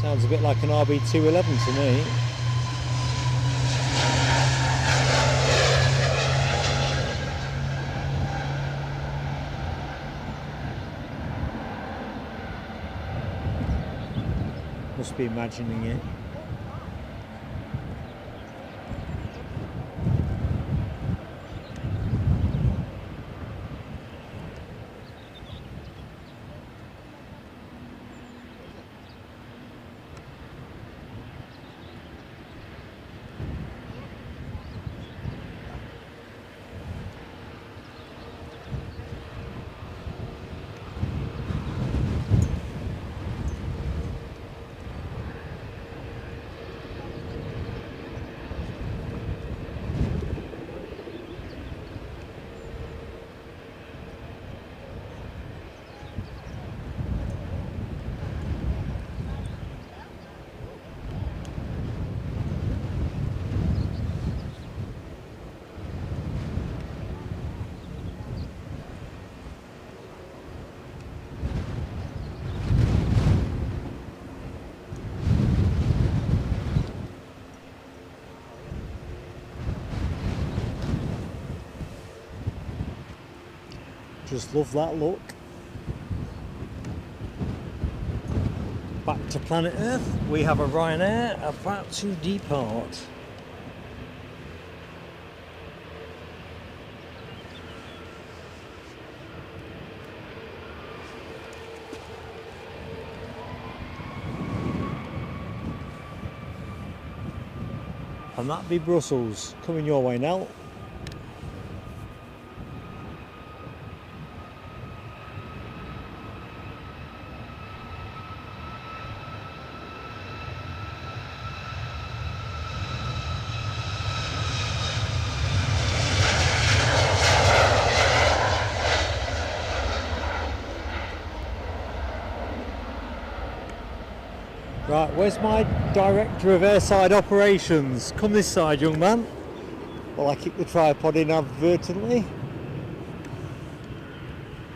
Sounds a bit like an RB211 to me. Must be imagining it. Just love that look. Back to planet Earth, we have a Ryanair about to depart. And that be Brussels, coming your way now. Right, where's my director of airside operations? Come this side, young man. Well, I kicked the tripod inadvertently.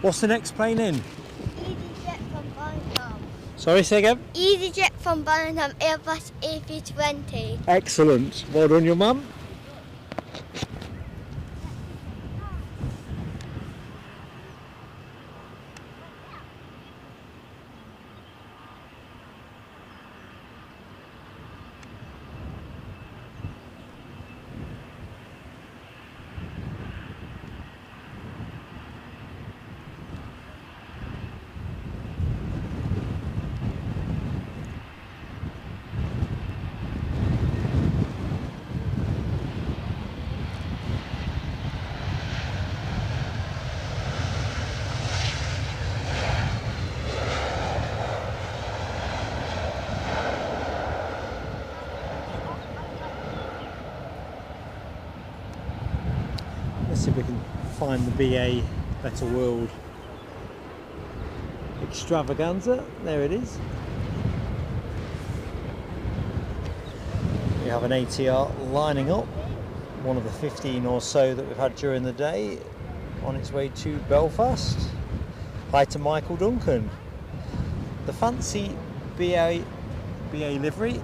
What's the next plane in? EasyJet from Birmingham. Sorry, say again? EasyJet from Birmingham, Airbus A320. Excellent. Well done, young man. Let's see if we can find the BA Better World extravaganza. There it is. We have an ATR lining up, one of the 15 or so that we've had during the day, on its way to Belfast. Hi to Michael Duncan. The fancy BA livery,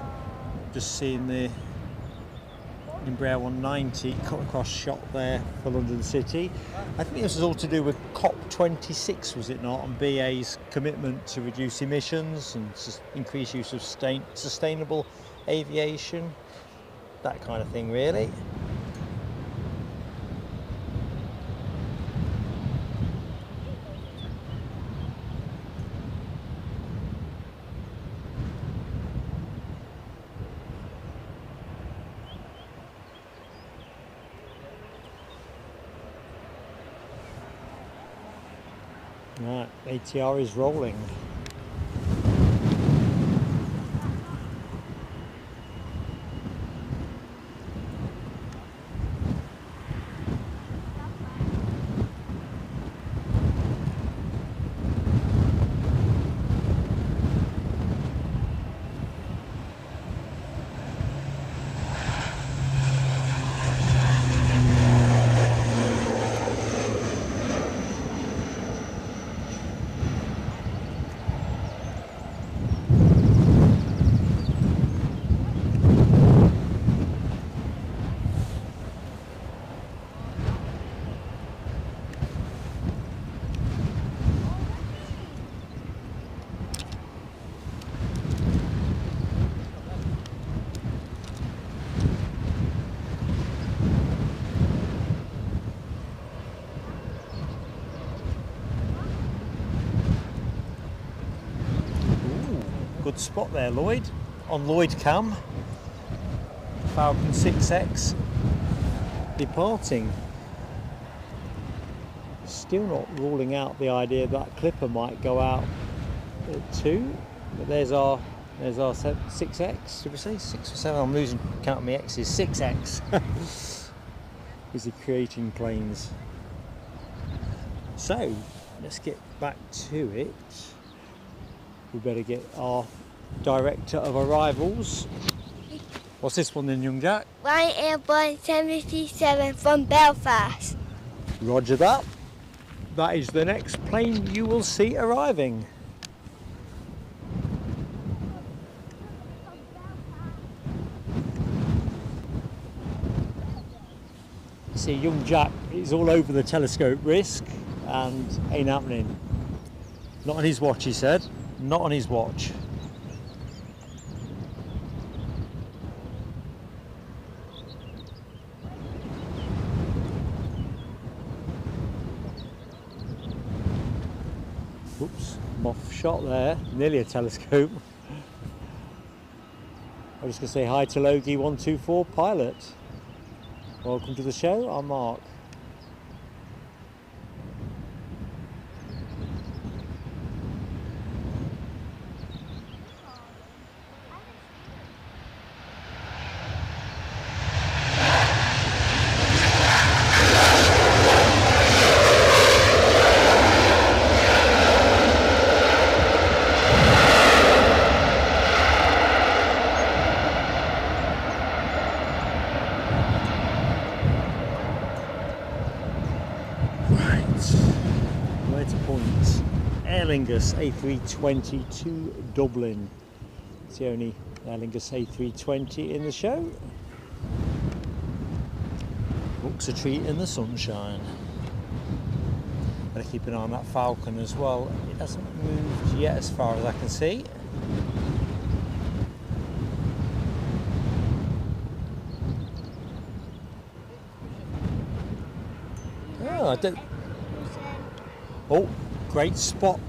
just seeing the Embraer 190 cut across shot there for London City. I think this was all to do with COP26, was it not, and BA's commitment to reduce emissions and increase use of sustainable aviation, that kind of thing really. Right, ATR is rolling. good spot there, Lloyd, on Lloyd Cam. Falcon 6X departing. Still not ruling out the idea that Clipper might go out at 2, but there's our 6X. Did we say 6 or 7? I'm losing count of my X's. 6X. Busy creating planes. So let's get back to it. We better get our director of arrivals. What's this one then, young Jack? Ryanair 737 from Belfast. Roger that. That is the next plane you will see arriving. See, young Jack is all over the telescope risk and ain't happening. Not on his watch, he said. Not on his watch. Whoops, I'm off shot there. Nearly a telescope. I'm just going to say hi to Logie 124 pilot. Welcome to the show, I'm Mark. Aer Lingus A320 to Dublin. It's the only Aer Lingus A320 in the show. Books a treat in the sunshine. Better keep an eye on that Falcon as well. It hasn't moved yet as far as I can see. Oh, I don't... Oh, great spot,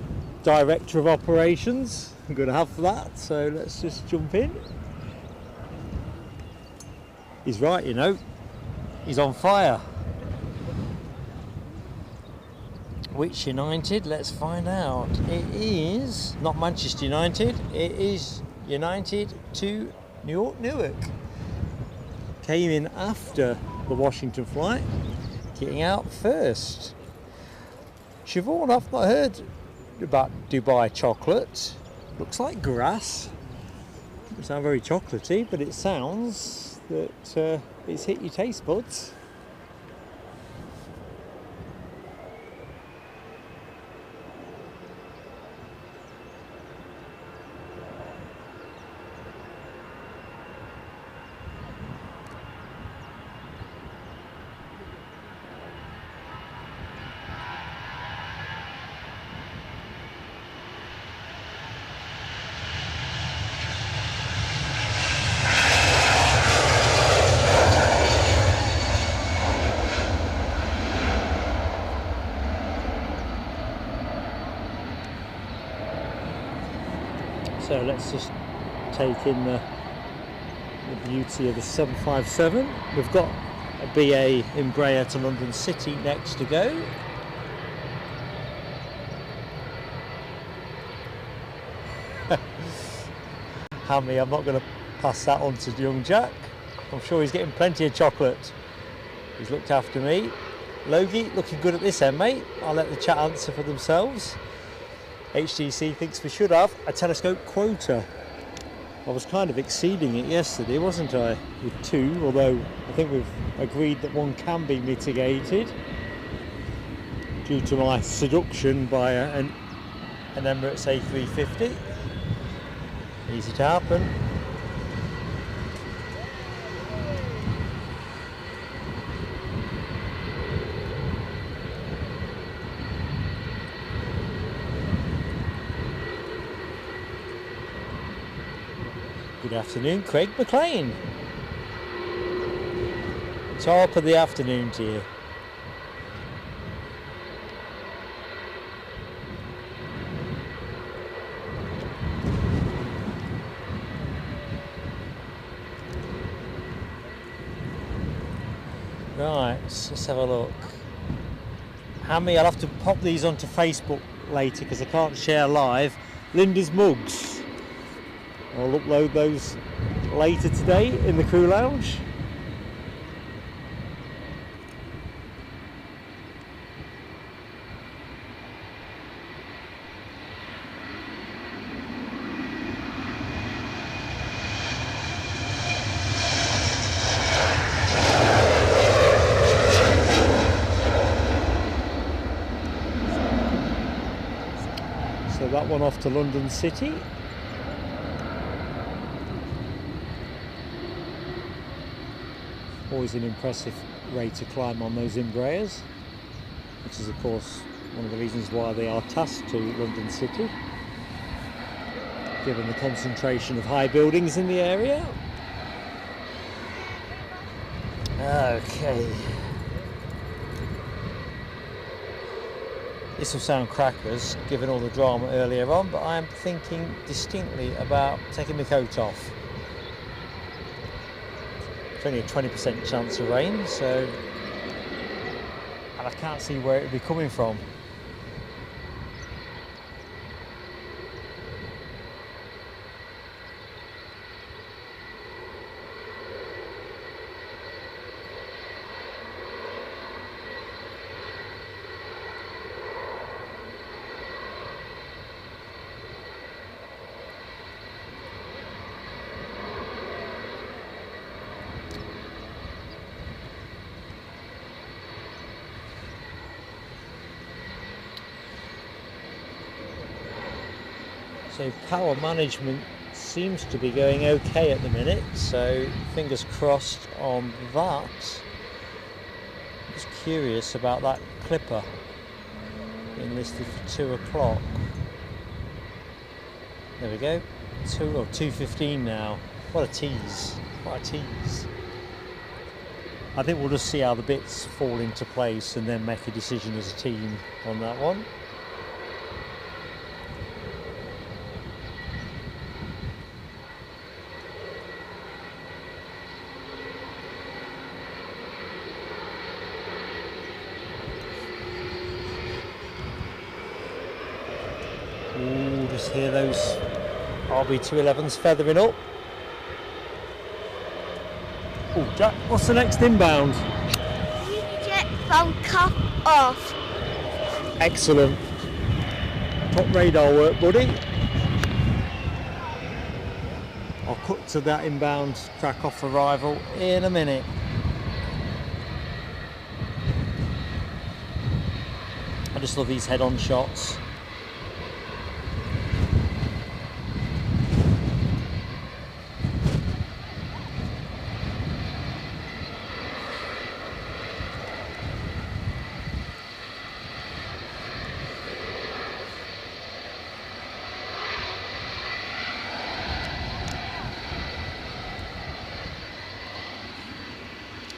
director of operations. I'm going to have for that, so let's just jump in. He's right, you know, he's on fire. Which United? Let's find out. It is not Manchester United, it is United to Newark. Came in after the Washington flight, getting out first. Siobhan, I've not heard about Dubai chocolate. Looks like grass. Doesn't sound very chocolatey, but it sounds that it's hit your taste buds. So let's just take in the beauty of the 757. We've got a BA Embraer to London City next to go. Hammy, I'm not going to pass that on to young Jack. I'm sure he's getting plenty of chocolate. He's looked after me. Logie, looking good at this end, mate. I'll let the chat answer for themselves. HTC thinks we should have a telescope quota. I was kind of exceeding it yesterday, wasn't I, with 2, although I think we've agreed that 1 can be mitigated due to my seduction by an Emirates A350. Easy to happen. Good afternoon, Craig McLean. Top of the afternoon to you. Right, let's have a look. How many? I'll have to pop these onto Facebook later because I can't share live. Linda's mugs. I'll upload those later today in the crew lounge. So that one off to London City. Always an impressive rate to climb on those Embraers, which is of course one of the reasons why they are tasked to London City, given the concentration of high buildings in the area. Okay. This will sound crackers given all the drama earlier on, but I am thinking distinctly about taking my coat off. It's only a 20% chance of rain, so, and I can't see where it would be coming from. So power management seems to be going okay at the minute, so fingers crossed on that. Just curious about that clipper being listed for 2 o'clock. There we go, 2:15 now. What a tease, what a tease. I think we'll just see how the bits fall into place and then make a decision as a team on that one. Ooh, just hear those RB211s feathering up. Oh, Jack, what's the next inbound? EasyJet from Takeoffs. Excellent. Top radar work, buddy. I'll cut to that inbound crack-off arrival in a minute. I just love these head-on shots.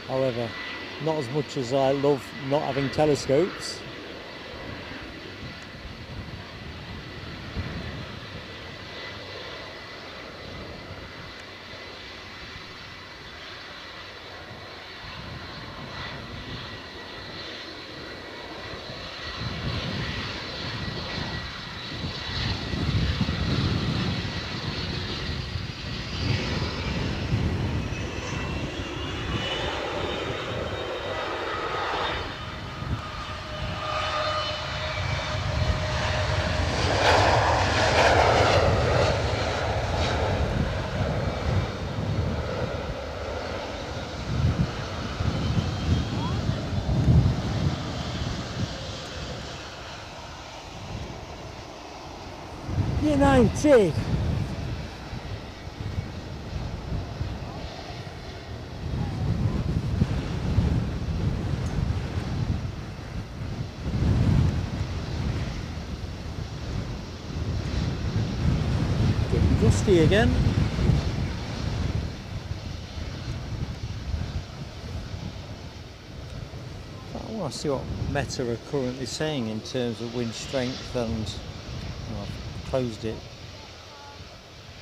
However, not as much as I love not having telescopes. United. Getting dusty again. I want to see what Meta are currently saying in terms of wind strength and. Closed it,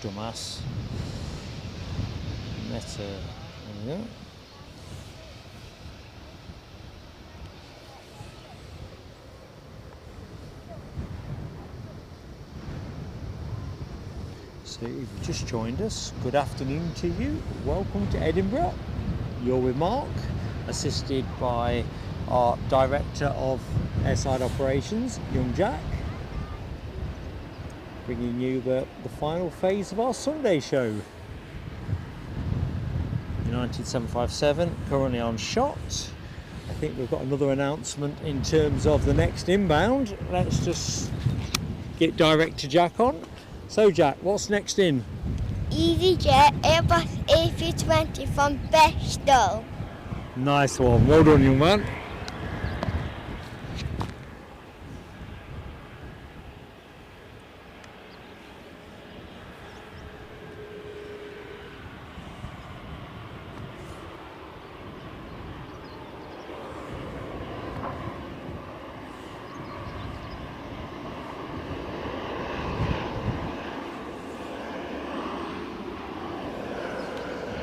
dumbass. Meta, there we go. So if you've just joined us, good afternoon to you. Welcome to Edinburgh. You're with Mark, assisted by our Director of Airside Operations, young Jack, bringing you the final phase of our Sunday show. United 757 currently on shot. I think we've got another announcement in terms of the next inbound. Let's just get Director Jack on. So Jack, what's next in? EasyJet Airbus A320 from Bristol. Nice one, well done young man.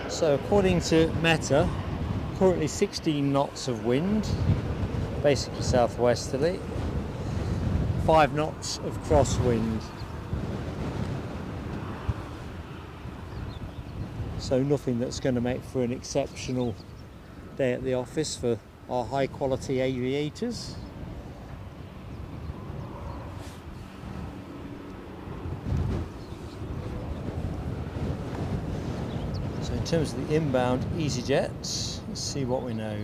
So according to Meta, currently 16 knots of wind, basically southwesterly, 5 knots of crosswind. So nothing that's going to make for an exceptional day at the office for our high quality aviators. In terms of the inbound EasyJet, let's see what we know.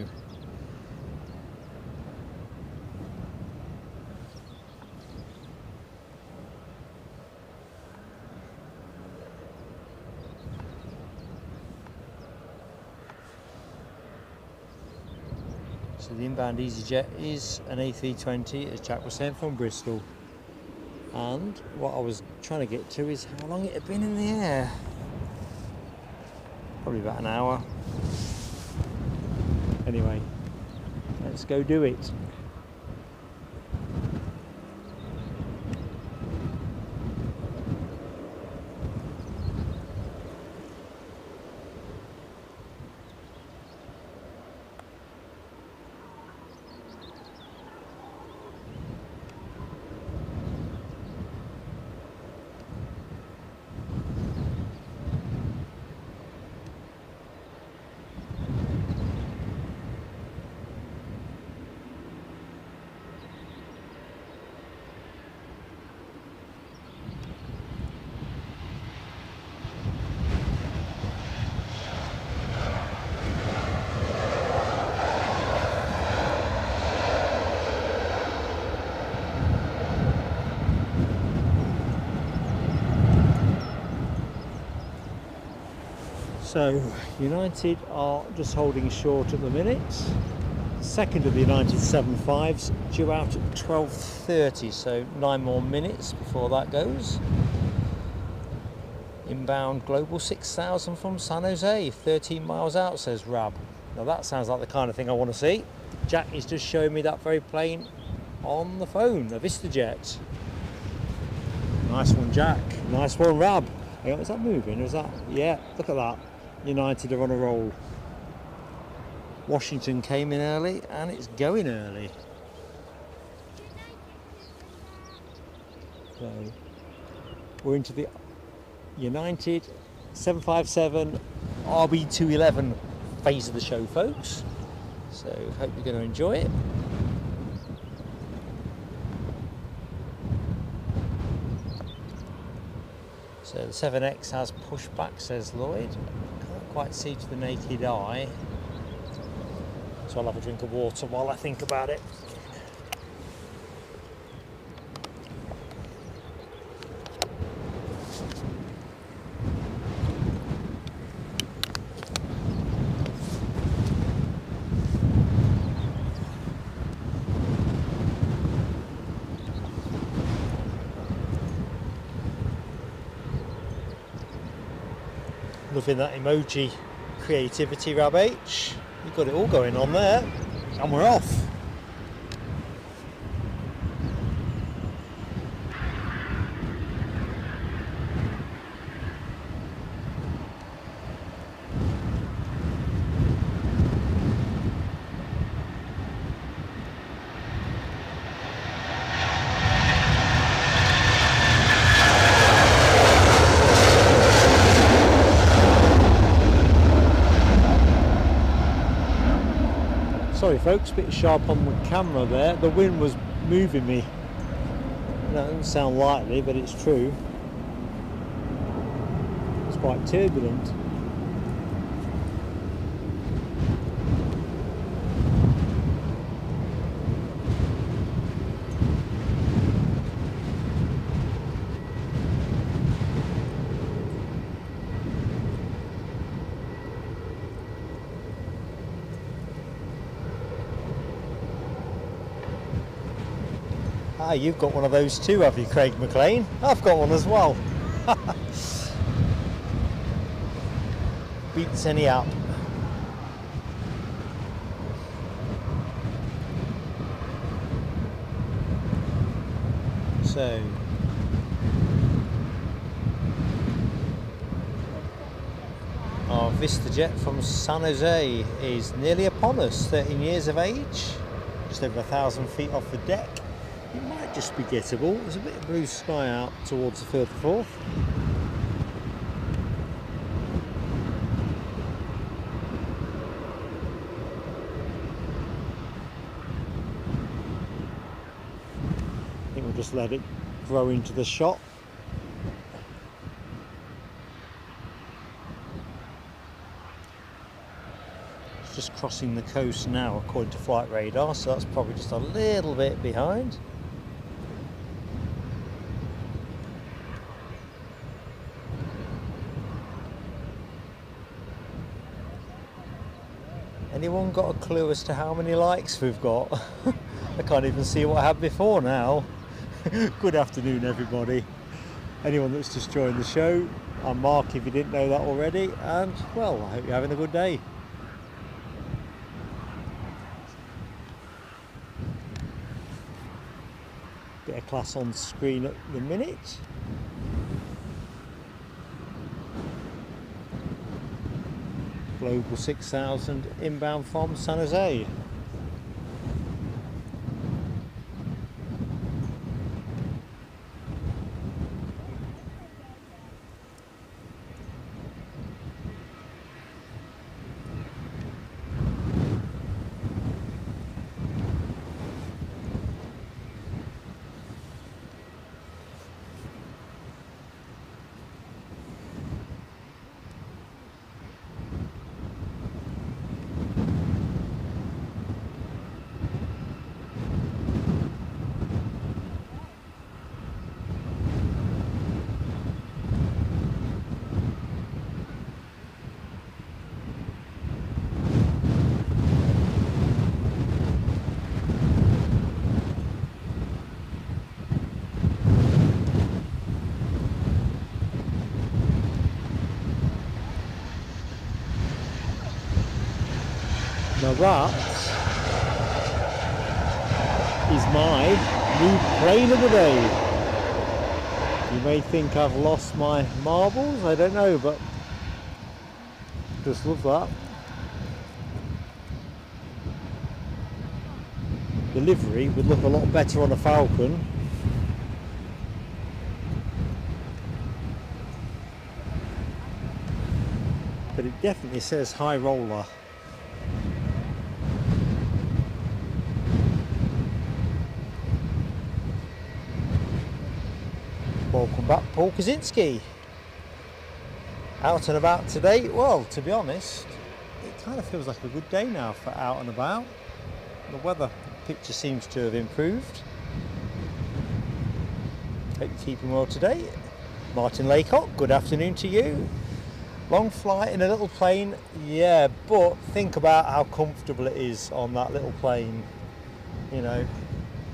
So the inbound EasyJet is an A320, as Jack was saying, from Bristol. And what I was trying to get to is how long it had been in the air. Probably about an hour. Anyway, let's go do it. So United are just holding short at the minute. Second of the United 75s due out at 12:30, so 9 more minutes before that goes. Inbound Global 6000 from San Jose, 13 miles out, says Rab. Now that sounds like the kind of thing I want to see. Jack is just showing me that very plane on the phone, a VistaJet. Nice one Jack, nice one Rab. Hang on, is that moving? Is that? Yeah, look at that. United are on a roll. Washington came in early and it's going early. So we're into the United 757 RB211 phase of the show, folks. So hope you're going to enjoy it. So the 7X has pushed back, says Lloyd. Can't quite see to the naked eye. So I'll have a drink of water while I think about it. Loving that emoji creativity, Rab H. You've got it all going on there. And we're off. Sorry folks, a bit sharp on the camera there. The wind was moving me. That doesn't sound likely, but it's true. It's quite turbulent. Ah, you've got one of those too, have you, Craig McLean? I've got one as well. Beats any app. So, our VistaJet from San Jose is nearly upon us, 13 years of age, just over 1,000 feet off the deck. It might just be gettable. There's a bit of blue sky out towards the further fourth. I think we'll just let it grow into the shot. It's just crossing the coast now according to flight radar, so that's probably just a little bit behind. Anyone got a clue as to how many likes we've got? I can't even see what I had before now. Good afternoon everybody. Anyone that's just joined the show, I'm Mark if you didn't know that already, and well, I hope you're having a good day. Bit of class on screen at the minute. Global 6000 inbound from San Jose. Now that is my new plane of the day. You may think I've lost my marbles, I don't know, but just love that. The livery would look a lot better on a Falcon. But it definitely says high roller. Welcome back, Paul Kaczynski. Out and about today. Well, to be honest, it kind of feels like a good day now for out and about. The weather picture seems to have improved. Hope you're keeping well today. Martin Laycock, good afternoon to you. Long flight in a little plane, yeah, but think about how comfortable it is on that little plane. You know,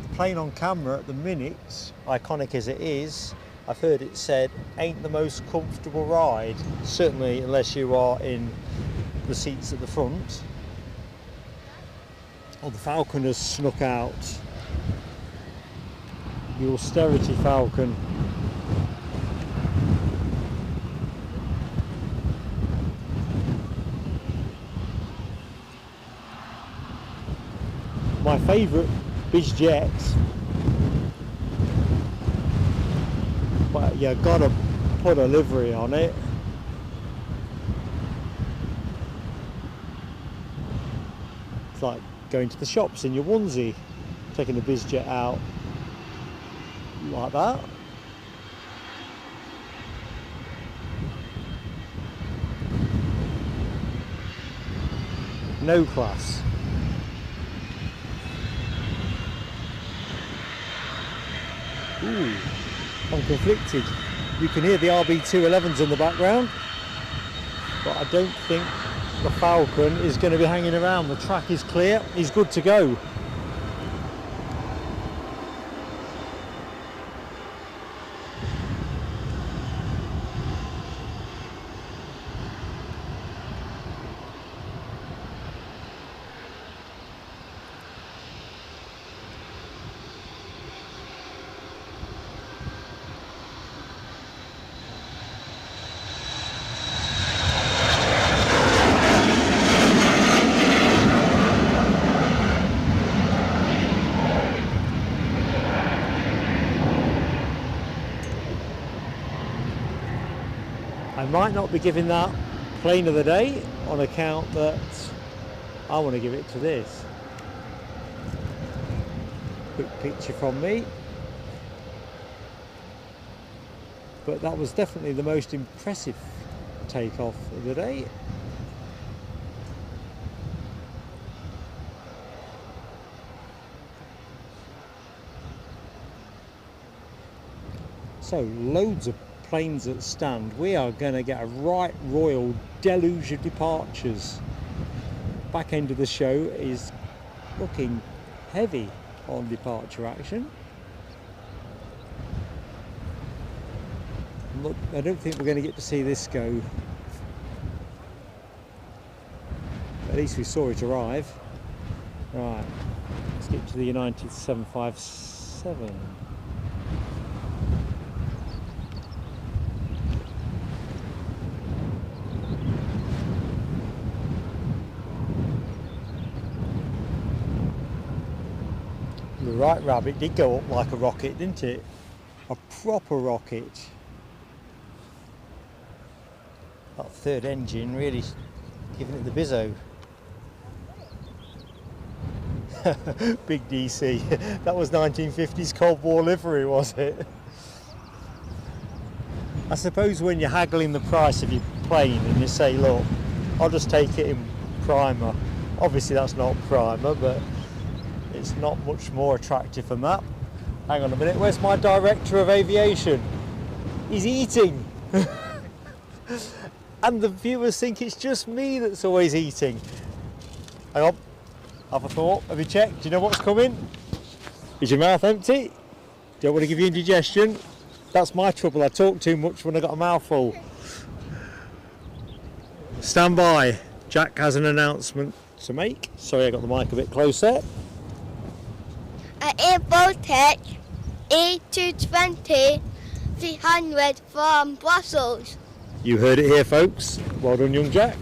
the plane on camera at the minute, iconic as it is, I've heard it said ain't the most comfortable ride, certainly unless you are in the seats at the front. Oh, the Falcon has snuck out. The austerity Falcon. My favourite BizJet, but you gotta put a livery on it. It's like going to the shops in your onesie, taking the BizJet out like that. No class. Ooh, I'm conflicted. You can hear the RB211s in the background, but I don't think the Falcon is going to be hanging around. The track is clear, he's good to go. I might not be giving that plane of the day on account that I want to give it to this. Quick picture from me. But that was definitely the most impressive takeoff of the day. So loads of planes at stand. We are going to get a right royal deluge of departures. Back end of the show is looking heavy on departure action. Look, I don't think we're going to get to see this go. At least we saw it arrive. Right, let's get to the United 757. The Right Rabbit did go up like a rocket, didn't it? A proper rocket. That third engine really giving it the bizzo. Big DC. That was 1950s Cold War livery, was it? I suppose when you're haggling the price of your plane and you say, look, I'll just take it in primer. Obviously that's not primer, but it's not much more attractive than that. Hang on a minute, where's my director of aviation? He's eating. And the viewers think it's just me that's always eating. Hang on, have a thought, have you checked? Do you know what's coming? Is your mouth empty? Don't want to give you indigestion. That's my trouble, I talk too much when I got a mouthful. Stand by, Jack has an announcement to make. Sorry, I got the mic a bit closer. Air Baltic A220 300 from Brussels. You heard it here, folks. Well done, young Jack.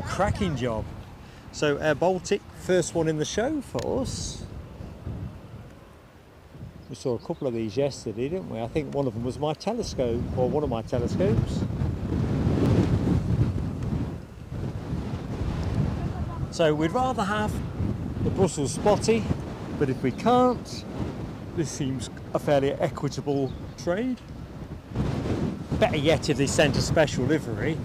Cracking job. So Air Baltic, first one in the show for us. We saw a couple of these yesterday, didn't we? I think one of them was my telescope, or one of my telescopes. So we'd rather have the Brussels Spotty, but if we can't, this seems a fairly equitable trade. Better yet if they sent a special livery.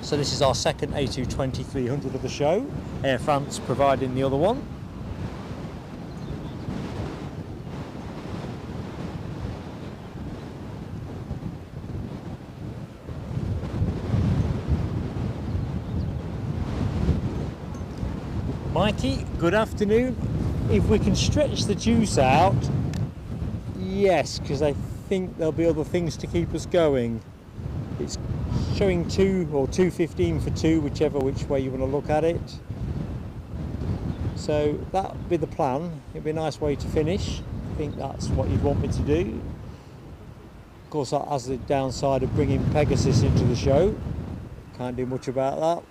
So this is our second A220-300 of the show. Air France providing the other one. Mikey, good afternoon. If we can stretch the juice out, yes, because I think there'll be other things to keep us going. It's showing 2 or 2:15 for 2, which way you want to look at it. So that'll be the plan. It'll be a nice way to finish. I think that's what you'd want me to do. Of course, that has the downside of bringing Pegasus into the show. Can't do much about that.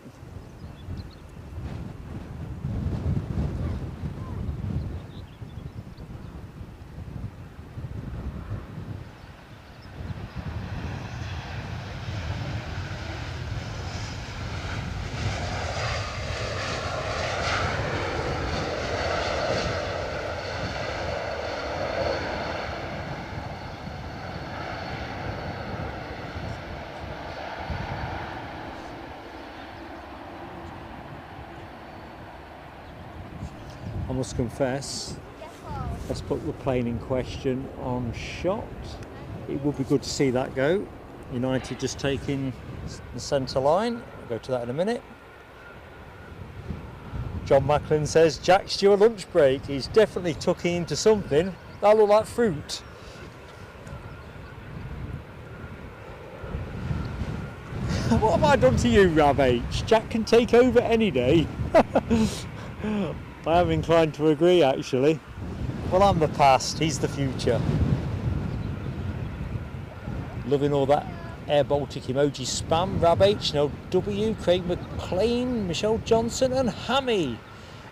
I must confess, let's put the plane in question on shot. It would be good to see that go. United just taking the centre line. I'll go to that in a minute. John Macklin says, Jack's due a lunch break. He's definitely tucking into something. That look like fruit. What have I done to you, Rav H? Jack can take over any day. I am inclined to agree, actually. Well, I'm the past, he's the future. Loving all that Air Baltic emoji spam. Rab H, no W, Craig McLean, Michelle Johnson and Hammy.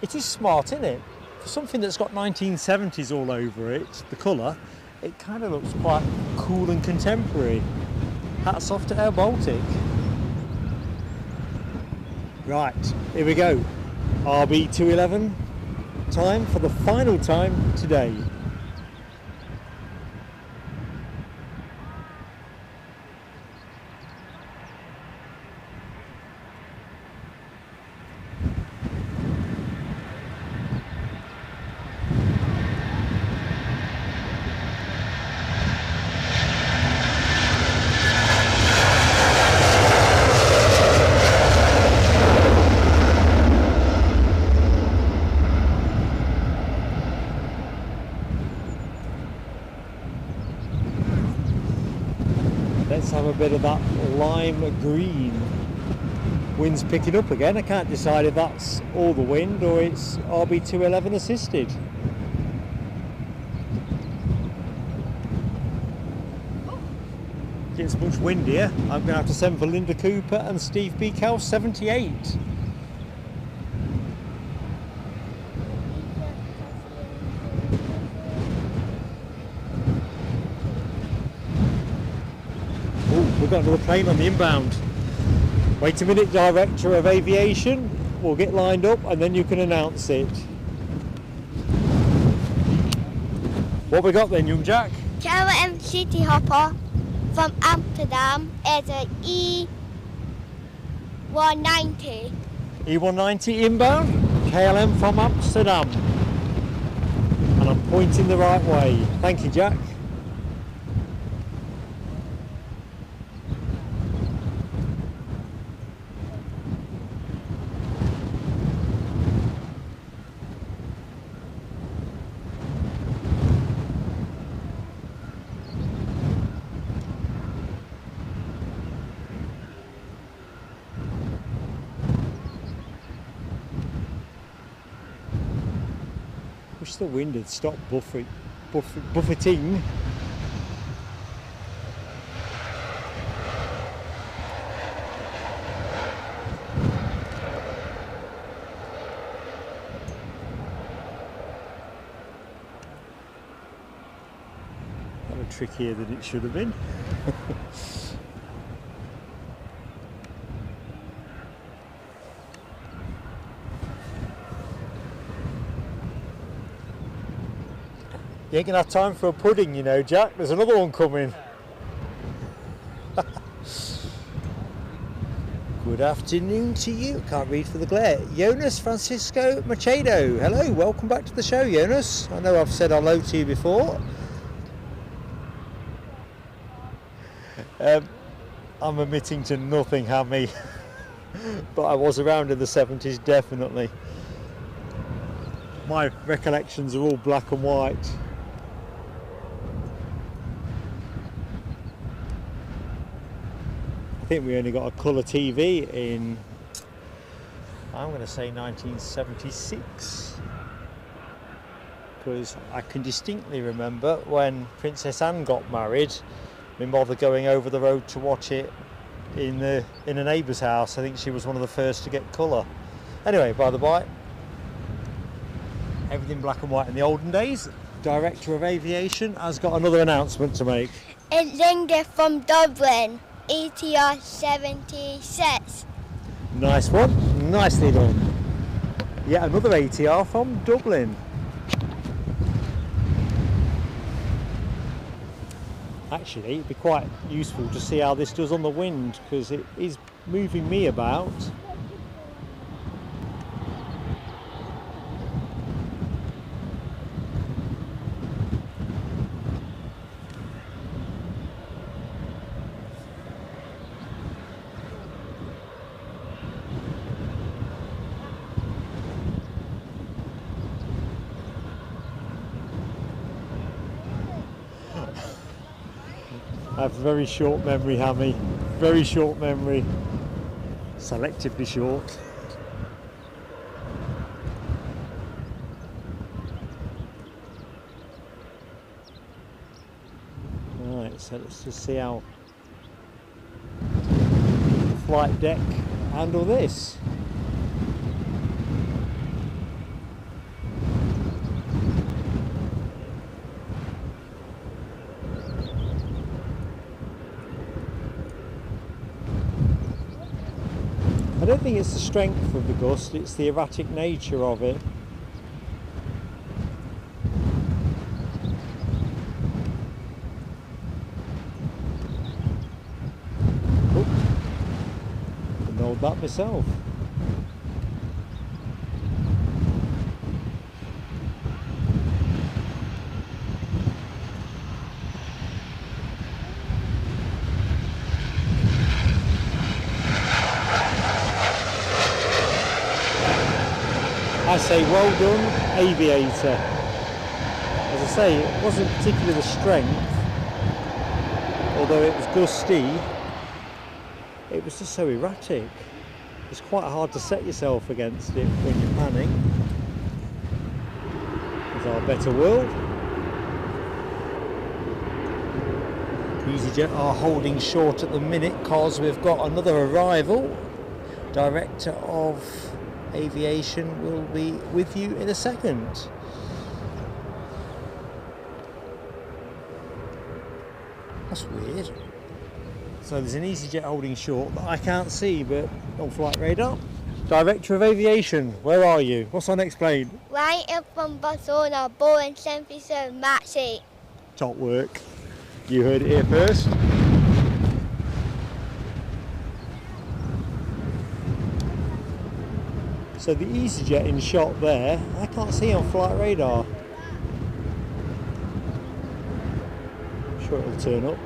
It is smart, isn't it? For something that's got 1970s all over it, the colour, it kind of looks quite cool and contemporary. Hats off to Air Baltic. Right, here we go. RB211 time for the final time today. Let's have a bit of that lime green. Wind's picking up again. I can't decide if that's all the wind or it's RB211 assisted. Gets much windier. I'm going to have to send for Linda Cooper and Steve Beakow 78. We've got another plane on the inbound. Wait a minute, Director of Aviation. We'll get lined up and then you can announce it. What we got then, young Jack? KLM City Hopper from Amsterdam is a E190. E190 inbound, KLM from Amsterdam. And I'm pointing the right way. Thank you, Jack. Wish the wind had stopped buffeting. That was trickier than it should have been. You ain't gonna have time for a pudding, you know, Jack. There's another one coming. Good afternoon to you. Can't read for the glare. Jonas Francisco Machado. Hello, welcome back to the show, Jonas. I know I've said hello to you before. I'm admitting to nothing, Hammy. But I was around in the 70s, definitely. My recollections are all black and white. I think we only got a colour TV in, I'm going to say 1976, because I can distinctly remember when Princess Anne got married, my mother going over the road to watch it in a neighbour's house. I think she was one of the first to get colour. Anyway, by the by, everything black and white in the olden days. Director of Aviation has got another announcement to make. It's Linda from Dublin, ETR 76. Nice one, nicely done. Yet another ATR from Dublin. Actually, it'd be quite useful to see how this does on the wind, because it is moving me about. I have very short memory, Hammy. Very short memory. Selectively short. Right, so let's just see how the flight deck handle this. I don't think it's the strength of the gust, it's the erratic nature of it. Oh, I know that myself. I say well done, Aviator. As I say, it wasn't particularly the strength, although it was gusty, it was just so erratic. It's quite hard to set yourself against it when you're panning. It's our better world. EasyJet are holding short at the minute because we've got another arrival. Director of Aviation will be with you in a second. That's weird. So there's an EasyJet holding short that I can't see, but on flight radar. Director of Aviation, where are you? What's on next plane? Right up from Barcelona, Boeing 737 MAX 8. Top work. You heard it here first. So the EasyJet in shot there, I can't see on flight radar. I'm sure it'll turn up.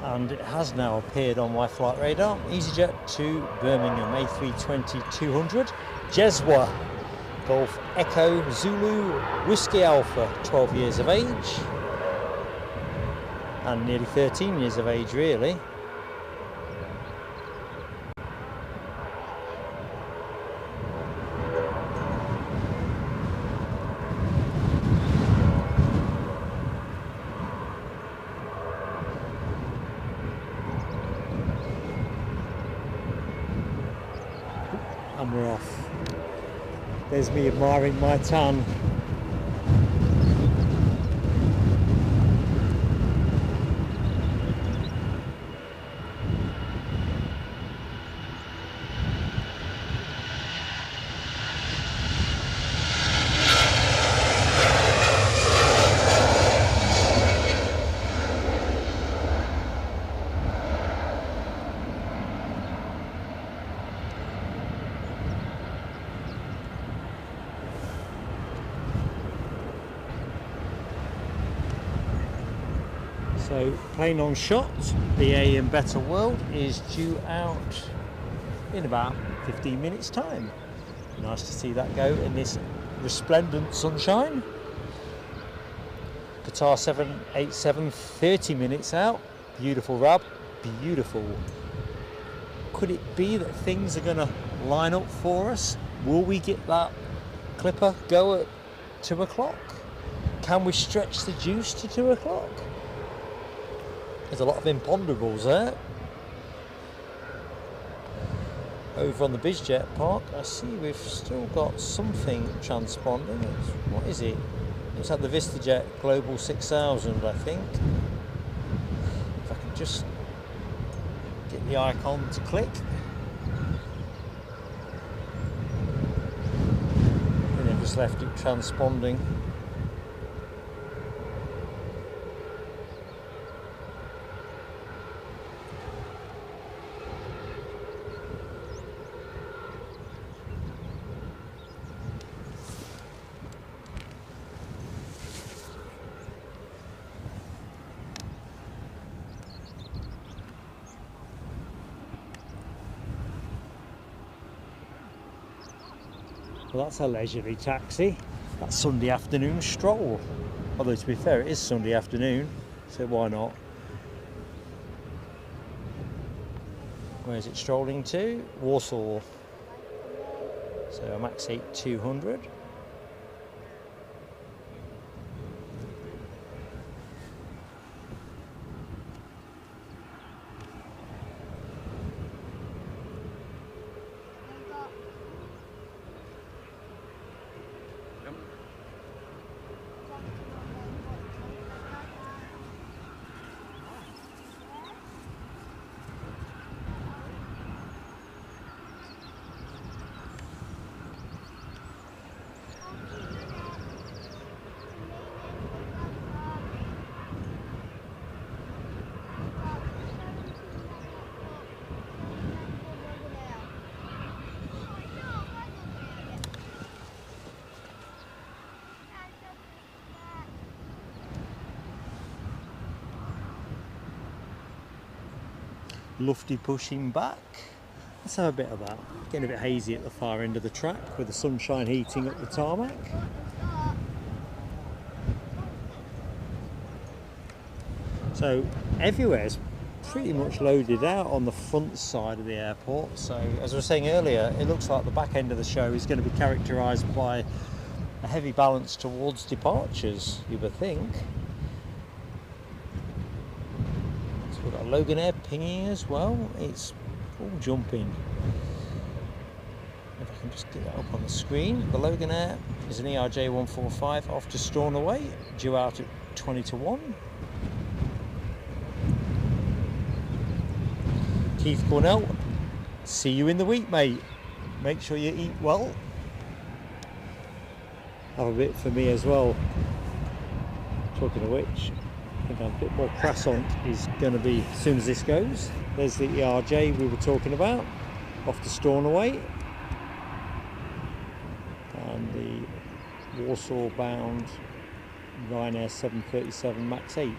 And it has now appeared on my flight radar. EasyJet to Birmingham, A320-200, Jeswa, Golf Echo Zulu Whiskey Alpha, 12 years of age, and nearly 13 years of age really. And we're off. There's me admiring my tan. So plane on shot, BA in Better World is due out in about 15 minutes time. Nice to see that go in this resplendent sunshine. Qatar 787, 30 minutes out. Beautiful RAB, beautiful. Could it be that things are going to line up for us? Will we get that clipper go at 2 o'clock? can we stretch the juice to 2 o'clock? There's a lot of imponderables there. Over on the BizJet park, I see we've still got something transponding. What is it? It's at the VistaJet Global 6000, I think. If I can just get the icon to click. And then just left it transponding. Well, that's a leisurely taxi. That's Sunday afternoon stroll. Although to be fair, it is Sunday afternoon, so why not? Where's it strolling to? Warsaw. So a max 8 200. Lufty pushing back. Let's have a bit of that. Getting a bit hazy at the far end of the track with the sunshine heating up the tarmac. So everywhere's pretty much loaded out on the front side of the airport. So as I was saying earlier, it looks like the back end of the show is going to be characterised by a heavy balance towards departures, you would think. We've got Loganair pinging as well. It's all jumping. If I can just get that up on the screen. The Loganair is an ERJ 145 off to Stornoway, due out at 20 to 1. Keith Cornell, see you in the week, mate. Make sure you eat well. Have a bit for me as well. Talking of which, I think a bit more croissant is going to be as soon as this goes. There's the ERJ we were talking about, off to Stornoway, and the Warsaw bound Ryanair 737 MAX 8.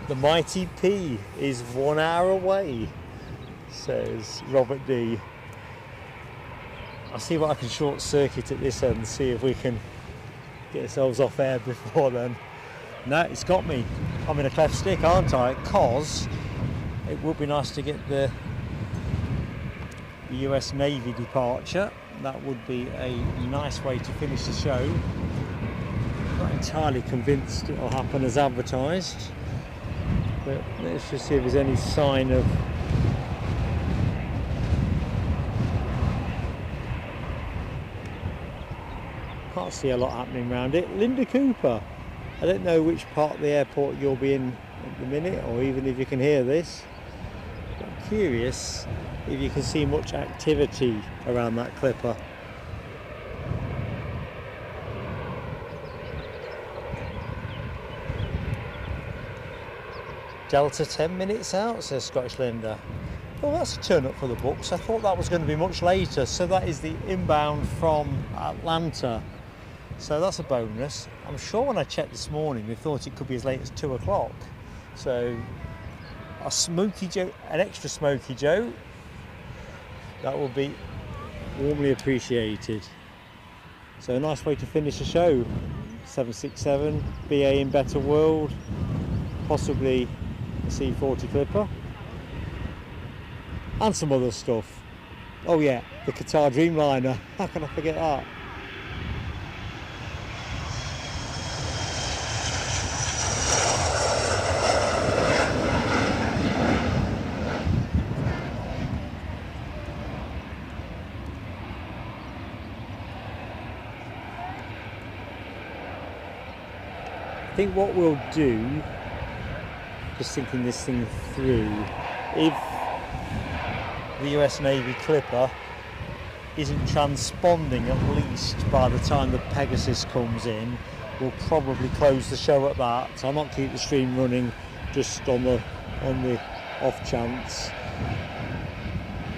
The mighty P is 1 hour away, says Robert D. I'll see what I can short circuit at this end, see if we can get ourselves off air before then. No, it's got me. I'm in a cleft stick, aren't I? Because it would be nice to get the US Navy departure. That would be a nice way to finish the show. Not entirely convinced it'll happen as advertised. But let's just see if there's any sign of can't see a lot happening around it. Linda Cooper, I don't know which part of the airport you'll be in at the minute, or even if you can hear this, but I'm curious if you can see much activity around that clipper. Delta 10 minutes out, says Scottish Linda. Well, that's a turn up for the books. I thought that was going to be much later. So that is the inbound from Atlanta. So that's a bonus. I'm sure when I checked this morning, they thought it could be as late as 2 o'clock. So a Smoky Joe, an extra Smoky Joe, that will be warmly appreciated. So a nice way to finish the show. 767, BA in better world, possibly a C40 Clipper, and some other stuff. Oh yeah, the Qatar Dreamliner, how can I forget that? I think what we'll do, just thinking this thing through, if the US Navy Clipper isn't transponding at least by the time the Pegasus comes in, we'll probably close the show at that. So I'll not keep the stream running just on the off chance.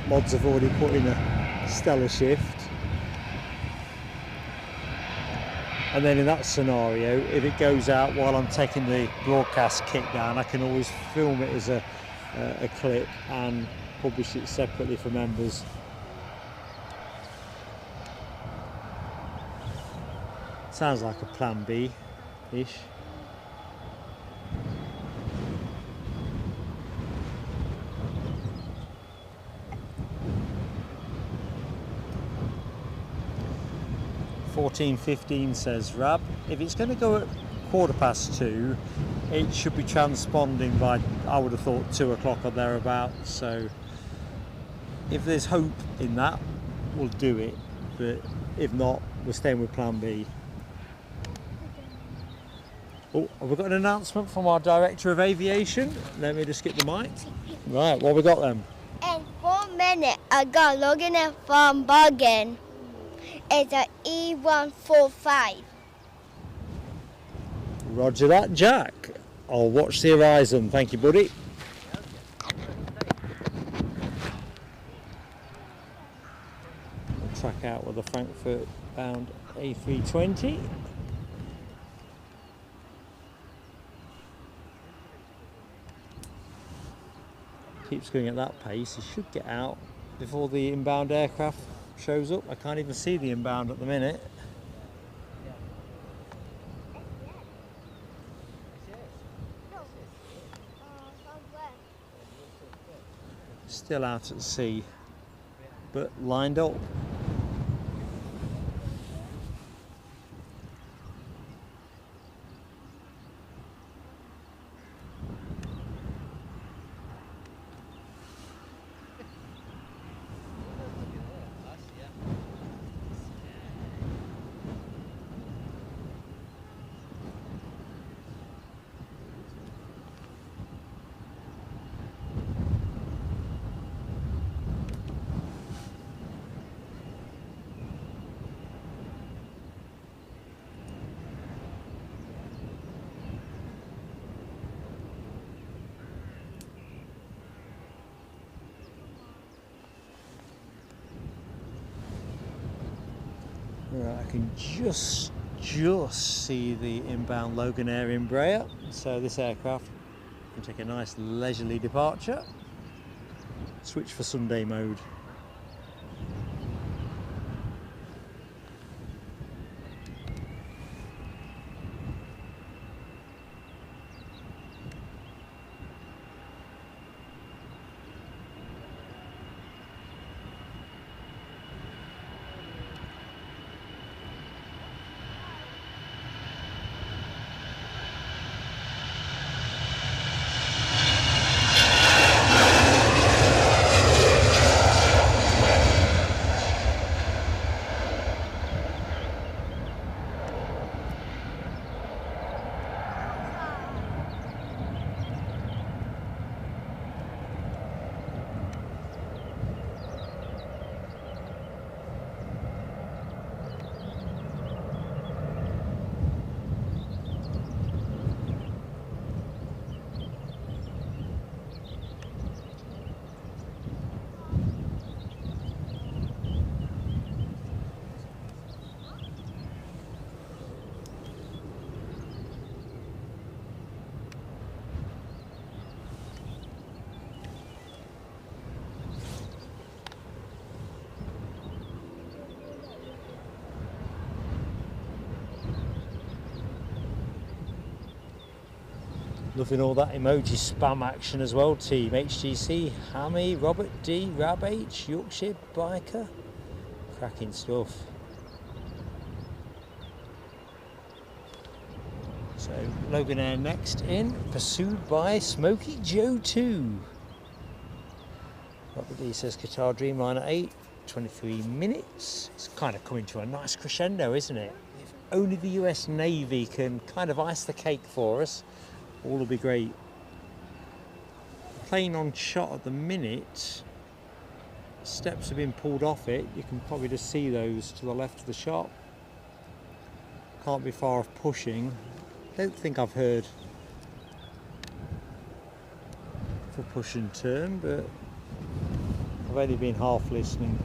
Mods have already put in a stellar shift. And then in that scenario, if it goes out while I'm taking the broadcast kit down, I can always film it as a clip and publish it separately for members. Sounds like a plan B-ish. $14.15 says Rab. If it's going to go at 2:15, it should be transponding by, I would have thought, 2 o'clock or thereabouts. So if there's hope in that, we'll do it. But if not, we're staying with plan B. Oh, have we got an announcement from our Director of Aviation? Let me just get the mic. Right, what have we got then? In 4 minutes, I got logging in from Bergen. It's an E145. Roger that, Jack. I'll watch the horizon. Thank you, buddy. We'll track out with a Frankfurt bound A320. Keeps going at that pace. He should get out before the inbound aircraft shows up. I can't even see the inbound at the minute. Still out at sea, but lined up. Right, I can just see the inbound Loganair Embraer, so this aircraft can take a nice leisurely departure. Switch for Sunday mode. Loving all that emoji spam action as well, team. HGC, Hammy, Robert D, Rab H, Yorkshire Biker. Cracking stuff. So Logan Air next in, pursued by Smoky Joe 2. Robert D says Qatar Dreamliner 8, 23 minutes. It's kind of coming to a nice crescendo, isn't it? If only the US Navy can kind of ice the cake for us, all will be great. Plane on shot at the minute. Steps have been pulled off it. You can probably just see those to the left of the shot. Can't be far off pushing. Don't think I've heard for push and turn, but I've only been half listening.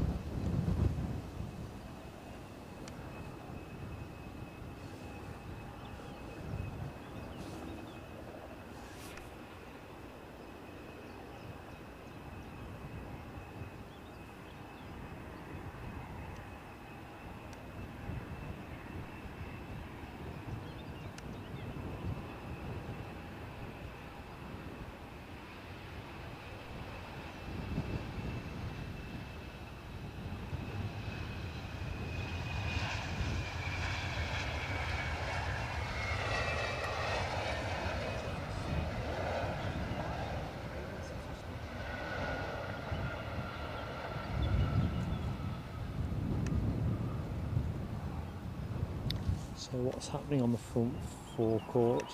So what's happening on the front forecourt?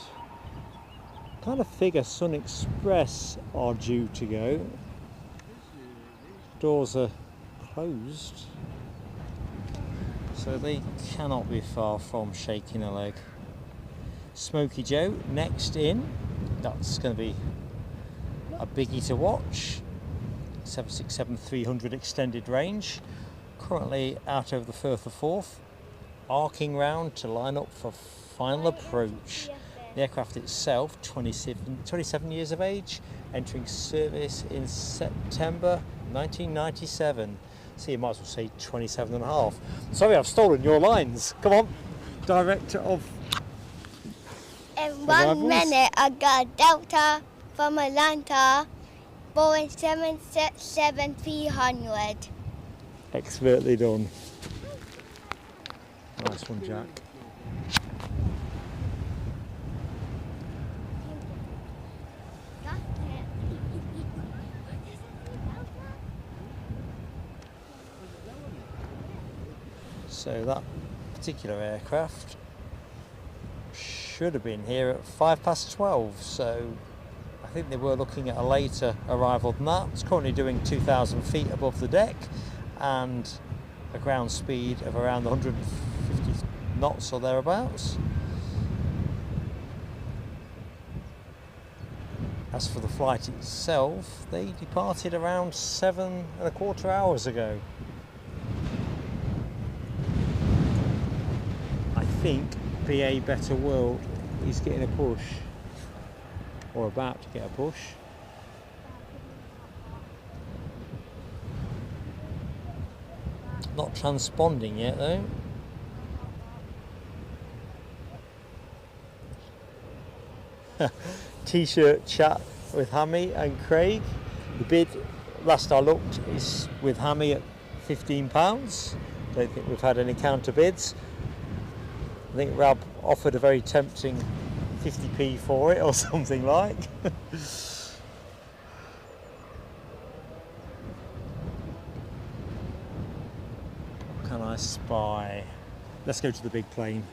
Kind of figure Sun Express are due to go. Doors are closed, so they cannot be far from shaking a leg. Smoky Joe next in. That's going to be a biggie to watch. 767-300 extended range. Currently out over the Firth of Forth. Arcing round to line up for final approach. The aircraft itself, 27 years of age, entering service in September 1997. So you might as well say 27 and a half. Sorry, I've stolen your lines. Come on, director of... In 1 minute, I got Delta from Atlanta, Boeing 767-300. Expertly done. Nice one, Jack. So that particular aircraft should have been here at 12:05. So I think they were looking at a later arrival than that. It's currently doing 2,000 feet above the deck and a ground speed of around 150 knots or thereabouts. As for the flight itself, they departed around 7¼ hours ago. I think BA Better World is getting a push, or about to get a push. Not transponding yet though. T-shirt chat with Hammy and Craig. The bid, last I looked, is with Hammy at £15. Don't think we've had any counter bids. I think Rab offered a very tempting 50p for it or something like. What can I spy? Let's go to the big plane.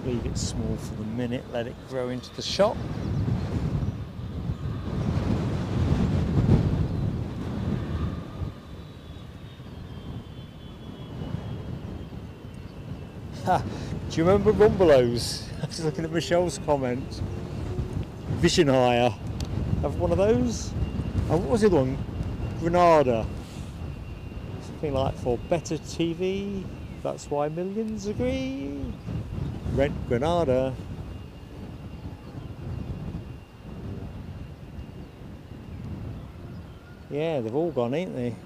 Leave it small for the minute, let it grow into the shot. Ha, do you remember Rumbelows? I was looking at Michelle's comment. Vision Hire. Have one of those? Oh, what was the other one? Granada. Something like for better TV, That's why millions agree. Rent Granada. Yeah, they've all gone, ain't they?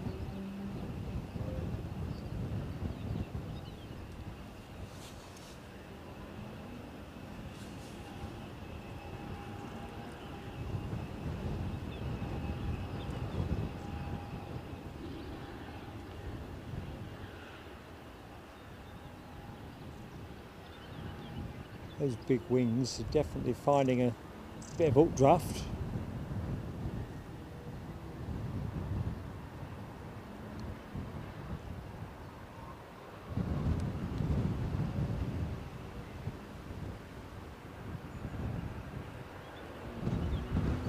Those big wings are definitely finding a bit of updraft.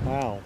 Wow.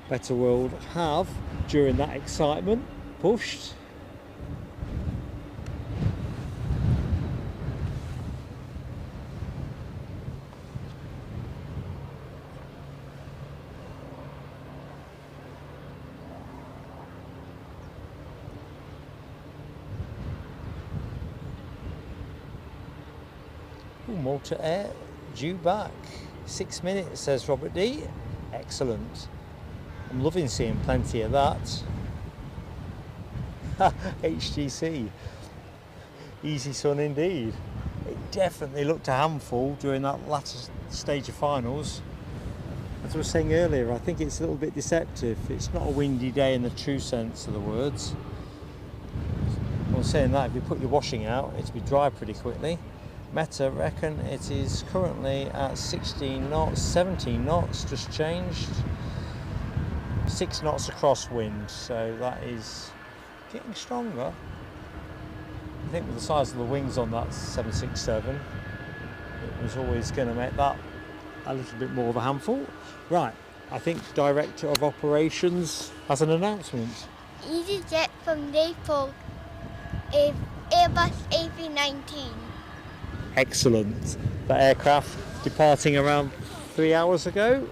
Better World have, during that excitement, pushed. Ooh, Malta Air due back. 6 minutes, says Robert D. Excellent. I'm loving seeing plenty of that. HGC. Easy sun indeed. It definitely looked a handful during that latter stage of finals. As I was saying earlier, I think it's a little bit deceptive. It's not a windy day in the true sense of the words. I was saying that if you put your washing out, it'll be dry pretty quickly. Meta reckon it is currently at 16 knots, 17 knots, just changed. 6 knots of crosswind, so that is getting stronger. I think with the size of the wings on that 767, it was always going to make that a little bit more of a handful. Right, I think Director of Operations has an announcement. EasyJet from Naples is Airbus A319. Excellent. That aircraft departing around 3 hours ago.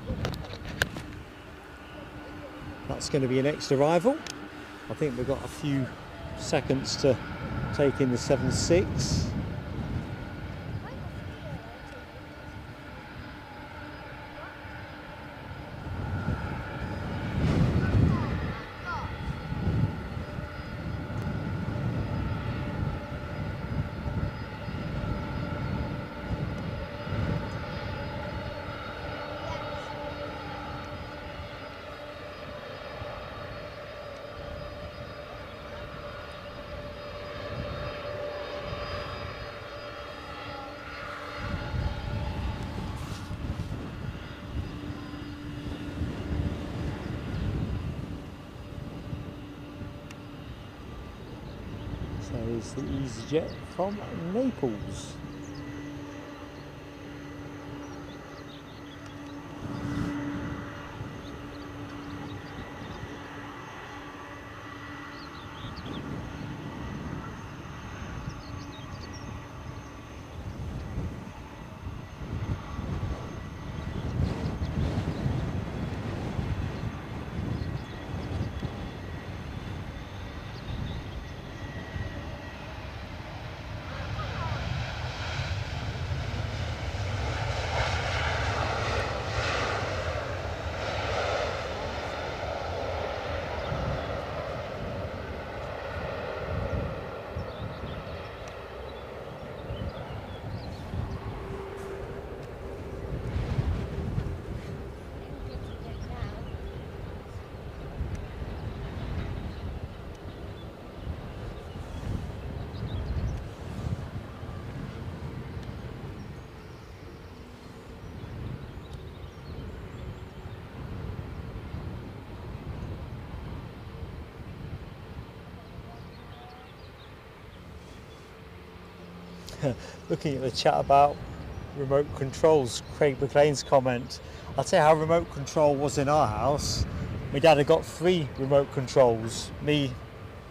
That's going to be a next arrival. I think we've got a few seconds to take in the 7.6. So it's the EasyJet from Naples. looking at the chat about remote controls, Craig McLean's comment. I'll tell you how remote control was in our house. My dad had got 3 remote controls, me,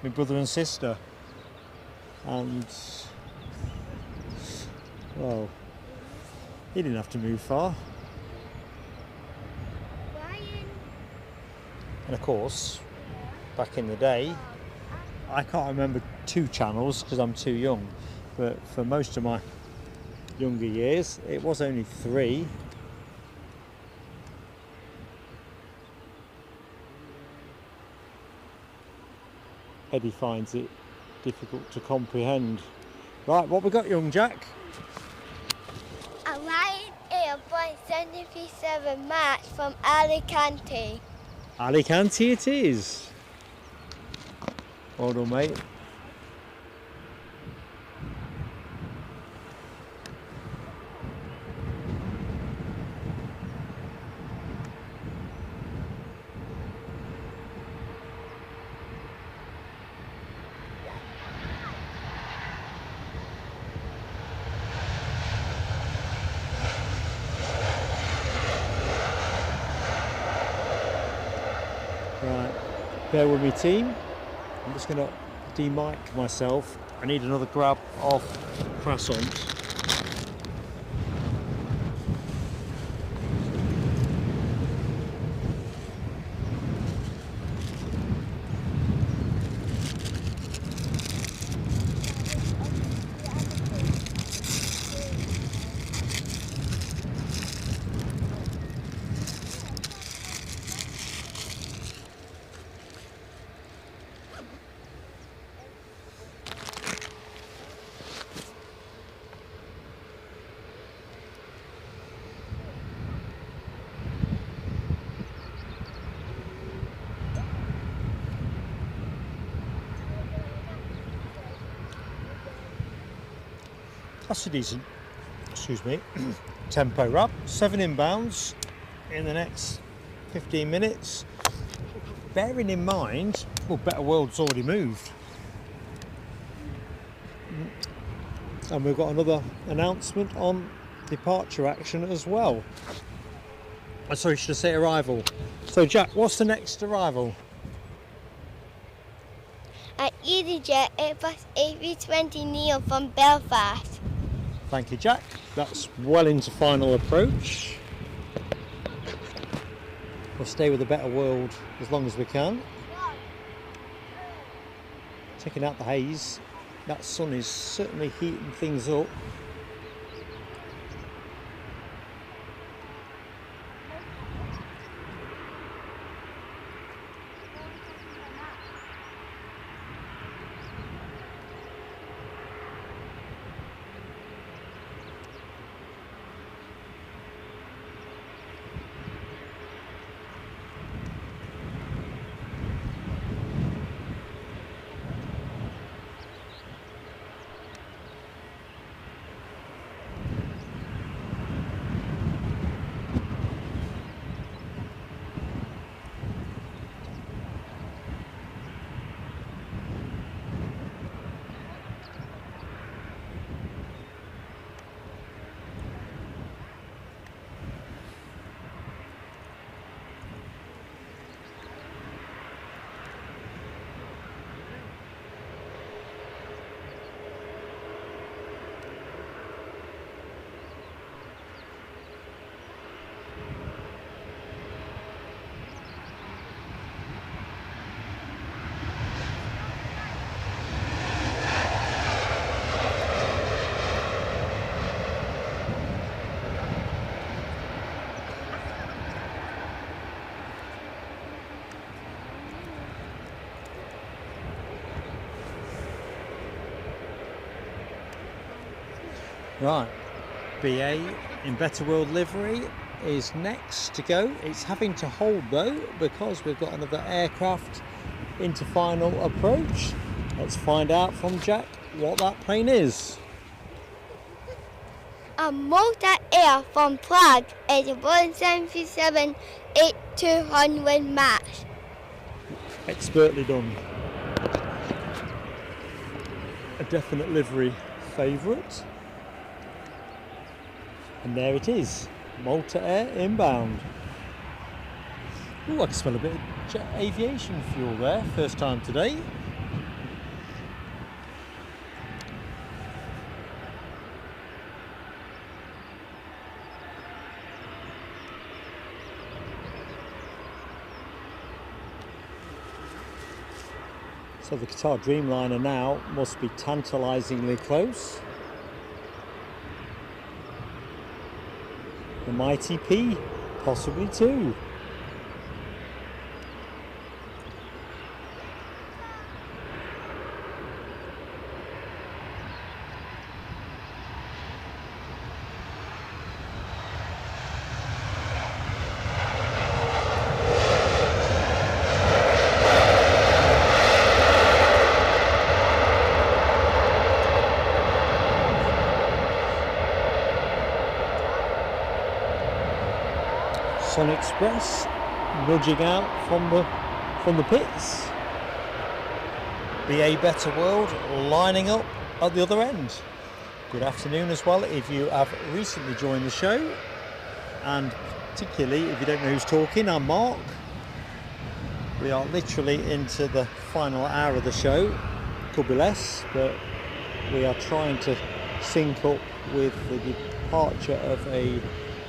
my brother and sister. And, well, he didn't have to move far. And of course, back in the day, I can't remember 2 channels because I'm too young, but for most of my younger years, it was only 3. Eddie finds it difficult to comprehend. Right, what we got, young Jack? A Ryanair 737 MAX from Alicante. Alicante it is. Well done, mate. Right, bear with me, team. I'm just going to de-mic myself. I need another grab of croissant. That's a decent, excuse me, tempo wrap. 7 inbounds in the next 15 minutes. Bearing in mind, well, Better World's already moved. And we've got another announcement on departure action as well. Sorry, should I say arrival? So Jack, what's the next arrival? At EasyJet, Airbus A320neo from Belfast. Thank you, Jack. That's well into final approach. We'll stay with the Better World as long as we can. Checking out the haze. That sun is certainly heating things up. Right, BA in Better World livery is next to go. It's having to hold though because we've got another aircraft into final approach. Let's find out from Jack what that plane is. A Malta Air from Prague is a 737-8200 MAX. Expertly done. A definite livery favourite. And there it is, Malta Air inbound. Ooh, I can smell a bit of jet aviation fuel there, first time today. So the Qatar Dreamliner now must be tantalisingly close. The Mighty P, possibly too. Sun Express nudging out from the pits. BA Better World lining up at the other end. Good afternoon as well if you have recently joined the show, and particularly if you don't know who's talking, I'm Mark. We are literally into the final hour of the show, could be less, but we are trying to sync up with the departure of a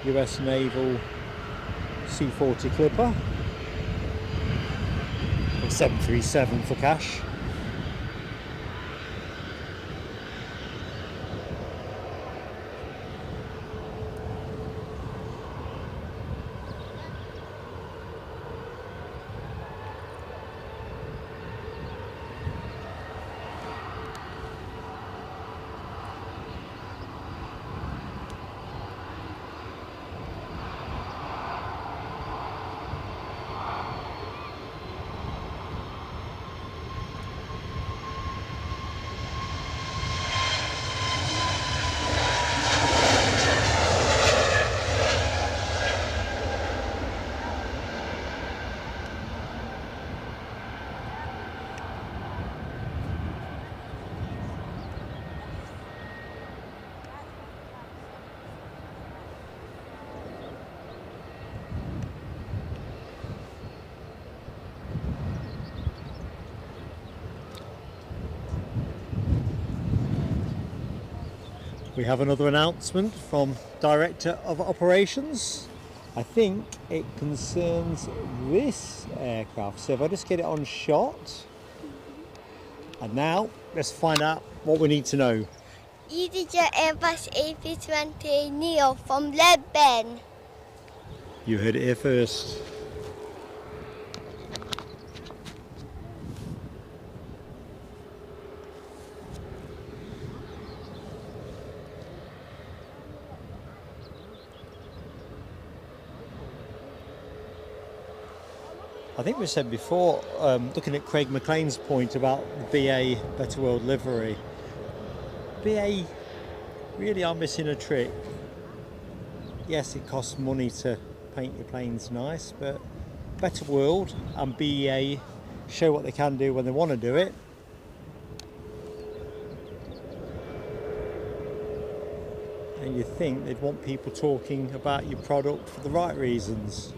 US Naval C-40 Clipper, 737 for cash. We have another announcement from Director of Operations. I think it concerns this aircraft. So if I just get it on shot. And now let's find out what we need to know. EasyJet Airbus A320 Neo from Lebanon. You heard it here first. I think we said before, looking at Craig McLean's point about the BA Better World livery, BA really are missing a trick. Yes, it costs money to paint your planes nice, but Better World and BA show what they can do when they want to do it. And you think they'd want people talking about your product for the right reasons.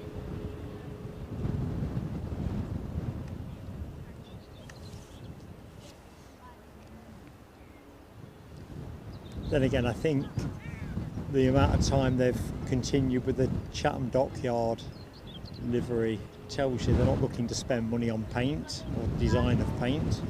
Then again, I think the amount of time they've continued with the Chatham Dockyard livery tells you they're not looking to spend money on paint or design of paint.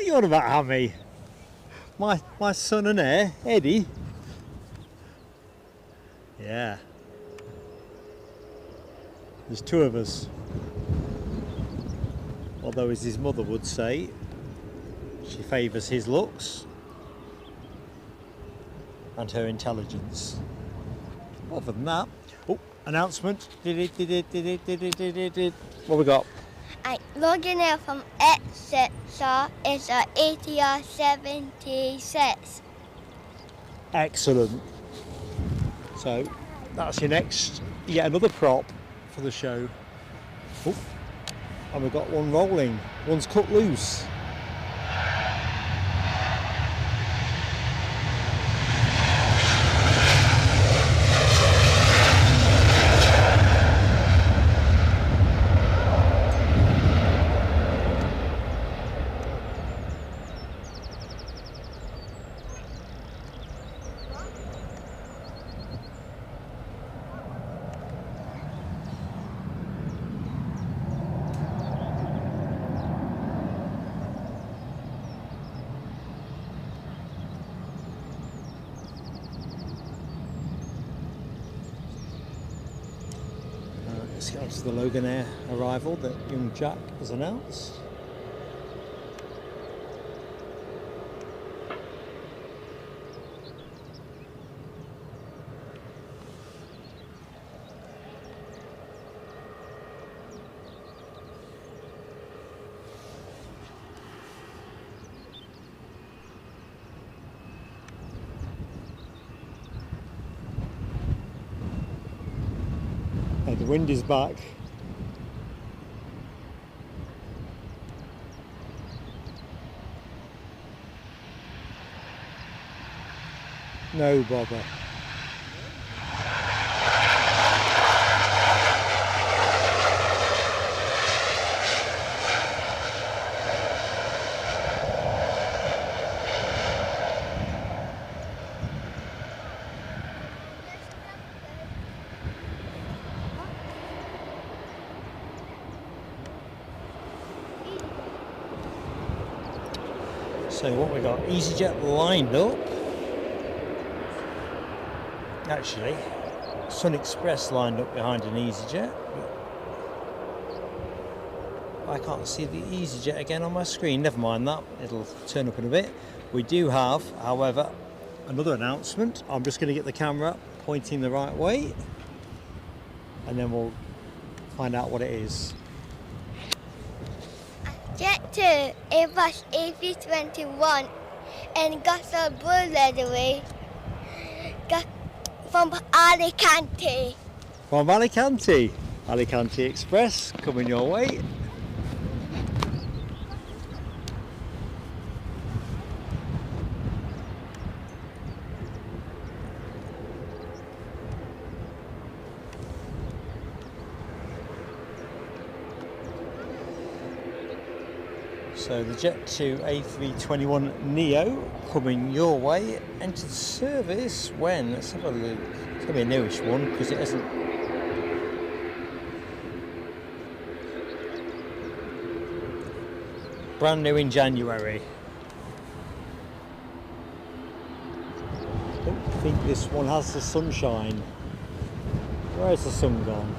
What are you on about, Hammy? My son and heir, Eddie. Yeah. There's two of us. Although, as his mother would say, she favours his looks and her intelligence. Other than that, oh, announcement. What we got? I'm logging in from exit, so it's a ETR 76. Excellent. So that's your next, yet another prop for the show. Oh, and we've got one rolling. One's cut loose. Let's get on to the Loganair arrival that young Jack has announced. The wind is back. No bother. So what we got? EasyJet lined up. Actually, Sun Express lined up behind an EasyJet. I can't see the EasyJet again on my screen. Never mind that. It'll turn up in a bit. We do have, however, another announcement. I'm just going to get the camera pointing the right way, and then we'll find out what it is. Jet 2, it was AP21 and got some blue leatherway. Got from Alicante. From Alicante. Alicante Express coming your way. So the Jet 2 A321 Neo coming your way, entered service when, let's have a look, it's going to be a newish one because it isn't. Brand new in January. I don't think this one has the sunshine. Where's the sun gone?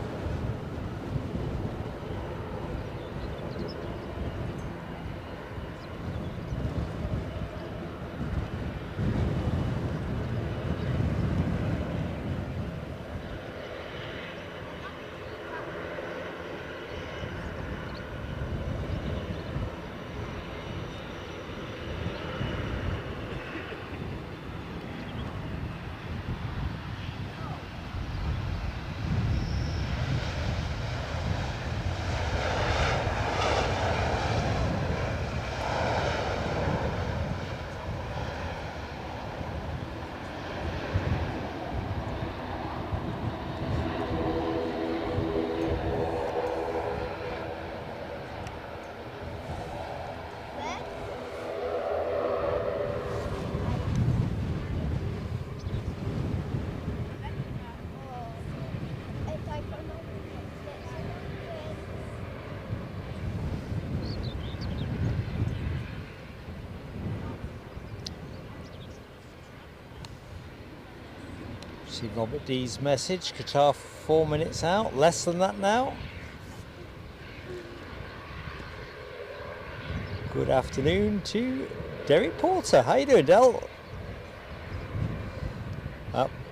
See Robert D's message, Qatar 4 minutes out, less than that now. Good afternoon to Derek Porter. How you doing, Del?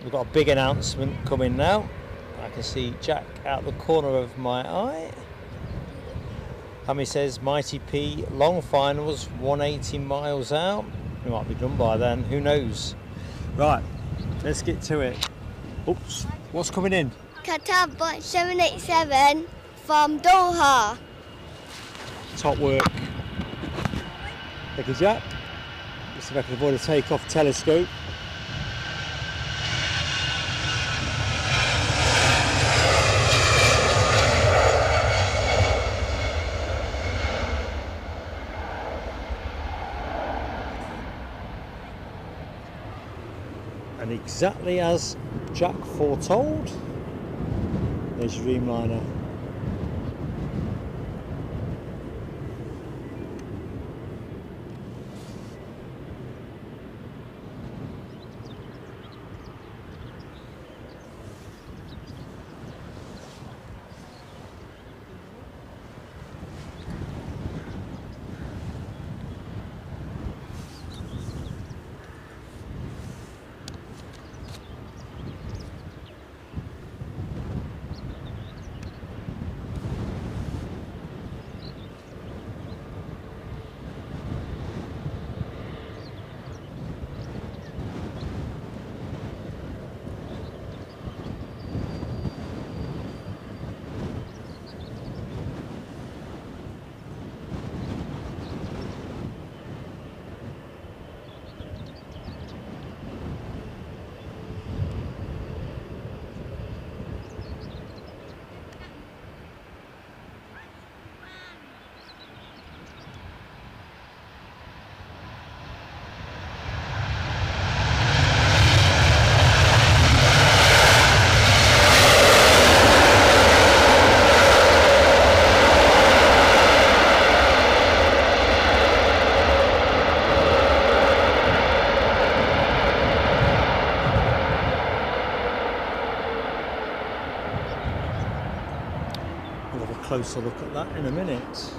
We've got a big announcement coming now. I can see Jack out the corner of my eye. Hammy says Mighty P long finals 180 miles out. We might be done by then, who knows? Right, let's get to it. Oops, what's coming in? Qatar 787 from Doha. Top work. Thank you, Jack. Let's see if I can avoid a takeoff telescope. And exactly as Jack foretold, there's Dreamliner. Closer look at that in a minute.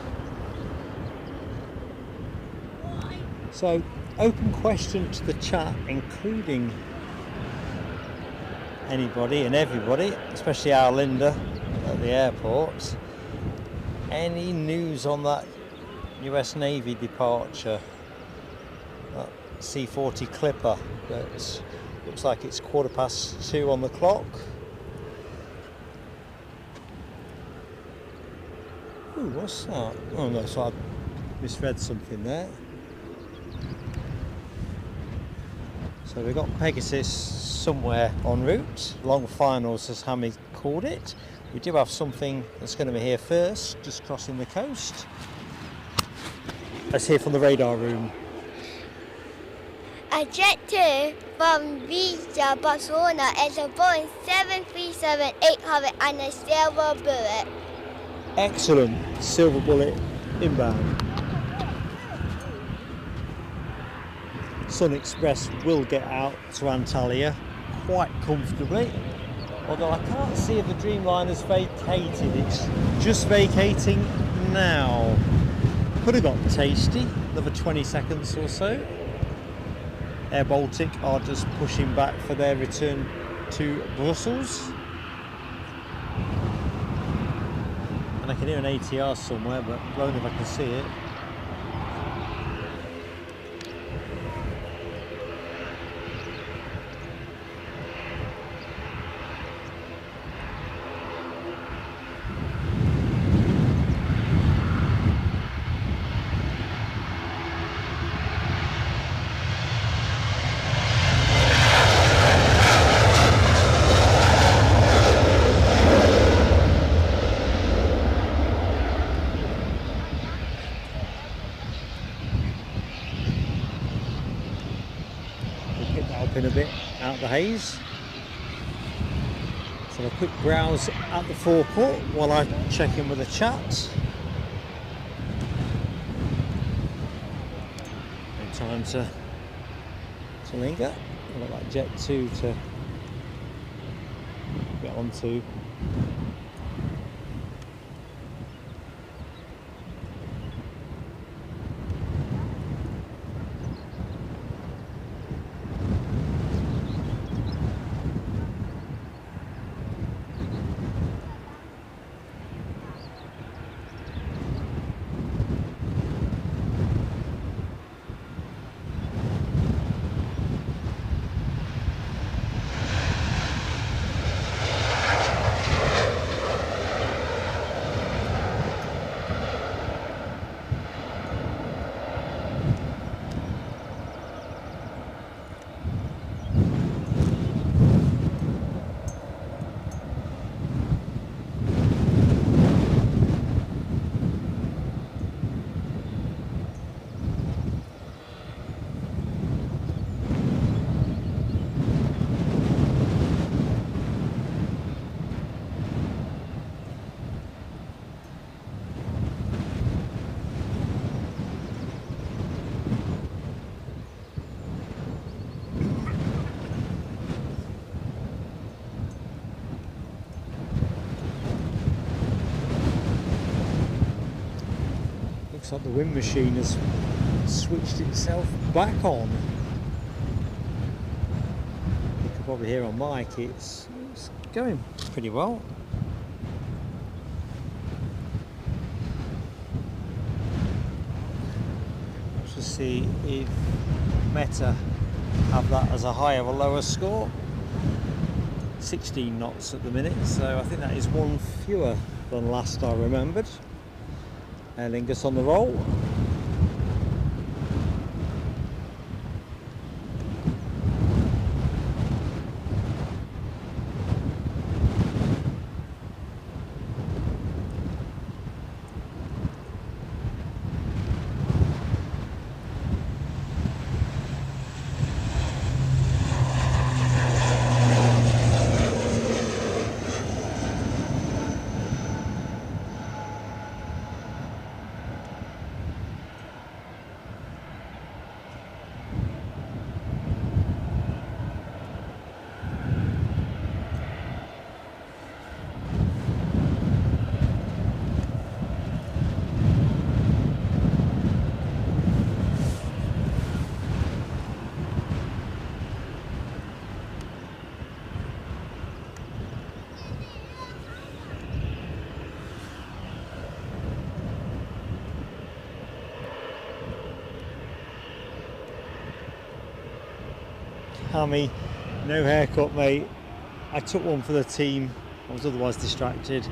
So, open question to the chat, including anybody and everybody, especially our Linda at the airport. Any news on that US Navy departure? That C-40 Clipper that looks like it's 2:15 on the clock. Ooh, what's that? Oh no, so I misread something there. So we've got Pegasus somewhere en route. Long finals, as Hammy called it. We do have something that's going to be here first, just crossing the coast. Let's hear from the radar room. A Jet 2 from Visa, Barcelona is a Boeing 737-800 and a Silver Bullet. Excellent. Silver Bullet inbound. Sun Express will get out to Antalya quite comfortably, although I can't see if the Dreamliner's vacated. It's just vacating now. Could have got tasty, another 20 seconds or so. Air Baltic are just pushing back for their return to Brussels. And I can hear an ATR somewhere, but I don't know if I can see it. In a bit out the haze. So a quick browse at the forecourt while I check in with the chat. No time to linger. I've got that Jet 2 to get onto. Looks like the wind machine has switched itself back on. You can probably hear on mic it's going pretty well. Let's just see if Meta have that as a higher or lower score. 16 knots at the minute, so I think that is one fewer than last I remembered. Aer Lingus on the roll. Hammy, no haircut, mate. I took one for the team. I was otherwise distracted.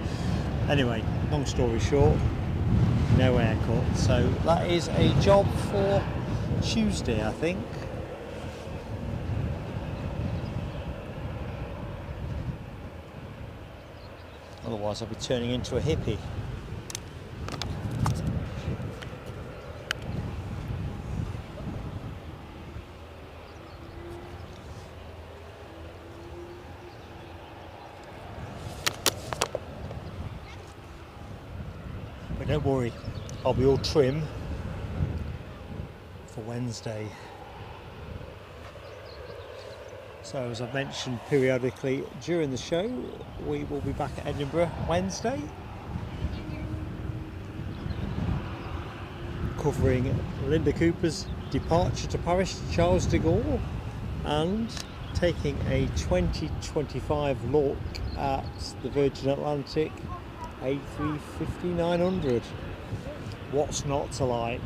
Anyway, long story short, no haircut. So that is a job for Tuesday, I think. Otherwise, I'll be turning into a hippie. But don't worry, I'll be all trim for Wednesday. So as I've mentioned periodically during the show, we will be back at Edinburgh Wednesday, covering Linda Cooper's departure to Paris Charles de Gaulle and taking a 2025 look at the Virgin Atlantic A350-900. What's not to like?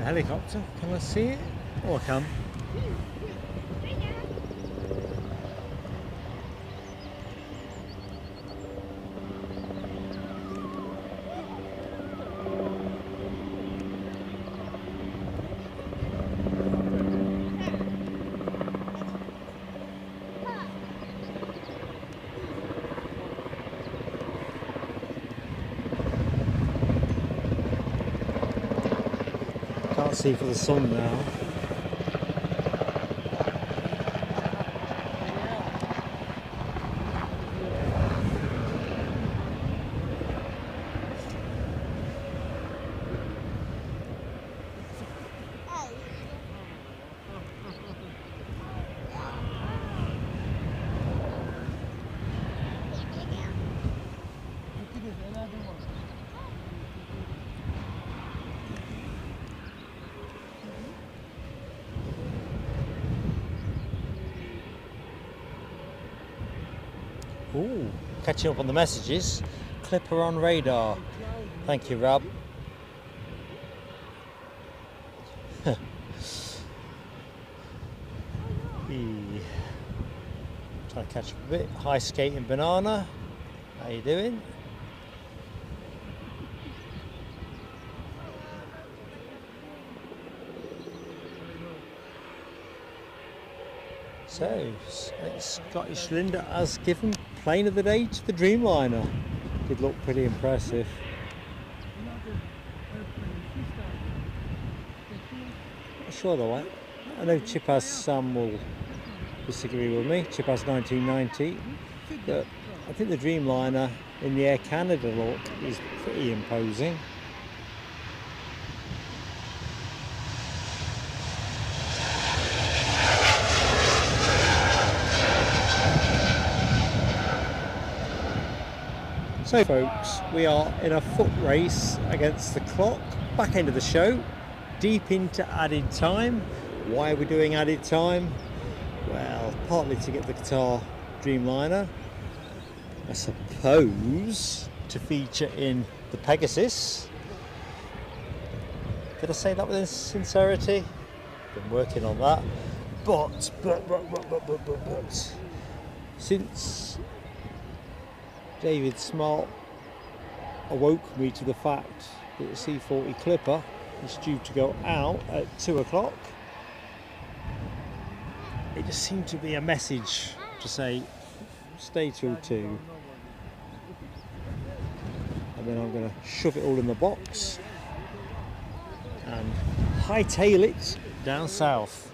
Helicopter, can I see it? Oh, I can. Can't see for the sun now. Ooh, catching up on the messages. Clipper on radar. Thank you, Rob. Trying to catch up a bit. High skating banana. How you doing? So, Scottish Linda has given plane of the day to the Dreamliner. Did look pretty impressive. Not sure though. I know Chipaz Sam will disagree with me. Chipaz 1990, but I think the Dreamliner in the Air Canada look is pretty imposing. So folks, we are in a foot race against the clock, back end of the show, deep into added time. Why are we doing added time? Well, partly to get the Qatar Dreamliner, I suppose to feature in the Pegasus. Did I say that with sincerity? Been working on that. But since David Smart awoke me to the fact that the C40 Clipper is due to go out at 2 o'clock. It just seemed to be a message to say, stay till 2. And then I'm going to shove it all in the box and hightail it down south.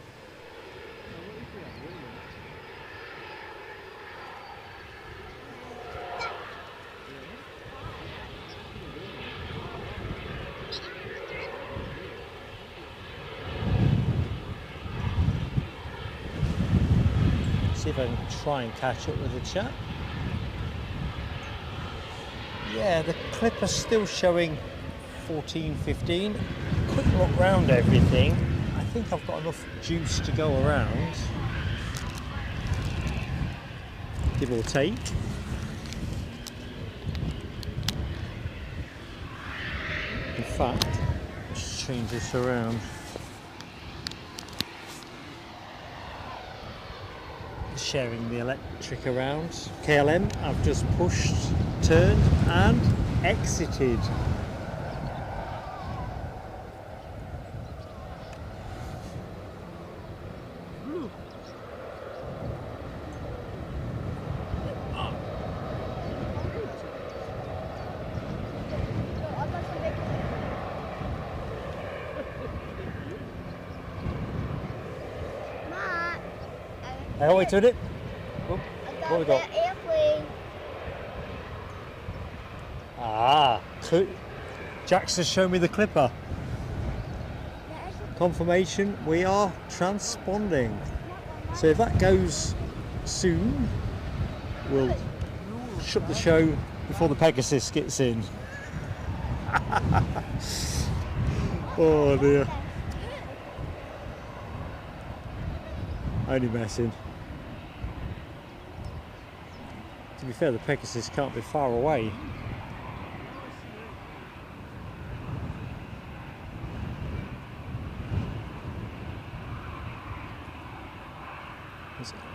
See if I can try and catch up with the chat. Yeah, the Clipper's still showing 14:15. Quick look round everything. I think I've got enough juice to go around, give or take. In fact, let's change this around. Sharing the electric around. KLM, I've just pushed, turned and exited. How we turn it? Oh, what we got? Airplane. Ah, Jax has shown me the Clipper. Confirmation, we are transponding. So if that goes soon, we'll shut the show before the Pegasus gets in. Oh dear. Only messing. To be fair, the Pegasus can't be far away.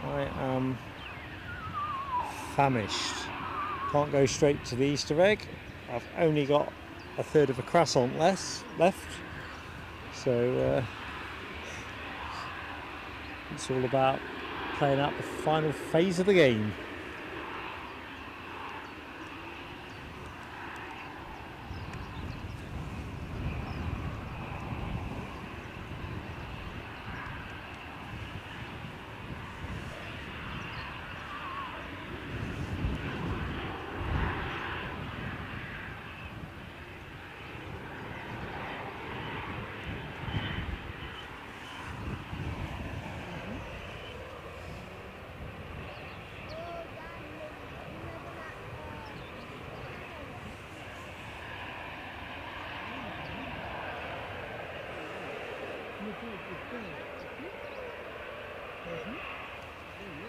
I am famished. Can't go straight to the Easter egg. I've only got a third of a croissant left. So it's all about playing out the final phase of the game.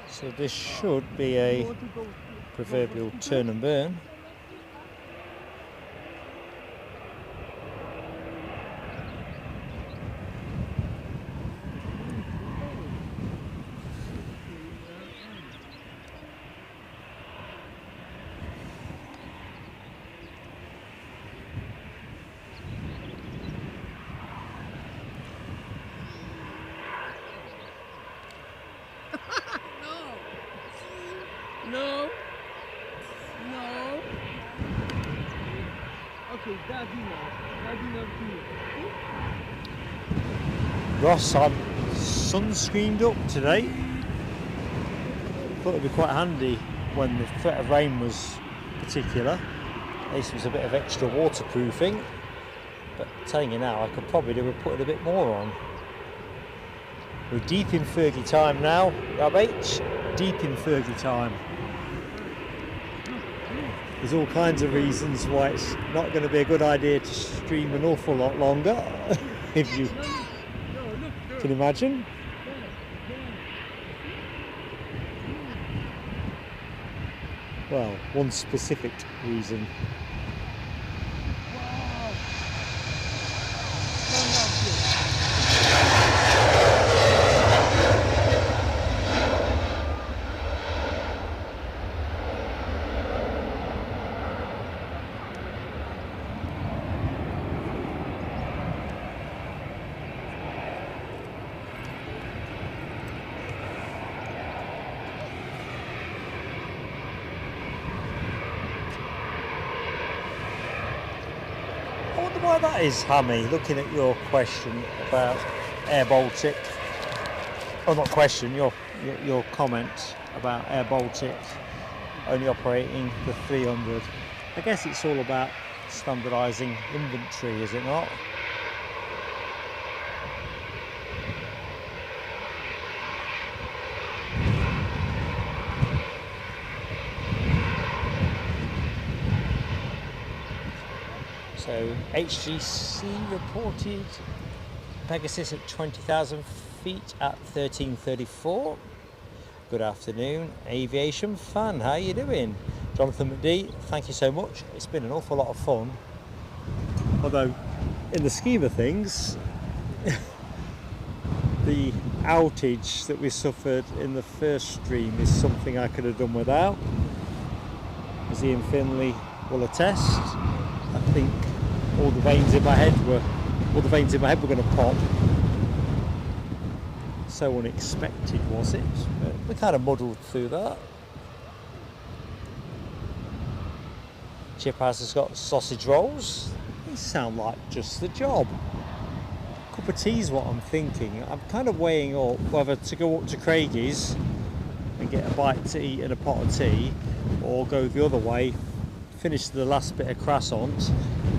So this should be a proverbial turn and burn. No. No. Okay, daddy now. Daddy now too. Ross, I'm sunscreened up today. Thought it'd be quite handy when the threat of rain was particular. At least it was a bit of extra waterproofing. But telling you now, I could probably do with putting a bit more on. We're deep in Fergie time now, Rob H. Deep in Fergie time. There's all kinds of reasons why it's not going to be a good idea to stream an awful lot longer, if you can imagine. Well, one specific reason. Why that is, Hammy, looking at your question about Air Baltic, oh not question, your comment about Air Baltic only operating the 300. I guess it's all about standardising inventory, is it not? So HGC reported Pegasus at 20,000 feet at 13:34. Good afternoon, Aviation fan. How you doing? Jonathan McD, thank you so much. It's been an awful lot of fun. Although, in the scheme of things, the outage that we suffered in the first stream is something I could have done without. As Ian Finley will attest, I think all the veins in my head were going to pop. So unexpected was it? But we kind of muddled through that. Chip House has got sausage rolls. These sound like just the job. Cup of tea is what I'm thinking. I'm kind of weighing up whether to go up to Craigie's and get a bite to eat and a pot of tea, or go the other way, finish the last bit of croissant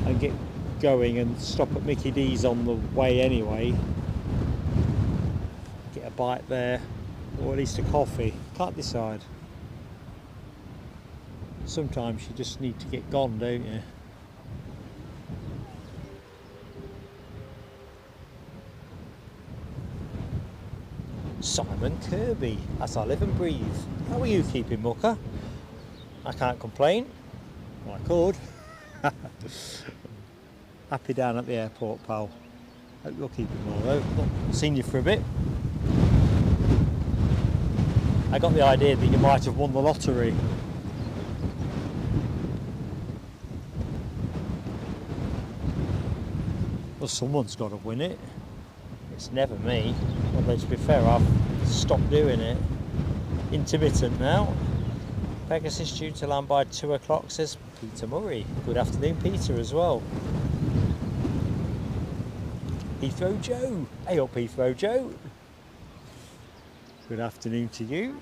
and get going and stop at Mickey D's on the way anyway. Get a bite there, or at least a coffee. Can't decide. Sometimes you just need to get gone, don't you? Simon Kirby, as I live and breathe. How are you keeping, Mucker? I can't complain. Well, I could. Happy down at the airport, pal. Hope you're keeping well though. Not seen you for a bit. I got the idea that you might have won the lottery. Well, someone's got to win it. It's never me. Although to be fair, I've stopped doing it. Intermittent now. Pegasus due to land by 2 o'clock, says Peter Murray. Good afternoon, Peter, as well. Heathrow Joe. Hey up, Heathrow Joe. Good afternoon to you.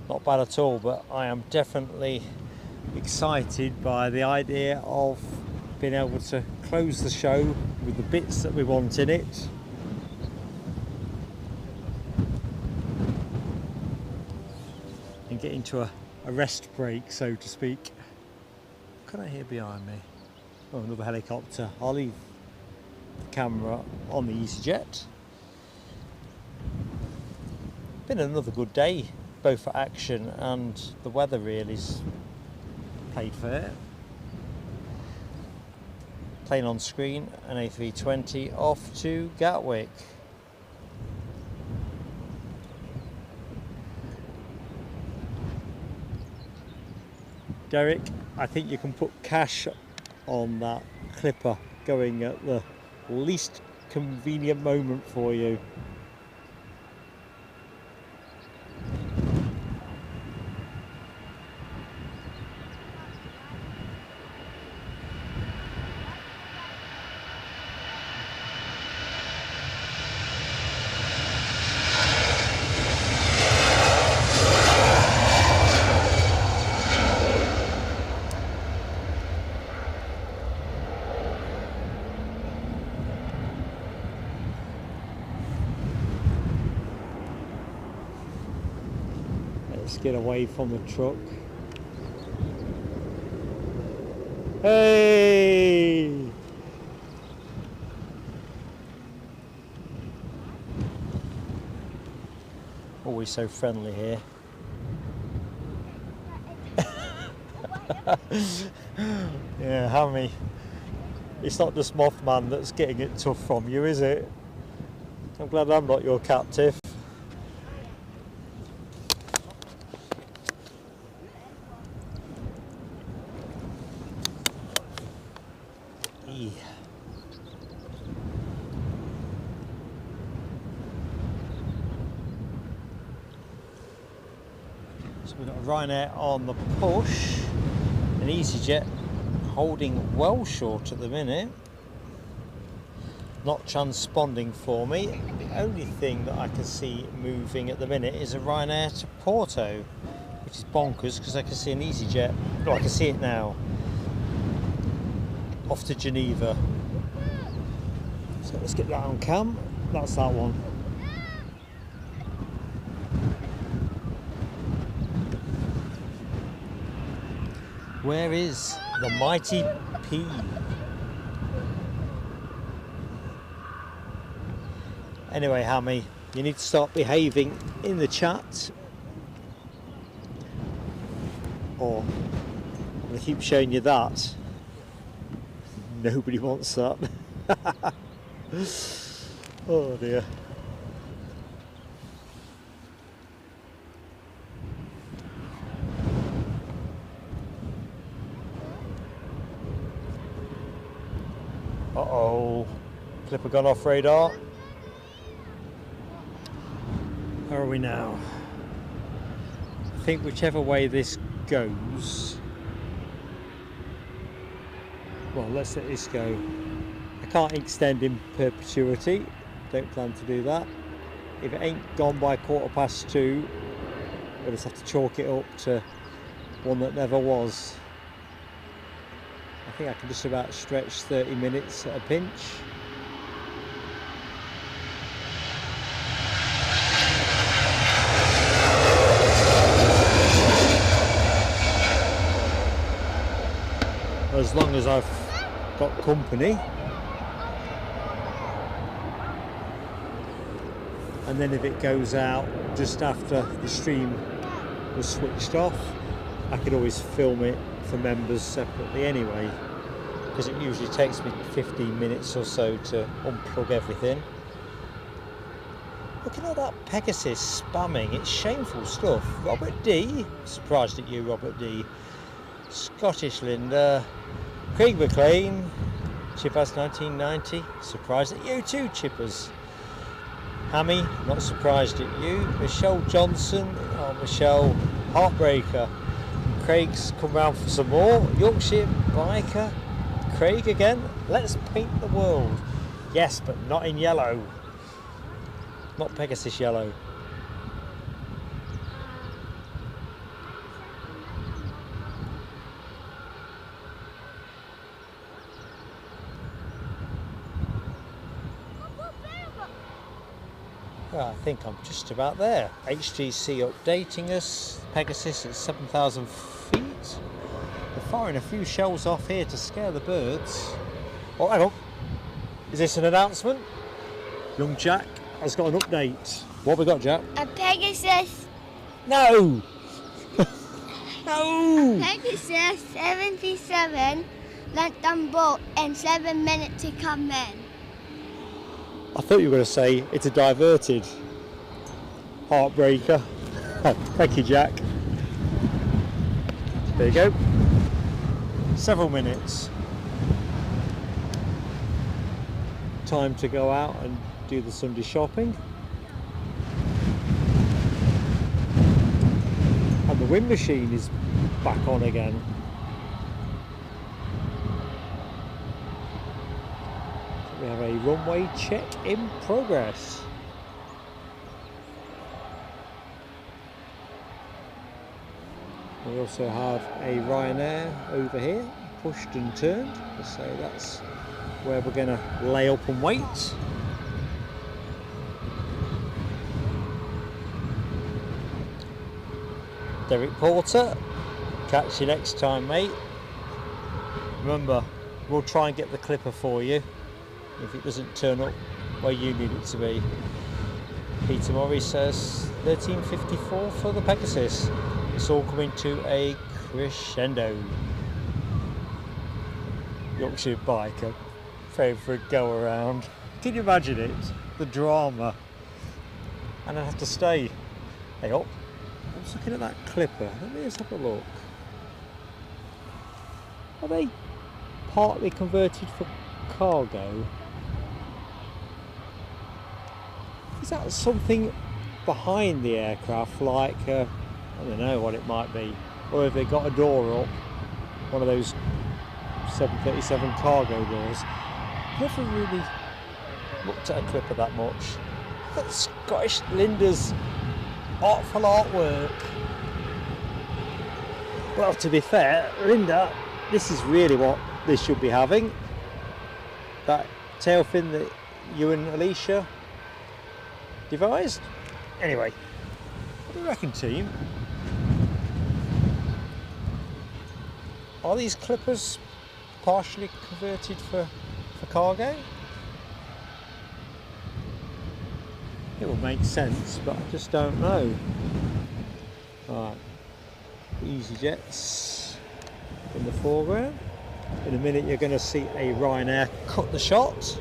Not bad at all, but I am definitely excited by the idea of being able to close the show with the bits that we want in it. And get into a rest break, so to speak. What can I hear behind me? Oh, another helicopter. I'll leave the camera on the EasyJet. Been another good day, both for action and the weather really's played fair. Plane on screen, an A320 off to Gatwick. Derek, I think you can put cash on that clipper going at the least convenient moment for you. Let's get away from the truck. Hey! Always so friendly here. Yeah, Hammy. It's not just Mothman that's getting it tough from you, is it? I'm glad I'm not your captive. So we've got Ryanair on the push, and EasyJet holding well short at the minute. Not transponding for me. The only thing that I can see moving at the minute is a Ryanair to Porto, which is bonkers because I can see an EasyJet. Oh, I can see it now. Off to Geneva. So let's get that on cam. That's that one. Where is the mighty P? Anyway, Hammy, you need to start behaving in the chat, or I'm going to keep showing you that. Nobody wants that. Oh dear. Uh-oh. Clipper gone off radar. Where are we now? I think whichever way this goes. Well, let's let this go. I can't extend in perpetuity. Don't plan to do that. If it ain't gone by 2:15, we'll just have to chalk it up to one that never was. I think I can just about stretch 30 minutes at a pinch. As long as I've got company. And then if it goes out just after the stream was switched off, I could always film it for members separately anyway, because it usually takes me 15 minutes or so to unplug everything. Look at all that Pegasus spamming, it's shameful stuff. Robert D, surprised at you, Robert D. Scottish Linda, Craig McLean, Chippers 1990, surprised at you too, Chippers. Hammy, not surprised at you. Michelle Johnson, oh Michelle, heartbreaker. Craig's come round for some more. Yorkshire biker, Craig again. Let's paint the world. Yes, but not in yellow. Not Pegasus yellow. Well, I think I'm just about there. HTC updating us. Pegasus at 7,000 feet. They're firing a few shells off here to scare the birds. Oh, hang on. Is this an announcement? Young Jack has got an update. What have we got, Jack? A Pegasus. No! No! Pegasus 737 landed on board in 7 minutes to come in. I thought you were going to say it's a diverted. Heartbreaker. Thank you, Jack. There you go. Several minutes. Time to go out and do the Sunday shopping. And the wind machine is back on again. We have a runway check in progress. We also have a Ryanair over here, pushed and turned, so that's where we're going to lay up and wait. Derek Porter, catch you next time, mate. Remember, we'll try and get the clipper for you if it doesn't turn up where you need it to be. Peter Murray says 13.54 for the Pegasus. It's all coming to a crescendo. Yorkshire biker, favourite go around. Can you imagine it? The drama. And I have to stay. Hey up. I was looking at that clipper. Let me just have a look. Are they partly converted for cargo? Is that something behind the aircraft, like I don't know what it might be, or have they got a door up, one of those 737 cargo doors? Never really looked at a clipper that much. That Scottish Linda's artful artwork. Well, to be fair, Linda, this is really what they should be having. That tail fin that you and Alicia devised. Anyway, what do you reckon, team? Are these clippers partially converted for cargo? It would make sense, but I just don't know. Right, EasyJets in the foreground. In a minute you're going to see a Ryanair cut the shot.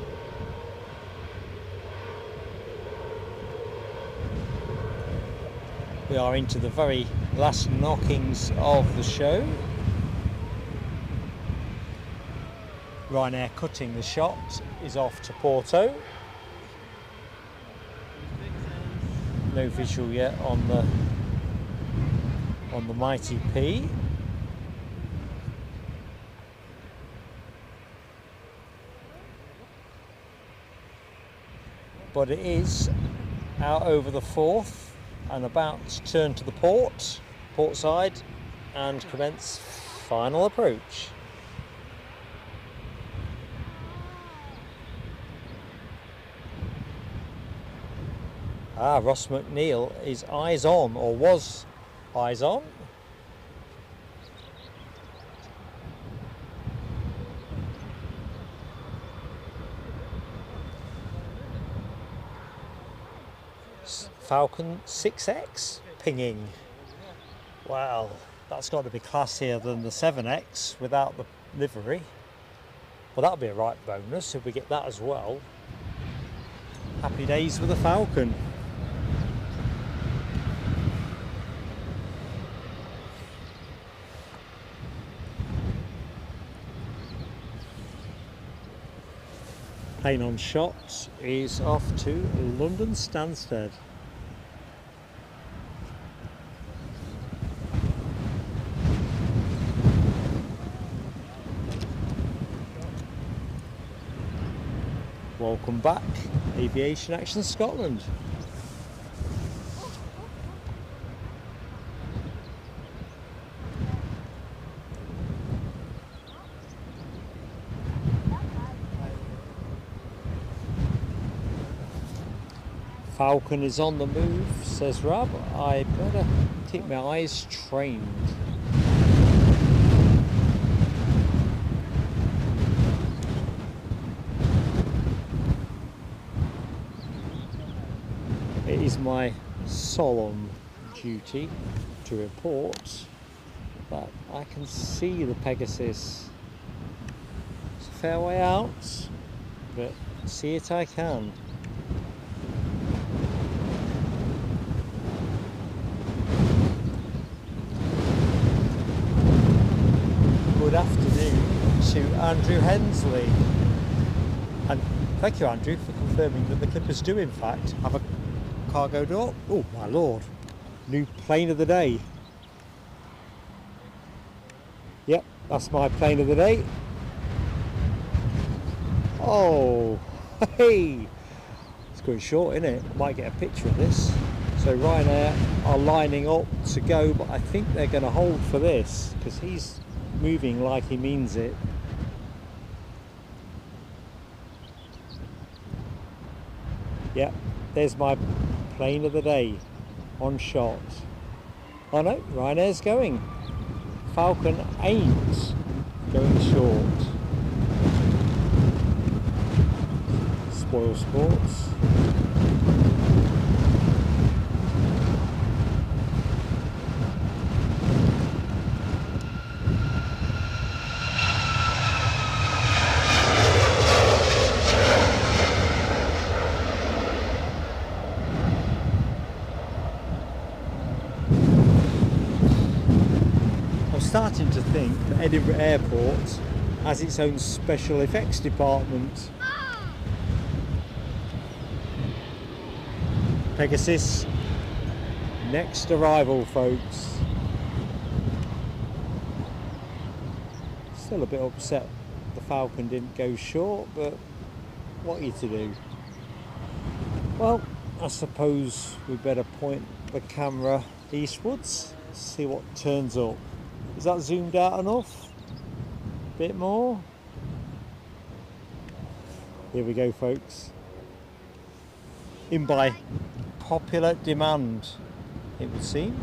We are into the very last knockings of the show. Ryanair cutting the shot is off to Porto. No visual yet on the mighty P. But it is out over the Forth and about to turn to the port side and commence final approach. Ross McNeil is eyes on, or was eyes on. Falcon 6X pinging. Wow, that's got to be classier than the 7X without the livery. Well, that'll be a right bonus if we get that as well. Happy days with the Falcon. Plane on shot is off to London Stansted. Welcome back, Aviation Action Scotland. Falcon is on the move, says Rob. I better keep my eyes trained. my solemn duty to report that I can see the Pegasus. It's a fair way out, but see it I can. Good afternoon to Andrew Hensley. And thank you, Andrew, for confirming that the Clippers do in fact have a cargo door. Oh my lord, new plane of the day. Yep, that's my plane of the day. Oh, hey, it's going short, isn't it? I might get a picture of this. So Ryanair are lining up to go, but I think they're going to hold for this because he's moving like he means it. Yep, there's my plane of the day on shot. Oh no, Ryanair's going. Falcon ain't going short. Spoil sports. Starting to think that Edinburgh Airport has its own special effects department. Pegasus, next arrival, folks. Still a bit upset the Falcon didn't go short, but what are you to do? Well, I suppose we better point the camera eastwards, see what turns up. Is that zoomed out enough? Bit more? Here we go, folks. In by popular demand, it would seem.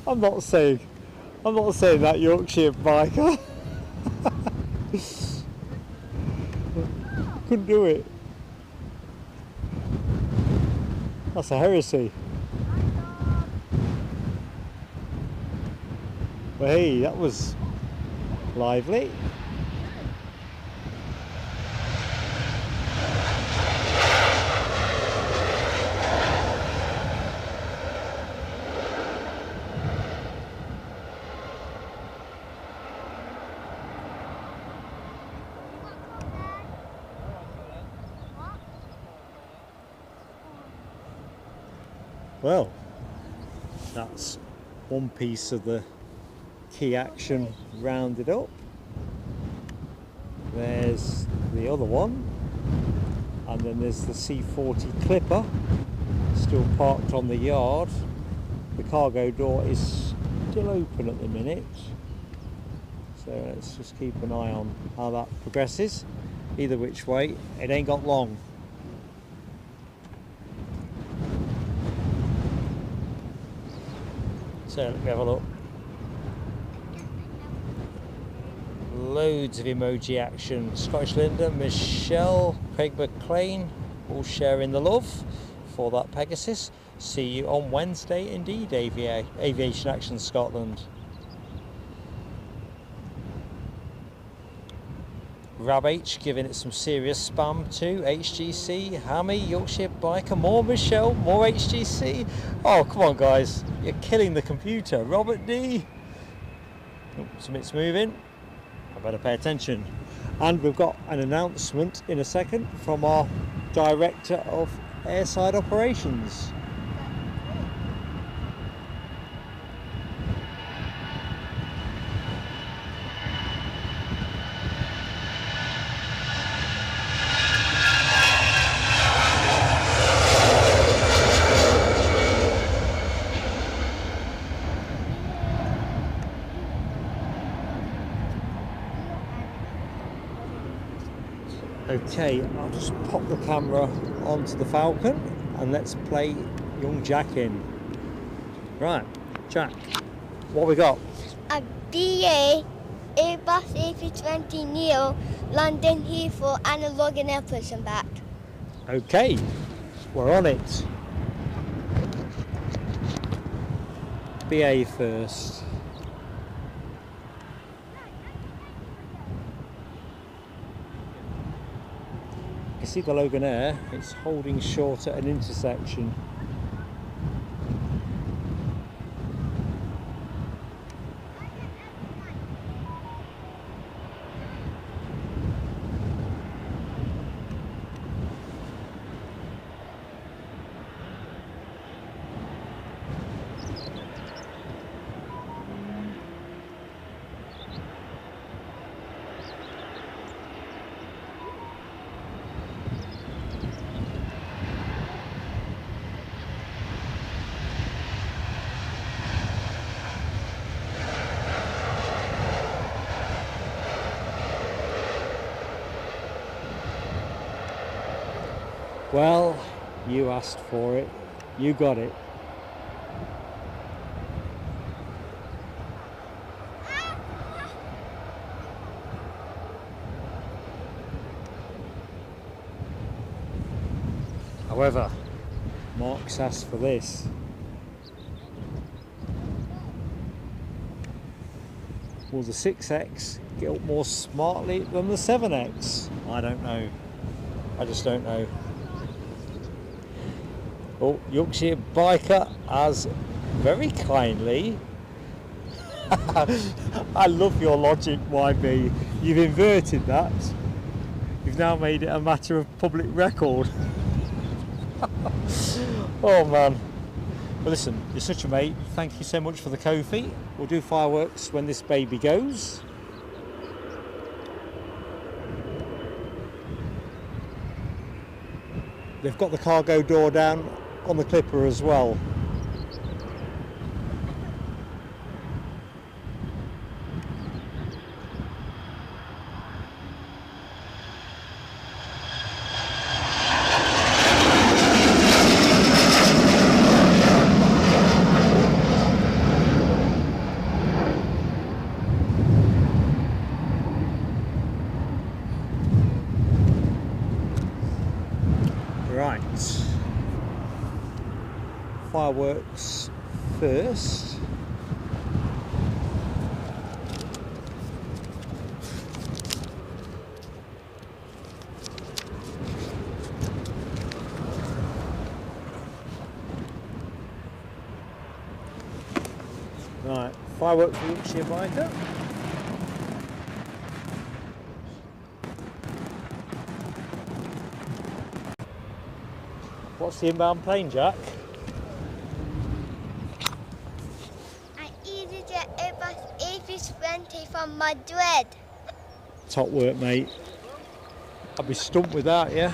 I'm not saying that, Yorkshire biker. Couldn't do it. That's a heresy. Well, hey, that was lively. Well, that's one piece of the key action rounded up. There's the other one, and then there's the C40 Clipper still parked on the yard. The cargo door is still open at the minute, so let's just keep an eye on how that progresses. Either which way, it ain't got long. So let me have a look. Loads of emoji action. Scottish Linda, Michelle, Craig McLean, all sharing the love for that Pegasus. See you on Wednesday, indeed, Aviation Action Scotland. Rab H giving it some serious spam too. HGC, Hammy, Yorkshire Biker, more Michelle, more HGC. Oh, come on, guys. You're killing the computer. Robert D. Oh, something's moving. I better pay attention. And we've got an announcement in a second from our Director of Airside Operations. Okay, I'll just pop the camera onto the Falcon and let's play young Jack in. Right, Jack, what we got? A BA Airbus A320neo London Heathrow and a Logan Airport and back. Okay, we're on it. BA first. You can see the Logan Air, it's holding short at an intersection. Well, you asked for it, you got it. However, Mark's asked for this. Will the 6X get up more smartly than the 7X? I don't know. I just don't know. Oh, Yorkshire Biker has very kindly. I love your logic, YB. You've inverted that. You've now made it a matter of public record. Oh man. Well listen, you're such a mate. Thank you so much for the Kofi. We'll do fireworks when this baby goes. They've got the cargo door down on the Clipper as well. Right. Fireworks first. Right, fireworks for Yorkshire Biker. What's the inbound plane, Jack? An EasyJet Airbus A320 from Madrid. Top work, mate. I'd be stumped without you.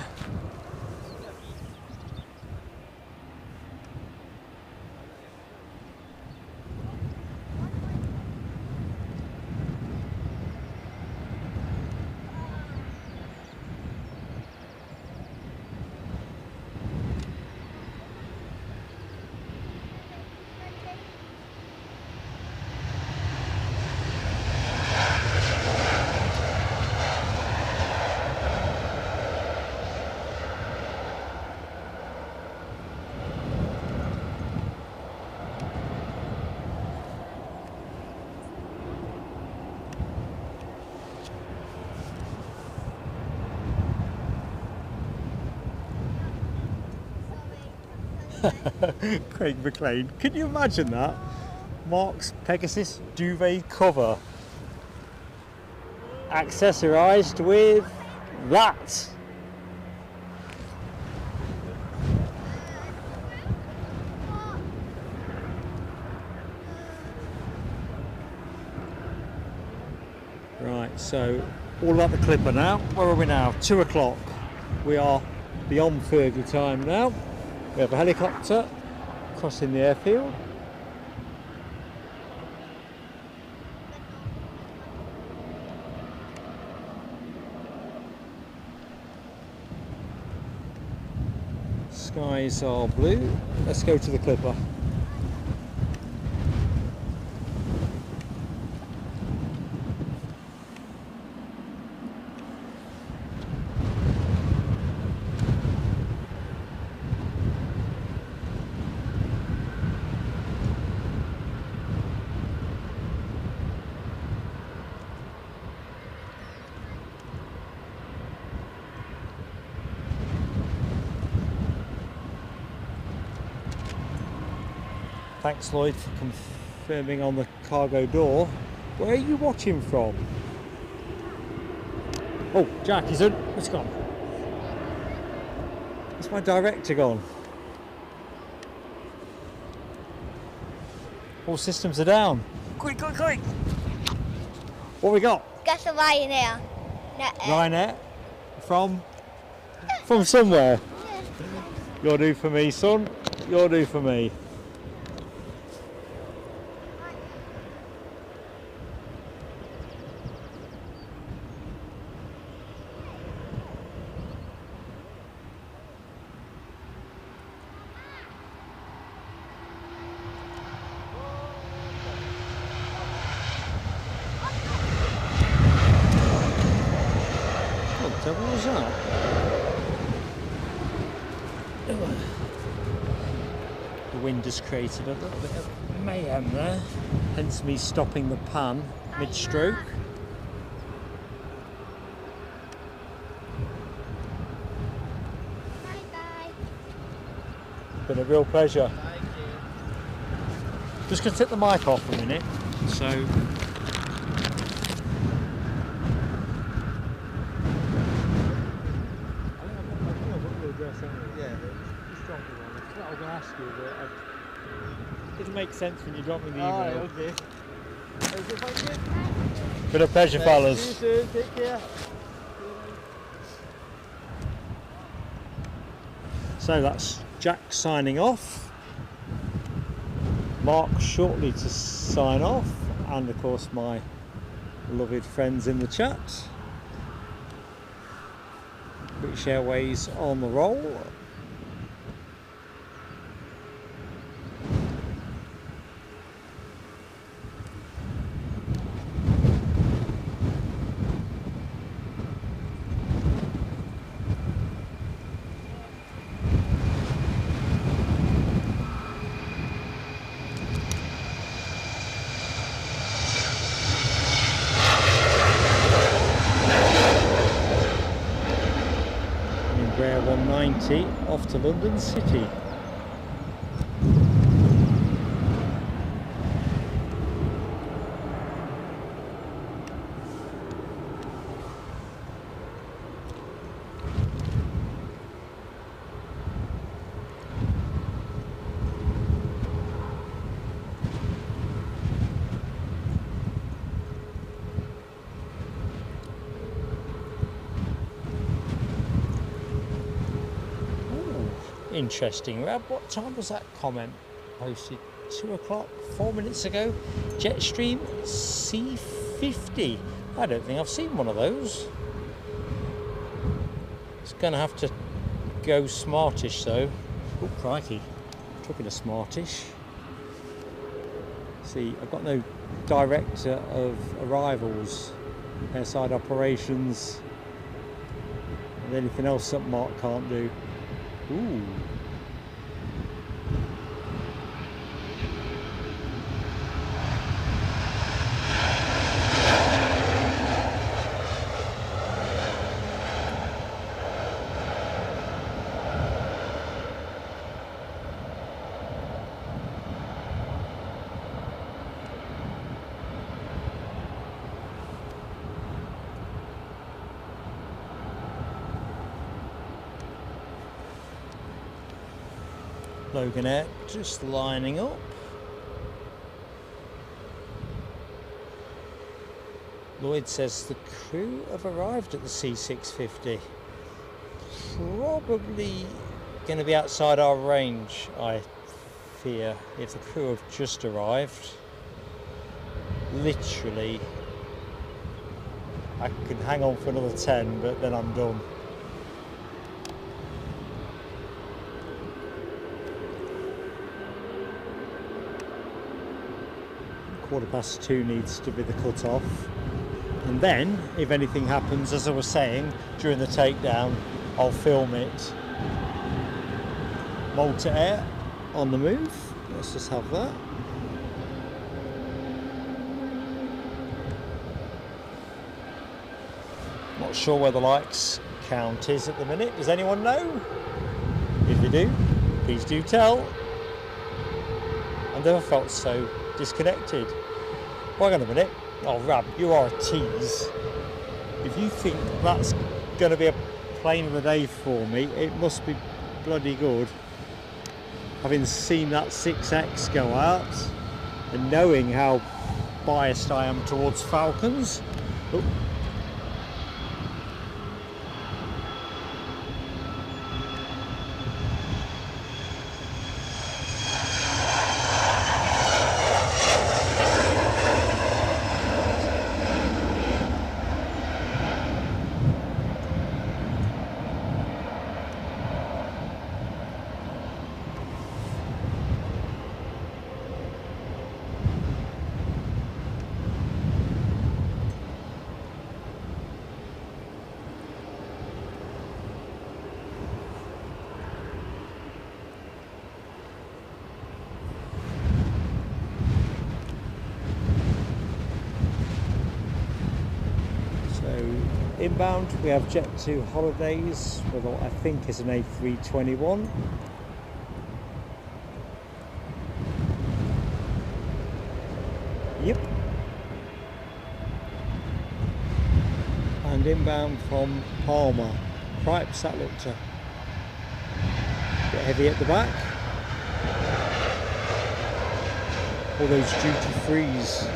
Craig McLean, can you imagine that? Mark's Pegasus duvet cover accessorised with that. Right, so all about the Clipper now. Where are we now? 2 o'clock. We are beyond Fergie time now. We have a helicopter crossing the airfield. Skies are blue. Let's go to the Clipper. Thanks Lloyd for confirming on the cargo door. Where are you watching from? Oh, Jack, he's gone. Where's my director gone? All systems are down. Quick, quick, quick! What we got? That's a Ryanair. Ryanair? From somewhere? You'll do for me, son. You'll do for me. What was that? The wind has created a little bit of mayhem there, hence me stopping the pan mid-stroke. Bye-bye. Been a real pleasure. Thank you. Just going to take the mic off for a minute. So. It doesn't make sense when you drop me the email. Alright, okay. Thank you. Been a pleasure, fellas. See you soon. Take care. So that's Jack signing off. Mark shortly to sign off, and of course my beloved friends in the chat. British Airways on the roll. Rare 190 off to London City. Interesting. Rab, what time was that comment posted? 2 o'clock, 4 minutes ago. Jetstream C50. I don't think I've seen one of those. It's going to have to go smartish though. Oh, crikey. Talking of smartish. See, I've got no director of arrivals, airside operations, and anything else that Mark can't do. Ooh. Logan Air just lining up. Lloyd says the crew have arrived at the C650. Probably going to be outside our range, I fear, if the crew have just arrived. Literally, I can hang on for another 10, but then I'm done. (2:15) needs to be the cut-off, and then if anything happens, as I was saying during the takedown, I'll film it. Malta Air on the move. Let's just have that. Not sure where the likes count is at the minute. Does anyone know? If you do, please do tell. I'm never felt so disconnected. Hang on a minute. Oh, Rab, you are a tease. If you think that's going to be a plane of the day for me, it must be bloody good. Having seen that 6X go out and knowing how biased I am towards Falcons. Oh. Inbound, we have Jet2 Holidays with what I think is an A321. Yep. And inbound from Palma. Cripes, that looked a bit heavy at the back. All those duty frees.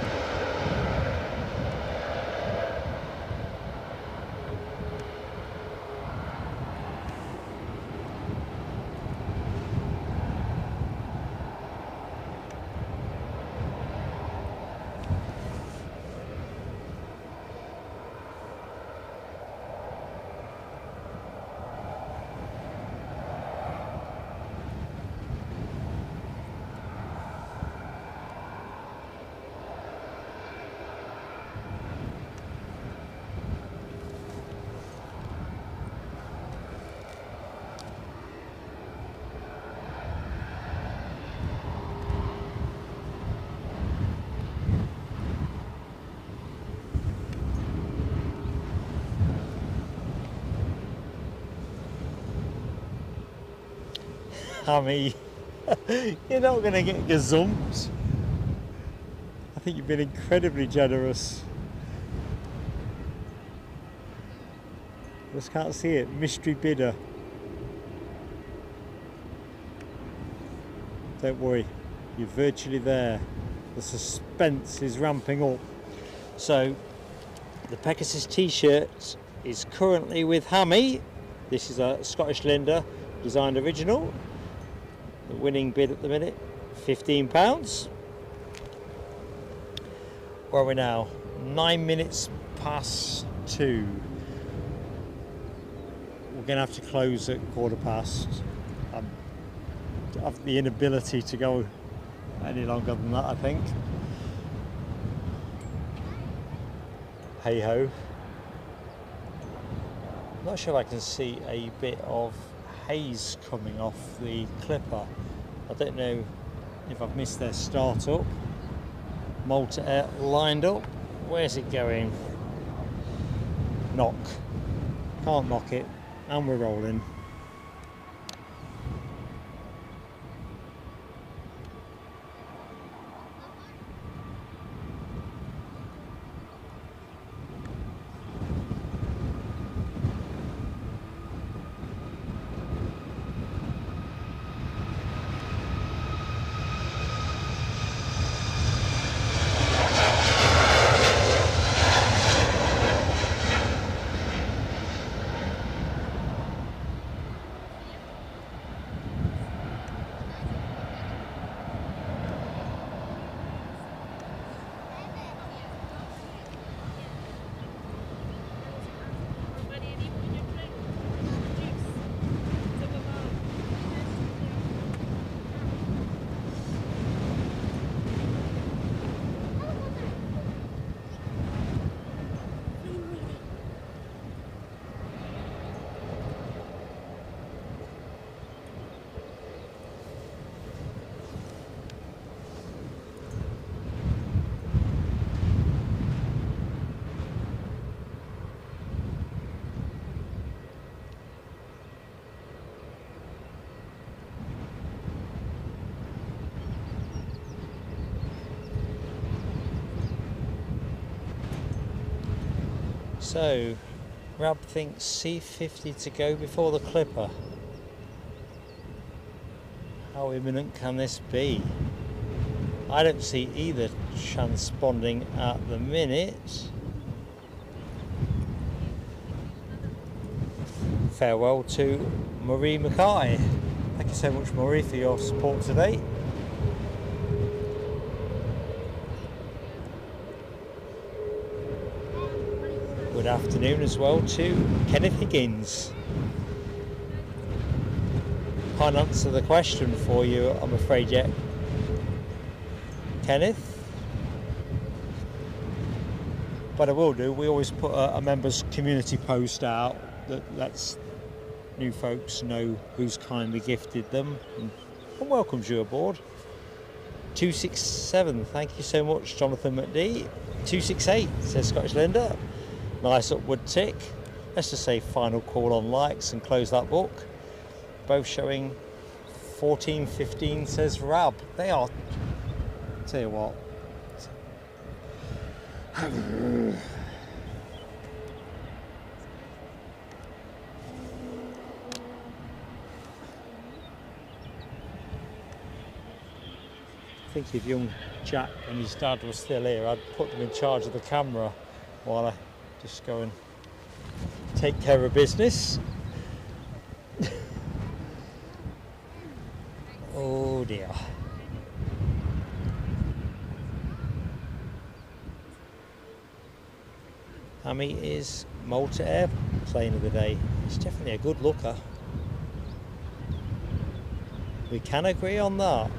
Hammy, you're not going to get gazumped. I think you've been incredibly generous. Just can't see it. Mystery bidder. Don't worry, you're virtually there. The suspense is ramping up. So, the Pegasus t-shirt is currently with Hammy. This is a Scottish Linda designed original. The winning bid at the minute, £15. Where are we now? 9 minutes past 2. We're going to have to close at 1:15. I have the inability to go any longer than that, I think. Hey ho. I'm not sure if I can see a bit of haze coming off the clipper. I don't know if I've missed their start up. Malta Air lined up. Where's it going? Knock. Can't knock it. And we're rolling. So, Rab thinks C50 to go before the Clipper. How imminent can this be? I don't see either transponding at the minute. Farewell to Marie Mackay. Thank you so much, Marie, for your support today. Good afternoon as well to Kenneth Higgins. Can't answer the question for you, I'm afraid, yet, Kenneth. But I will do. We always put a members community post out that lets new folks know who's kindly gifted them and welcomes you aboard. 267, thank you so much, Jonathan McD. 268, says Scottish Linda. Nice upward tick. Let's just say final call on likes and close that book. Both showing 14-15, says Rab. They are, tell you what. I think if young Jack and his dad were still here, I'd put them in charge of the camera while I just go and take care of business. Oh dear. Hammy is Malta airplane of the day. It's definitely a good looker. We can agree on that.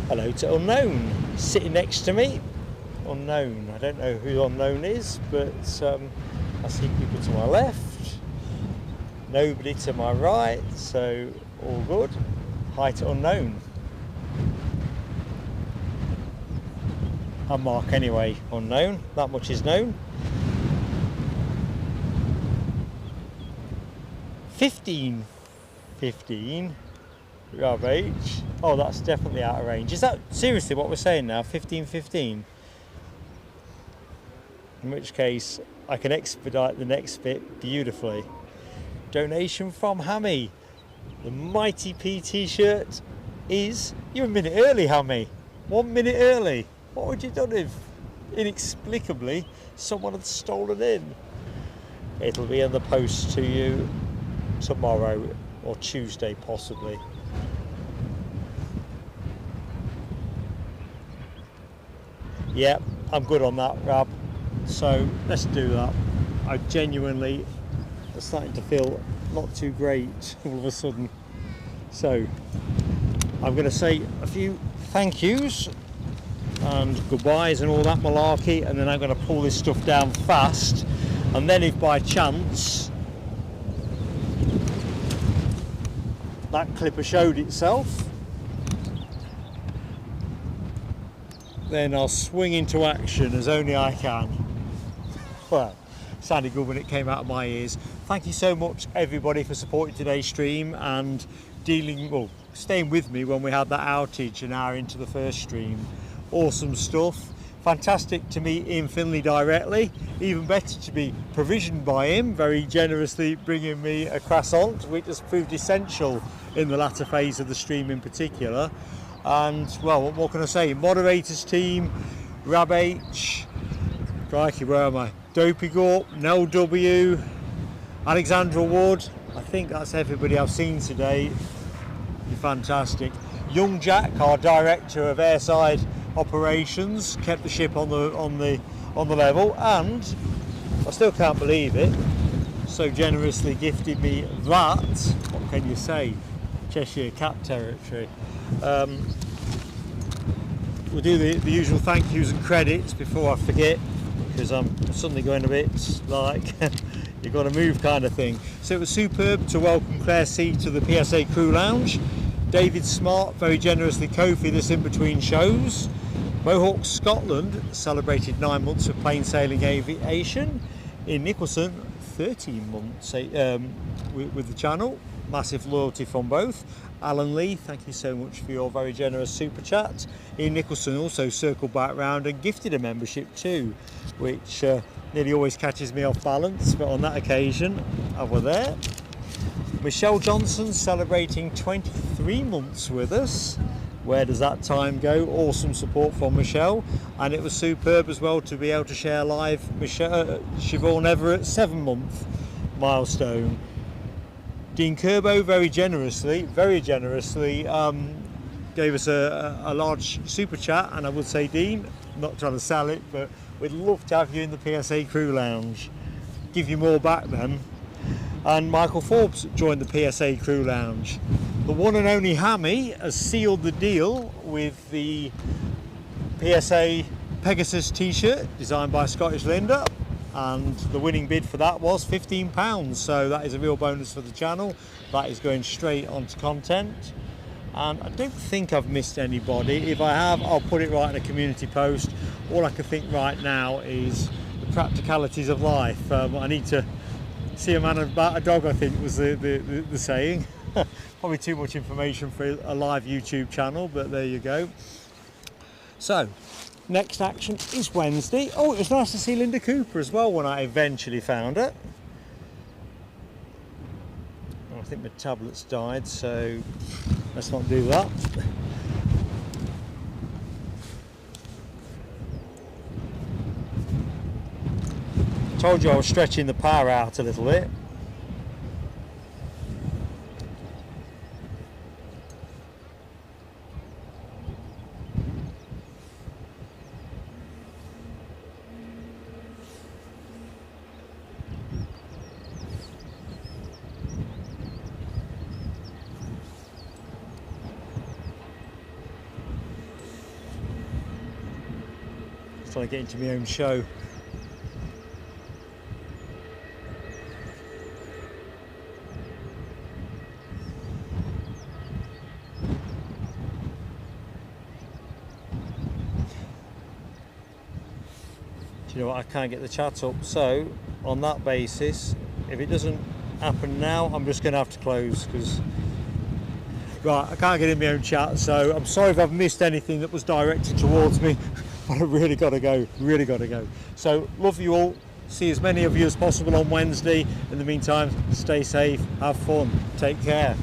Hello to Unknown, sitting next to me. Unknown, I don't know who Unknown is, but I see people to my left, nobody to my right, so all good. Hi to Unknown. I'm Mark anyway, Unknown, that much is known. 15, Rob H. Oh, that's definitely out of range. Is that seriously what we're saying now? 15-15? In which case, I can expedite the next bit beautifully. Donation from Hammy. The Mighty P t-shirt is... You're a minute early, Hammy. 1 minute early. What would you done if, inexplicably, someone had stolen in? It'll be in the post to you tomorrow or Tuesday, possibly. Yeah, I'm good on that, Rab. So let's do that. I genuinely am starting to feel not too great all of a sudden. So I'm going to say a few thank yous and goodbyes and all that malarkey, and then I'm going to pull this stuff down fast. And then if by chance that clipper showed itself, then I'll swing into action as only I can. Well, sounded good when it came out of my ears. Thank you so much, everybody, for supporting today's stream and staying with me when we had that outage an hour into the first stream. Awesome stuff. Fantastic to meet Ian Finley directly. Even better to be provisioned by him, very generously bringing me a croissant, which has proved essential in the latter phase of the stream in particular. And, well, what more can I say? Moderators team, Rab H, crikey, where am I? Dopey Gorp, Nell W, Alexandra Wood. I think that's everybody I've seen today. You're fantastic. Young Jack, our director of airside operations, kept the ship on the level, and I still can't believe it, so generously gifted me that. What can you say? Cheshire Cat territory. We'll do the usual thank yous and credits before I forget, because I'm suddenly going a bit like you've got to move kind of thing. So it was superb to welcome Claire C to the PSA Crew Lounge. David Smart very generously co-fed us in between shows. Mohawk Scotland celebrated 9 months of plain sailing aviation. In Nicholson, 13 months with the channel. Massive loyalty from both. Alan Lee, thank you so much for your very generous super chat. Ian Nicholson also circled back round and gifted a membership too, which nearly always catches me off balance, but on that occasion I was there. Michelle Johnson celebrating 23 months with us. Where does that time go? Awesome support from Michelle, and it was superb as well to be able to share live Siobhan Everett's 7-month milestone. Dean Kerbo very generously gave us a large super chat, and I would say, Dean, not trying to sell it, but we'd love to have you in the PSA crew lounge. Give you more back then. And Michael Forbes joined the PSA crew lounge. The one and only Hammy has sealed the deal with the PSA Pegasus t-shirt designed by Scottish Linda, and the winning bid for that was £15, so that is a real bonus for the channel. That is going straight onto content, and I don't think I've missed anybody. If I have, I'll put it right in a community post. All I can think right now is the practicalities of life. I need to see a man about a dog, I think was the saying. Probably too much information for a live YouTube channel, but there you go. So, next action is Wednesday. Oh, it was nice to see Linda Cooper as well when I eventually found her. Oh, I think my tablet's died, so let's not do that. Told you I was stretching the power out a little bit. Trying to get into my own show. You know what, I can't get the chat up, so on that basis, if it doesn't happen now, I'm just going to have to close, because right, I can't get in my own chat. So I'm sorry if I've missed anything that was directed towards me, but I really got to go. So love you all, see as many of you as possible on Wednesday. In the meantime, stay safe, have fun, take care.